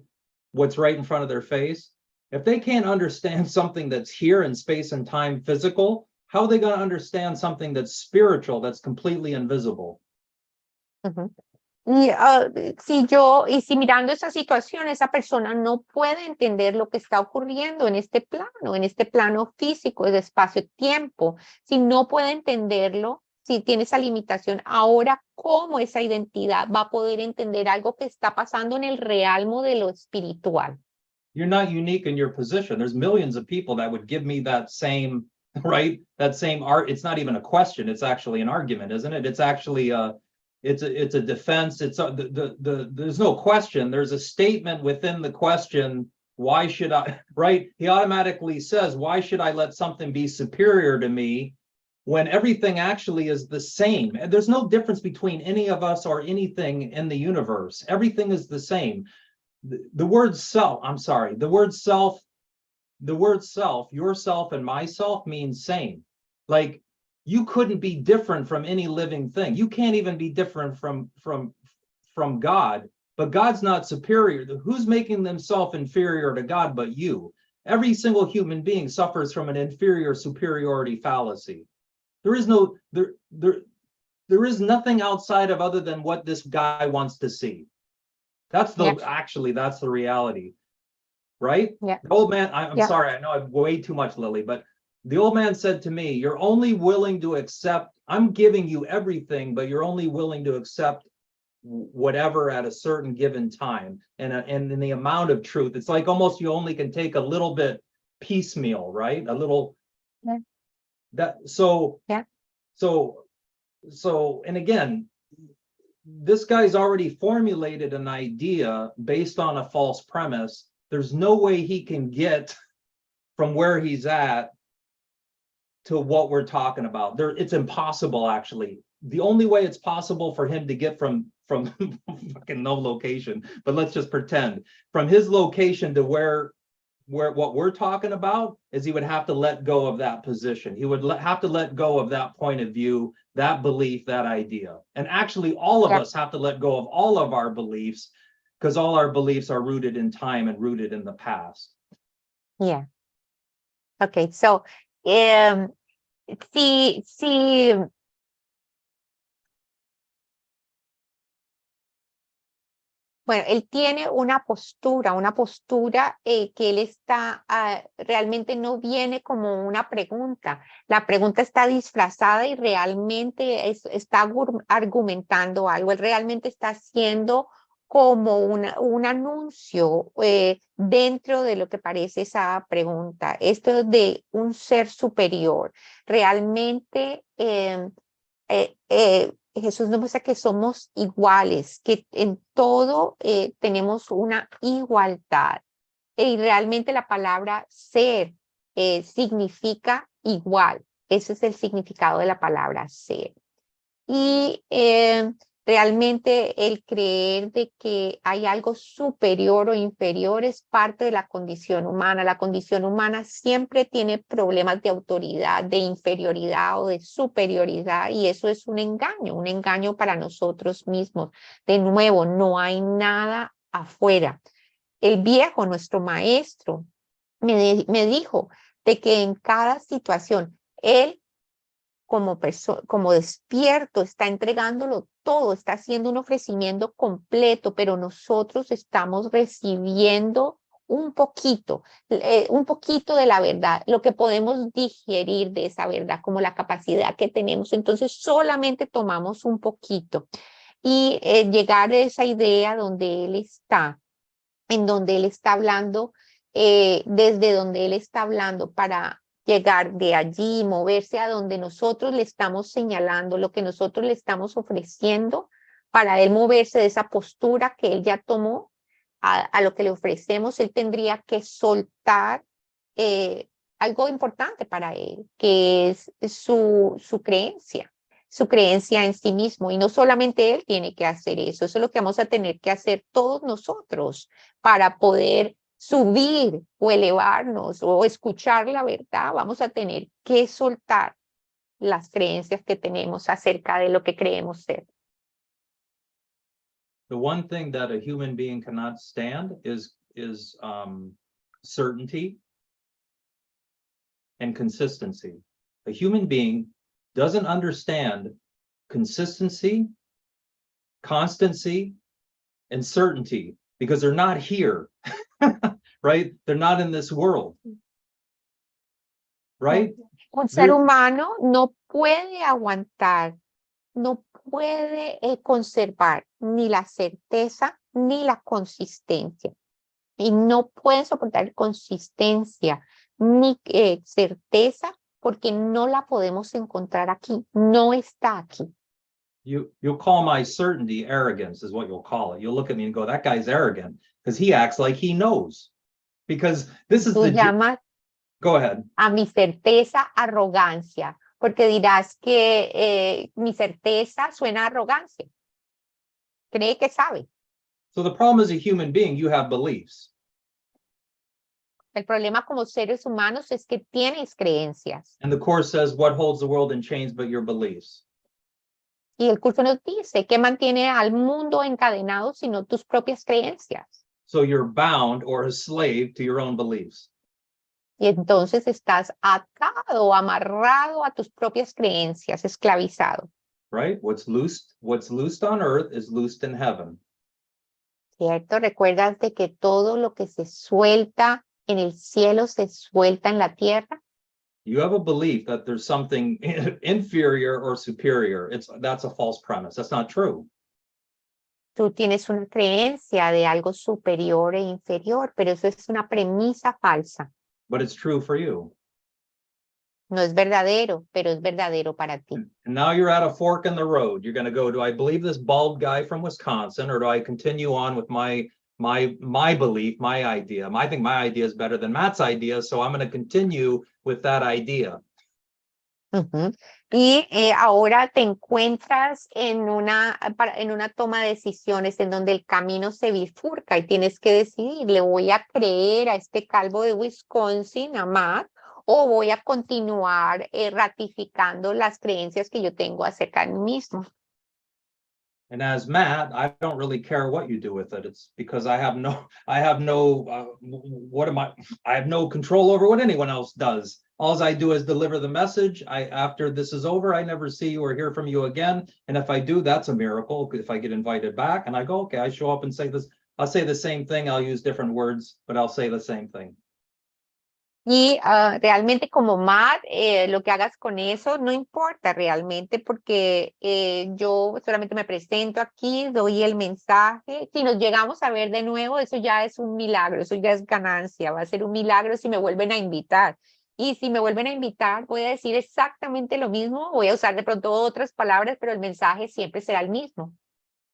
S3: what's right in front of their face. If they can't understand something that's here in space and time physical, how are they going to understand something that's spiritual, that's completely invisible?
S2: Uh-huh. Si mirando esa situación, esa persona no puede entender lo que está ocurriendo en este plano físico, de espacio-tiempo, si no puede entenderlo, si tiene esa limitación, ahora cómo esa identidad va a poder entender algo que está pasando en el realmo de lo espiritual.
S3: You're not unique in your position. There's millions of people that would give me that same, right? That same art. It's not even a question. It's actually an argument, isn't it? It's actually it's a defense. There's no question. There's a statement within the question. Why should I, right? He automatically says, why should I let something be superior to me when everything actually is the same? And there's no difference between any of us or anything in the universe. Everything is the same. The word self, yourself and myself means same. Like, you couldn't be different from any living thing. You can't even be different from God, but God's not superior. Who's making themselves inferior to God but you? every single human being suffers from an inferior superiority fallacy. There is no, there is nothing outside of other than what this guy wants to see. That's the, actually, that's the reality, right?
S2: Yeah.
S3: The old man, I'm sorry, I know I've way too much, Lily, but the old man said to me, you're only willing to accept, I'm giving you everything, but you're only willing to accept whatever at a certain given time. And in the amount of truth, it's like almost you only can take a little bit piecemeal, right? A little, so, and again, this guy's already formulated an idea based on a false premise. There's no way he can get from where he's at to what we're talking about. It's impossible, actually. The only way it's possible for him to get from fucking no location, but let's just pretend, from his location to where what we're talking about is he would have to let go of that position. He would have to let go of that point of view, that belief, that idea. And actually, all of us have to let go of all of our beliefs, because all our beliefs are rooted in time and rooted in the past.
S2: Yeah. Okay, so bueno, él tiene una postura que él está, realmente no viene como una pregunta. La pregunta está disfrazada y realmente está argumentando algo. Él realmente está haciendo como un anuncio dentro de lo que parece esa pregunta. Esto de un ser superior. Realmente Jesús nos muestra que somos iguales, que en todo tenemos una igualdad. Y realmente la palabra ser significa igual. Ese es el significado de la palabra ser. Y realmente el creer de que hay algo superior o inferior es parte de la condición humana. La condición humana siempre tiene problemas de autoridad, de inferioridad o de superioridad, y eso es un engaño para nosotros mismos. De nuevo, no hay nada afuera. El viejo, nuestro maestro, me dijo de que en cada situación, él como despierto, está entregándolo todo, está haciendo un ofrecimiento completo, pero nosotros estamos recibiendo un poquito de la verdad, lo que podemos digerir de esa verdad, como la capacidad que tenemos. Entonces solamente tomamos un poquito y llegar a esa idea donde él está, en donde él está hablando, desde donde él está hablando, para llegar de allí, moverse a donde nosotros le estamos señalando, lo que nosotros le estamos ofreciendo, para él moverse de esa postura que él ya tomó a lo que le ofrecemos. Él tendría que soltar algo importante para él, que es su creencia en sí mismo. Y no solamente él tiene que hacer eso, eso es lo que vamos a tener que hacer todos nosotros para poder subir o elevarnos o escuchar la verdad. Vamos a tener que soltar las creencias que tenemos acerca de lo que creemos ser.
S3: The one thing that a human being cannot stand is certainty and consistency. A human being doesn't understand consistency, constancy, and certainty because they're not here. Right? They're not in this world. Right?
S2: Un ser humano no puede aguantar, no puede conservar ni la certeza ni la consistencia. Y no puede soportar consistencia ni certeza porque no la podemos encontrar aquí, no está aquí.
S3: You'll call my certainty arrogance, is what you'll call it. You'll look at me and go, that guy's arrogant because he acts like he knows. Because this is
S2: Tú llamas
S3: Go ahead.
S2: A mi certeza arrogancia, porque dirás que mi certeza suena a arrogancia. Cree que sabe.
S3: So the problem as a human being, you have beliefs.
S2: El problema como seres humanos es que tienes creencias.
S3: And the Course says, what holds the world in chains but your beliefs?
S2: Y el curso nos dice que mantiene al mundo encadenado sino tus propias creencias.
S3: So you're bound or a slave to your own beliefs.
S2: Y entonces estás atado, amarrado a tus propias creencias, esclavizado.
S3: Right? What's loosed on earth is loosed in heaven.
S2: ¿Cierto? Recuerdas de que todo lo que se suelta en el cielo se suelta en la tierra.
S3: You have a belief that there's something inferior or superior. That's a false premise. That's not true.
S2: Tú tienes una creencia de algo superior e inferior, pero eso es una premisa falsa.
S3: But it's true for you.
S2: No es verdadero, pero es verdadero para ti.
S3: And now you're at a fork in the road. You're going to go, do I believe this bald guy from Wisconsin, or do I continue on with my belief, my idea? I think my idea is better than Matt's idea, so I'm going to continue with that idea.
S2: Uh-huh. Y ahora te encuentras en una toma de decisiones en donde el camino se bifurca y tienes que decidir, ¿le voy a creer a este calvo de Wisconsin, a Matt, o voy a continuar ratificando las creencias que yo tengo acerca de mí mismo?
S3: And as Matt, I don't really care what you do with it. It's because I have no control over what anyone else does. All I do is deliver the message. After this is over, I never see you or hear from you again. And if I do, that's a miracle. If I get invited back and I go, okay, I show up and say this, I'll say the same thing. I'll use different words, but I'll say the same thing.
S2: Y realmente como Matt, lo que hagas con eso no importa realmente porque yo solamente me presento aquí, doy el mensaje. Si nos llegamos a ver de nuevo, eso ya es un milagro, eso ya es ganancia. Va a ser un milagro si me vuelven a invitar. Y si me vuelven a invitar, voy a decir exactamente lo mismo. Voy a usar de pronto otras palabras, pero el mensaje siempre será el mismo.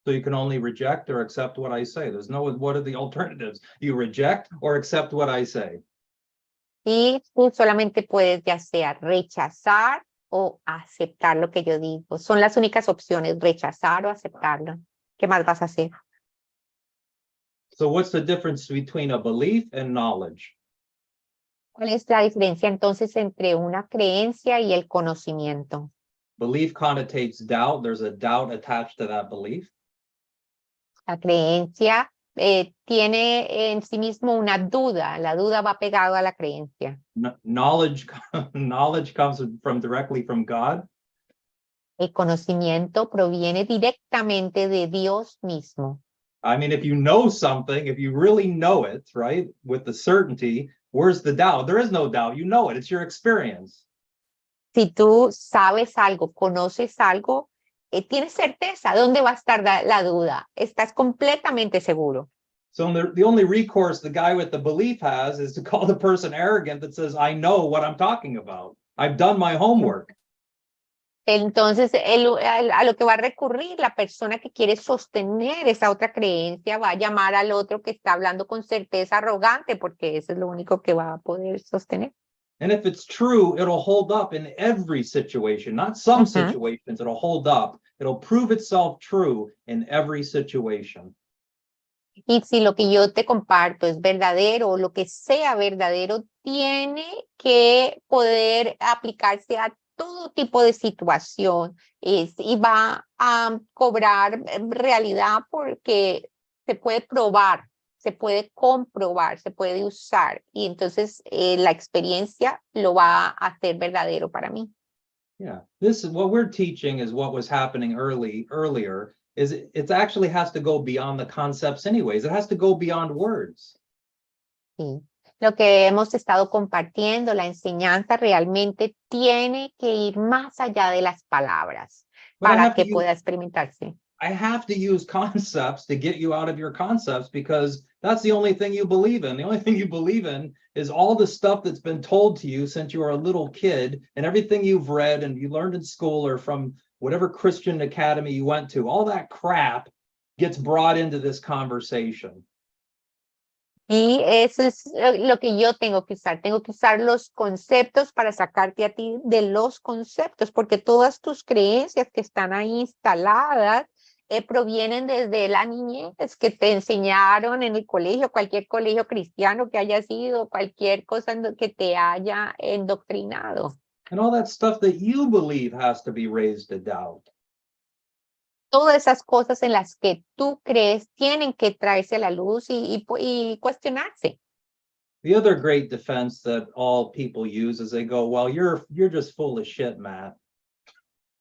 S3: So you can only reject or accept what I say. There's no, what are the alternatives? You reject or accept what I say.
S2: Y tú solamente puedes ya sea rechazar o aceptar lo que yo digo. Son las únicas opciones, rechazar o aceptarlo. ¿Qué más vas a hacer?
S3: So what's the difference between a belief and knowledge?
S2: ¿Cuál es la diferencia entonces entre una creencia y el conocimiento?
S3: Belief connotates doubt. There's a doubt attached to that belief.
S2: La creencia tiene en sí mismo una duda. La duda va pegada a la creencia.
S3: Knowledge comes directly from God.
S2: El conocimiento proviene directamente de Dios mismo.
S3: I mean, if you know something, if you really know it, right, with the certainty, where's the doubt? There is no doubt. You know it. It's your experience.
S2: Si tú sabes algo, conoces algo, tienes certeza. ¿Dónde va a estar la duda? Estás completamente seguro.
S3: So the only recourse the guy with the belief has is to call the person arrogant that says, I know what I'm talking about. I've done my homework.
S2: Entonces, a lo que va a recurrir la persona que quiere sostener esa otra creencia va a llamar al otro que está hablando con certeza arrogante, porque eso es lo único que va a poder sostener.
S3: And if it's true, it'll hold up in every situation, not some situations. It'll hold up. It'll prove itself true in every situation.
S2: Y si lo que yo te comparto es verdadero o lo que sea verdadero, tiene que poder aplicarse a todo tipo de situación y va a cobrar realidad porque se puede probar, se puede comprobar, se puede usar y entonces la experiencia lo va a hacer verdadero para mí.
S3: Yeah, this is what we're teaching is what was happening earlier. Is it actually has to go beyond the concepts anyways. It has to go beyond words.
S2: Sí. Lo que hemos estado compartiendo, la enseñanza realmente tiene que ir más allá de las palabras para que pueda experimentarse.
S3: I have to use concepts to get you out of your concepts because that's the only thing you believe in. The only thing you believe in is all the stuff that's been told to you since you were a little kid and everything you've read and you learned in school or from whatever Christian academy you went to. All that crap gets brought into this conversation.
S2: Y eso es lo que yo tengo que usar. Tengo que usar los conceptos para sacarte a ti de los conceptos, porque todas tus creencias que están ahí instaladas provienen desde la niñez que te enseñaron en el colegio, cualquier colegio cristiano que haya sido, cualquier cosa que te haya endoctrinado.
S3: And all that stuff that you believe has to be raised to doubt.
S2: Todas esas cosas en las que tú crees tienen que traerse a la luz y cuestionarse.
S3: The other great defense that all people use is they go, well, you're just full of shit, Matt.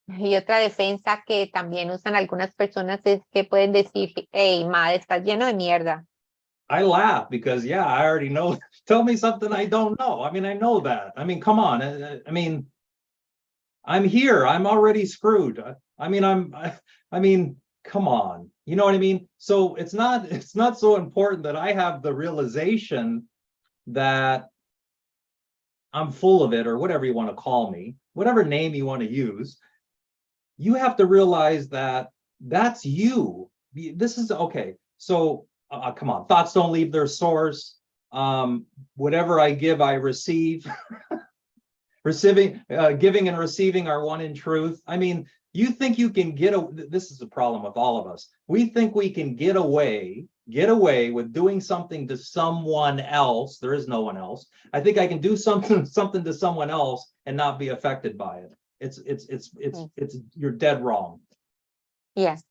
S2: Y otra defensa que también usan algunas personas es que pueden decir, hey, Matt, estás lleno de mierda.
S3: I laugh because, yeah, I already know. Tell me something I don't know. I mean, I know that. I mean, come on. I mean, I'm here. I'm already screwed. I mean, come on. You know what I mean? So it's not so important that I have the realization that I'm full of it, or whatever you want to call me, whatever name you want to use. You have to realize that that's you. This is okay. So come on, thoughts don't leave their source. Whatever I give, I receive. Giving and receiving are one in truth. I mean, you think you can this is the problem with all of us. We think we can get away with doing something to someone else. There is no one else. I think I can do something to someone else and not be affected by it. It's you're dead wrong.
S2: Yes.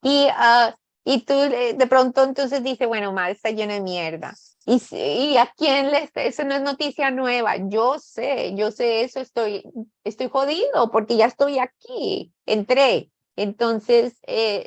S2: Y tú de pronto entonces dices, bueno, Matt está lleno de mierda. Y a quién eso no es noticia nueva. Yo sé eso, estoy jodido porque ya estoy aquí, entré. Entonces,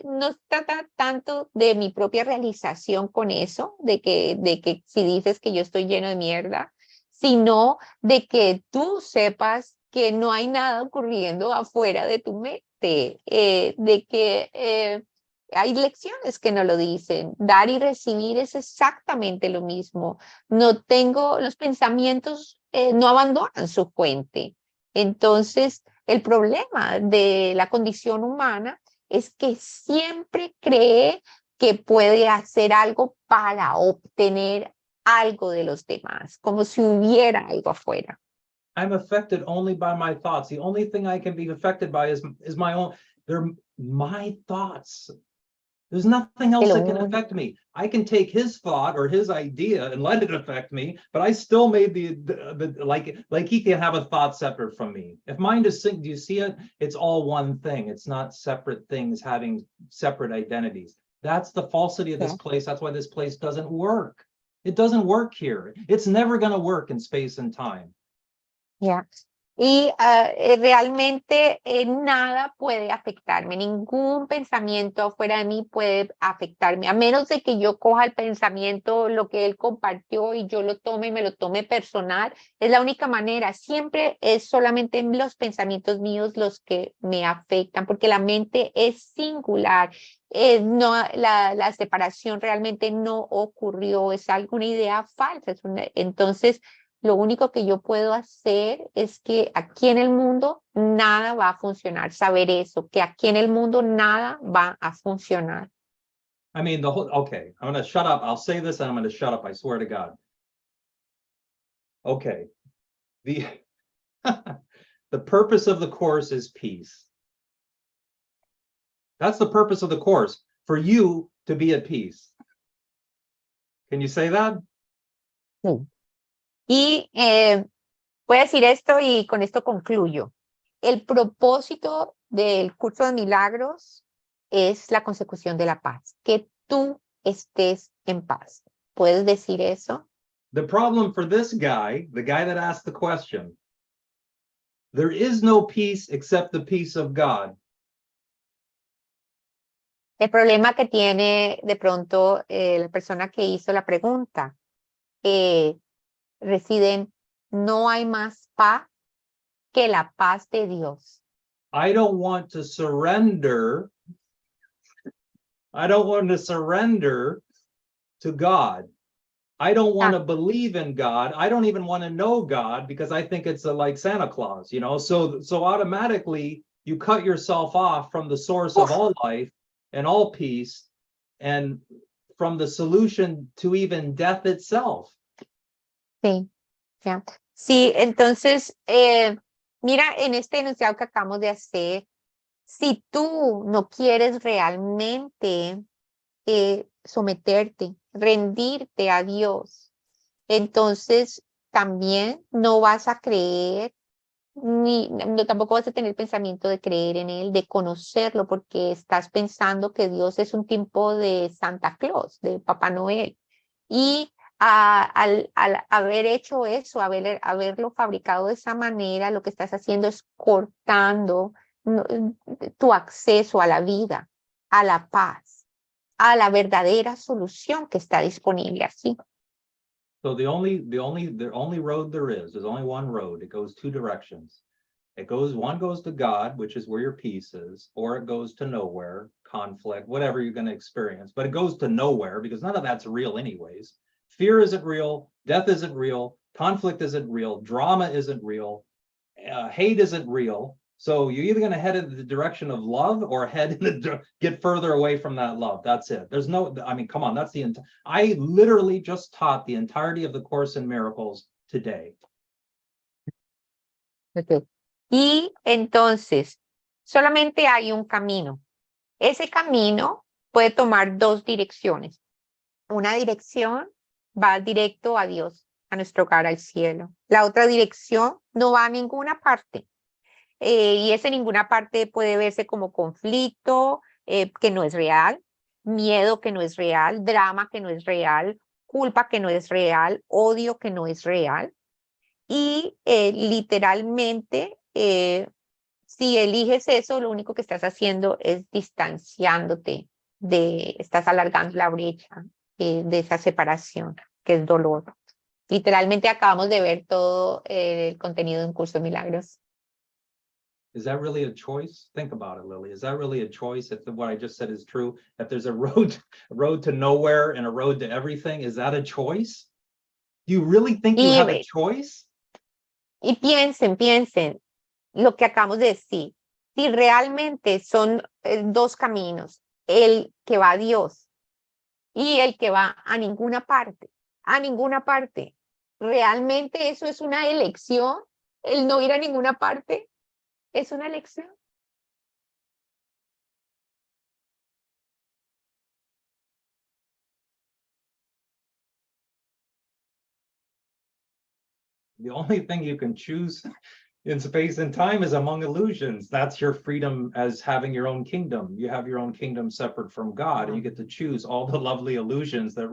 S2: no se trata tanto de mi propia realización con eso, de que si dices que yo estoy lleno de mierda, sino de que tú sepas que no hay nada ocurriendo afuera de tu mente, de que hay lecciones que no lo dicen. Dar y recibir es exactamente lo mismo. Los pensamientos no abandonan su fuente. Entonces, el problema de la condición humana es que siempre cree que puede hacer algo para obtener algo de los demás, como si hubiera algo afuera.
S3: I'm affected only by my thoughts. The only thing I can be affected by is my own. They're my thoughts. There's nothing else that can affect me. I can take his thought or his idea and let it affect me, but I still made the like he can have a thought separate from me. If mind is sync, do you see it? It's all one thing. It's not separate things having separate identities. That's the falsity of this place. That's why this place doesn't work. It doesn't work here. It's never going to work in space and time.
S2: Yeah. Y realmente nada puede afectarme, ningún pensamiento afuera de mí puede afectarme, a menos de que yo coja el pensamiento, lo que él compartió y yo lo tome y me lo tome personal. Es la única manera, siempre es solamente los pensamientos míos los que me afectan, porque la mente es singular. No, la separación realmente no ocurrió, es alguna idea falsa. Entonces, lo único que yo puedo hacer es que aquí en el mundo nada va a funcionar. Saber eso, que aquí en el mundo nada va a funcionar.
S3: I mean, okay, I'm going to shut up. I'll say this and I'm going to shut up. I swear to God. Okay. The purpose of the course is peace. That's the purpose of the course, for you to be at peace. Can you say that?
S2: Sí. Y voy a decir esto y con esto concluyo. El propósito del curso de milagros es la consecución de la paz, que tú estés en paz. ¿Puedes decir eso?
S3: The problem for this guy, the guy that asked the question, there is no peace except the peace of God.
S2: El problema que tiene de pronto la persona que hizo la pregunta residen, no hay más paz que la paz de Dios.
S3: I don't want to surrender. I don't want to surrender to God. I don't want to believe in God. I don't even want to know God because I think it's like Santa Claus, you know? So automatically you cut yourself off from the source of all life and all peace and from the solution to even death itself.
S2: Sí, ya. Sí, entonces, mira, en este enunciado que acabamos de hacer, si tú no quieres realmente someterte, rendirte a Dios, entonces también no vas a creer, tampoco vas a tener pensamiento de creer en Él, de conocerlo, porque estás pensando que Dios es un tipo de Santa Claus, de Papá Noel. Y al haber hecho eso, haberlo fabricado de esa manera, lo que estás haciendo es cortando tu acceso a la vida, a la paz, a la verdadera solución que está disponible así.
S3: So the only road there's only one road. It goes two directions. One goes to God, which is where your peace is, or it goes to nowhere, conflict, whatever you're going to experience. But it goes to nowhere because none of that's real anyways. Fear isn't real. Death isn't real. Conflict isn't real. Drama isn't real. Hate isn't real. So you're either going to head in the direction of love or get further away from that love. That's it. There's no, I mean, come on, that's I literally just taught the entirety of the Course in Miracles today.
S2: Okay. Y entonces, solamente hay un camino. Ese camino puede tomar dos direcciones. Una dirección va directo a Dios, a nuestro hogar, al cielo. La otra dirección no va a ninguna parte. Y ese ninguna parte puede verse como conflicto, que no es real, miedo que no es real, drama que no es real, culpa que no es real, odio que no es real. Y literalmente, si eliges eso, lo único que estás haciendo es distanciándote, estás alargando la brecha de esa separación, que es dolor. Literalmente acabamos de ver todo el contenido de Uncurso de Milagros.
S3: Is that really a choice? Think about it, Lily. Is that really a choice if what I just said is true? If there's a road to nowhere and a road to everything, is that a choice? Do you really think you have a choice?
S2: Y piensen lo que acabamos de decir. Si realmente son dos caminos, el que va a Dios y el que va a ninguna parte, ¿realmente eso es una elección? ¿El no ir a ninguna parte es una elección?
S3: The only thing you can choose in space and time is among illusions. That's your freedom as having your own kingdom. You have your own kingdom separate from God, and you get to choose all the lovely illusions that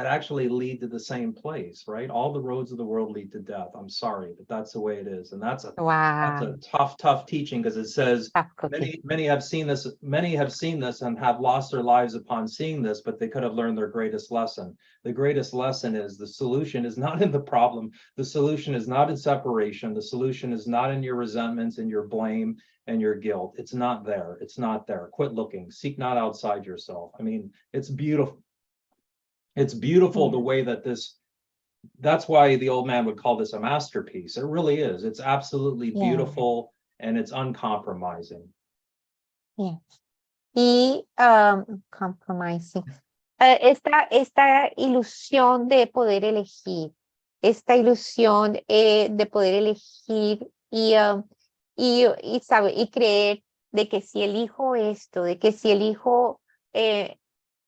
S3: actually lead to the same place, right? All the roads of the world lead to death. I'm sorry, but that's the way it is. And that's a tough teaching, because it says many have seen this and have lost their lives upon seeing this, but they could have learned their greatest lesson. The greatest lesson is the solution is not in the problem. The solution is not in separation. The solution is not in your resentments and your blame and your guilt. It's not there. It's not there. Quit looking. Seek not outside yourself. I mean, it's beautiful. It's beautiful the way that that's why the old man would call this a masterpiece. It really is. It's absolutely beautiful and it's uncompromising.
S2: Yes. Y compromising. Esta ilusión de poder elegir. Esta ilusión de poder elegir y creer de que si elijo esto, de que si elijo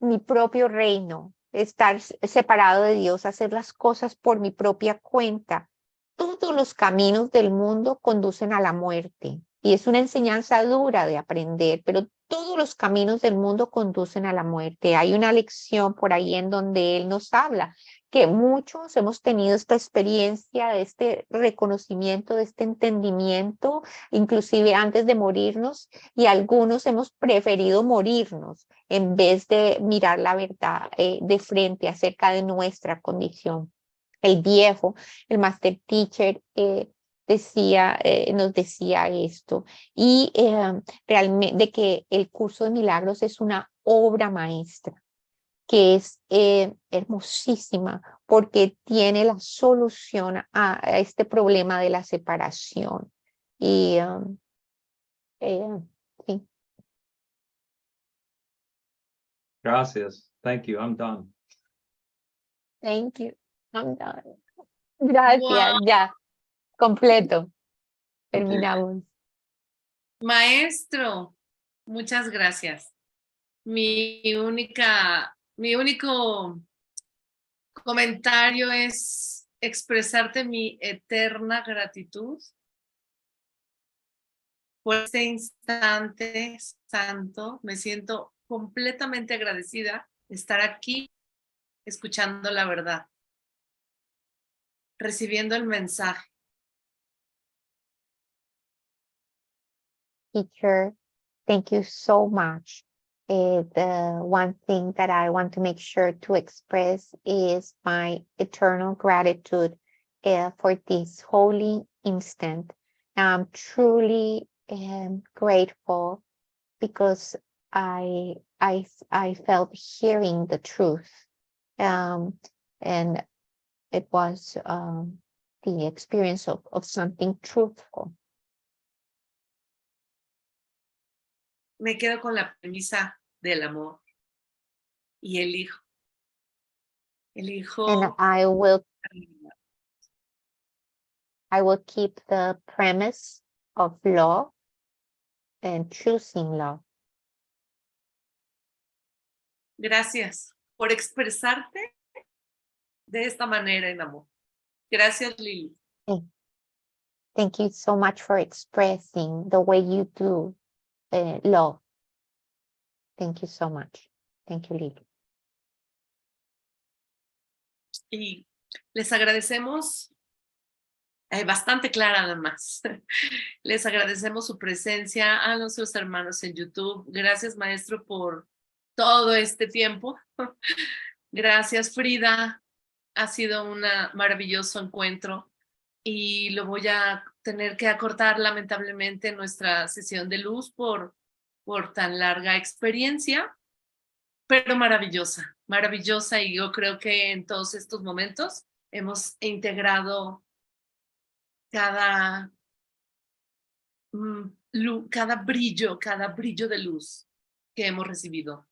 S2: mi propio reino, estar separado de Dios, hacer las cosas por mi propia cuenta, todos los caminos del mundo conducen a la muerte. Y es una enseñanza dura de aprender, pero todos los caminos del mundo conducen a la muerte. Hay una lección por ahí en donde él nos habla que muchos hemos tenido esta experiencia, de este reconocimiento, de este entendimiento, inclusive antes de morirnos, y algunos hemos preferido morirnos en vez de mirar la verdad de frente acerca de nuestra condición. El viejo, el Master Teacher, nos decía esto, y realmente de que el curso de milagros es una obra maestra, que es hermosísima, porque tiene la solución a este problema de la separación. Y sí.
S3: Gracias. Thank you. I'm done.
S2: Thank you. I'm done. Gracias.
S1: Wow.
S2: Ya. Completo. Terminamos.
S1: Maestro, muchas gracias. Mi único comentario es expresarte mi eterna gratitud por este instante santo. Me siento completamente agradecida de estar aquí escuchando la verdad. recibiendo el mensaje.
S2: Teacher, thank you so much. The one thing that I want to make sure to express is my eternal gratitude for this holy instant. I'm truly grateful because I felt hearing the truth, and it was the experience of something truthful.
S1: Me quedo con la premisa del amor y elijo.
S2: And I will keep the premise of love and choosing love.
S1: Gracias por expresarte de esta manera en amor. Gracias, Lili.
S2: Thank you so much for expressing the way you do love. Thank you so much. Thank you, Lili.
S1: Y les agradecemos, bastante clara además, les agradecemos su presencia a nuestros hermanos en YouTube. Gracias, maestro, por todo este tiempo. Gracias, Frida. Ha sido un maravilloso encuentro y lo voy a tener que acortar lamentablemente nuestra sesión de luz por tan larga experiencia, pero maravillosa, maravillosa, y yo creo que en todos estos momentos hemos integrado cada brillo de luz que hemos recibido.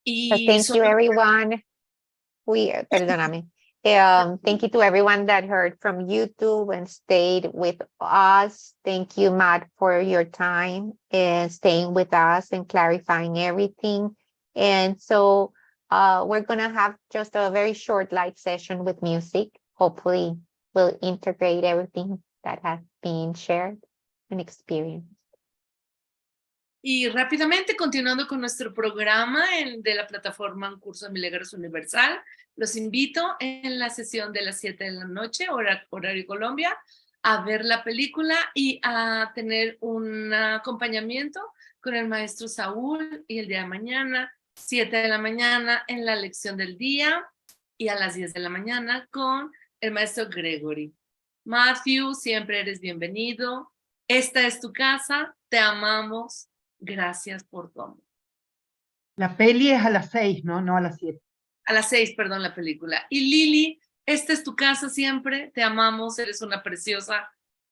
S2: So thank you, everyone. Perdóname. Thank you to everyone that heard from YouTube and stayed with us. Thank you, Matt, for your time and staying with us and clarifying everything. And so we're going to have just a very short live session with music. Hopefully, we'll integrate everything that has been shared and experienced.
S1: Y rápidamente, continuando con nuestro programa de la plataforma Uncursodemilagros Universal, los invito en la sesión de las 7 de la noche, horario Colombia, a ver la película y a tener un acompañamiento con el maestro Saúl, y el día de mañana, 7 de la mañana, en la lección del día, y a las 10 de la mañana con el maestro Gregory. Matthew, siempre eres bienvenido. Esta es tu casa, te amamos. Gracias por tu amor.
S4: La peli es a las 6, ¿no? No a las 7.
S1: A las 6, perdón, la película. Y Lili, esta es tu casa siempre, te amamos, eres una preciosa.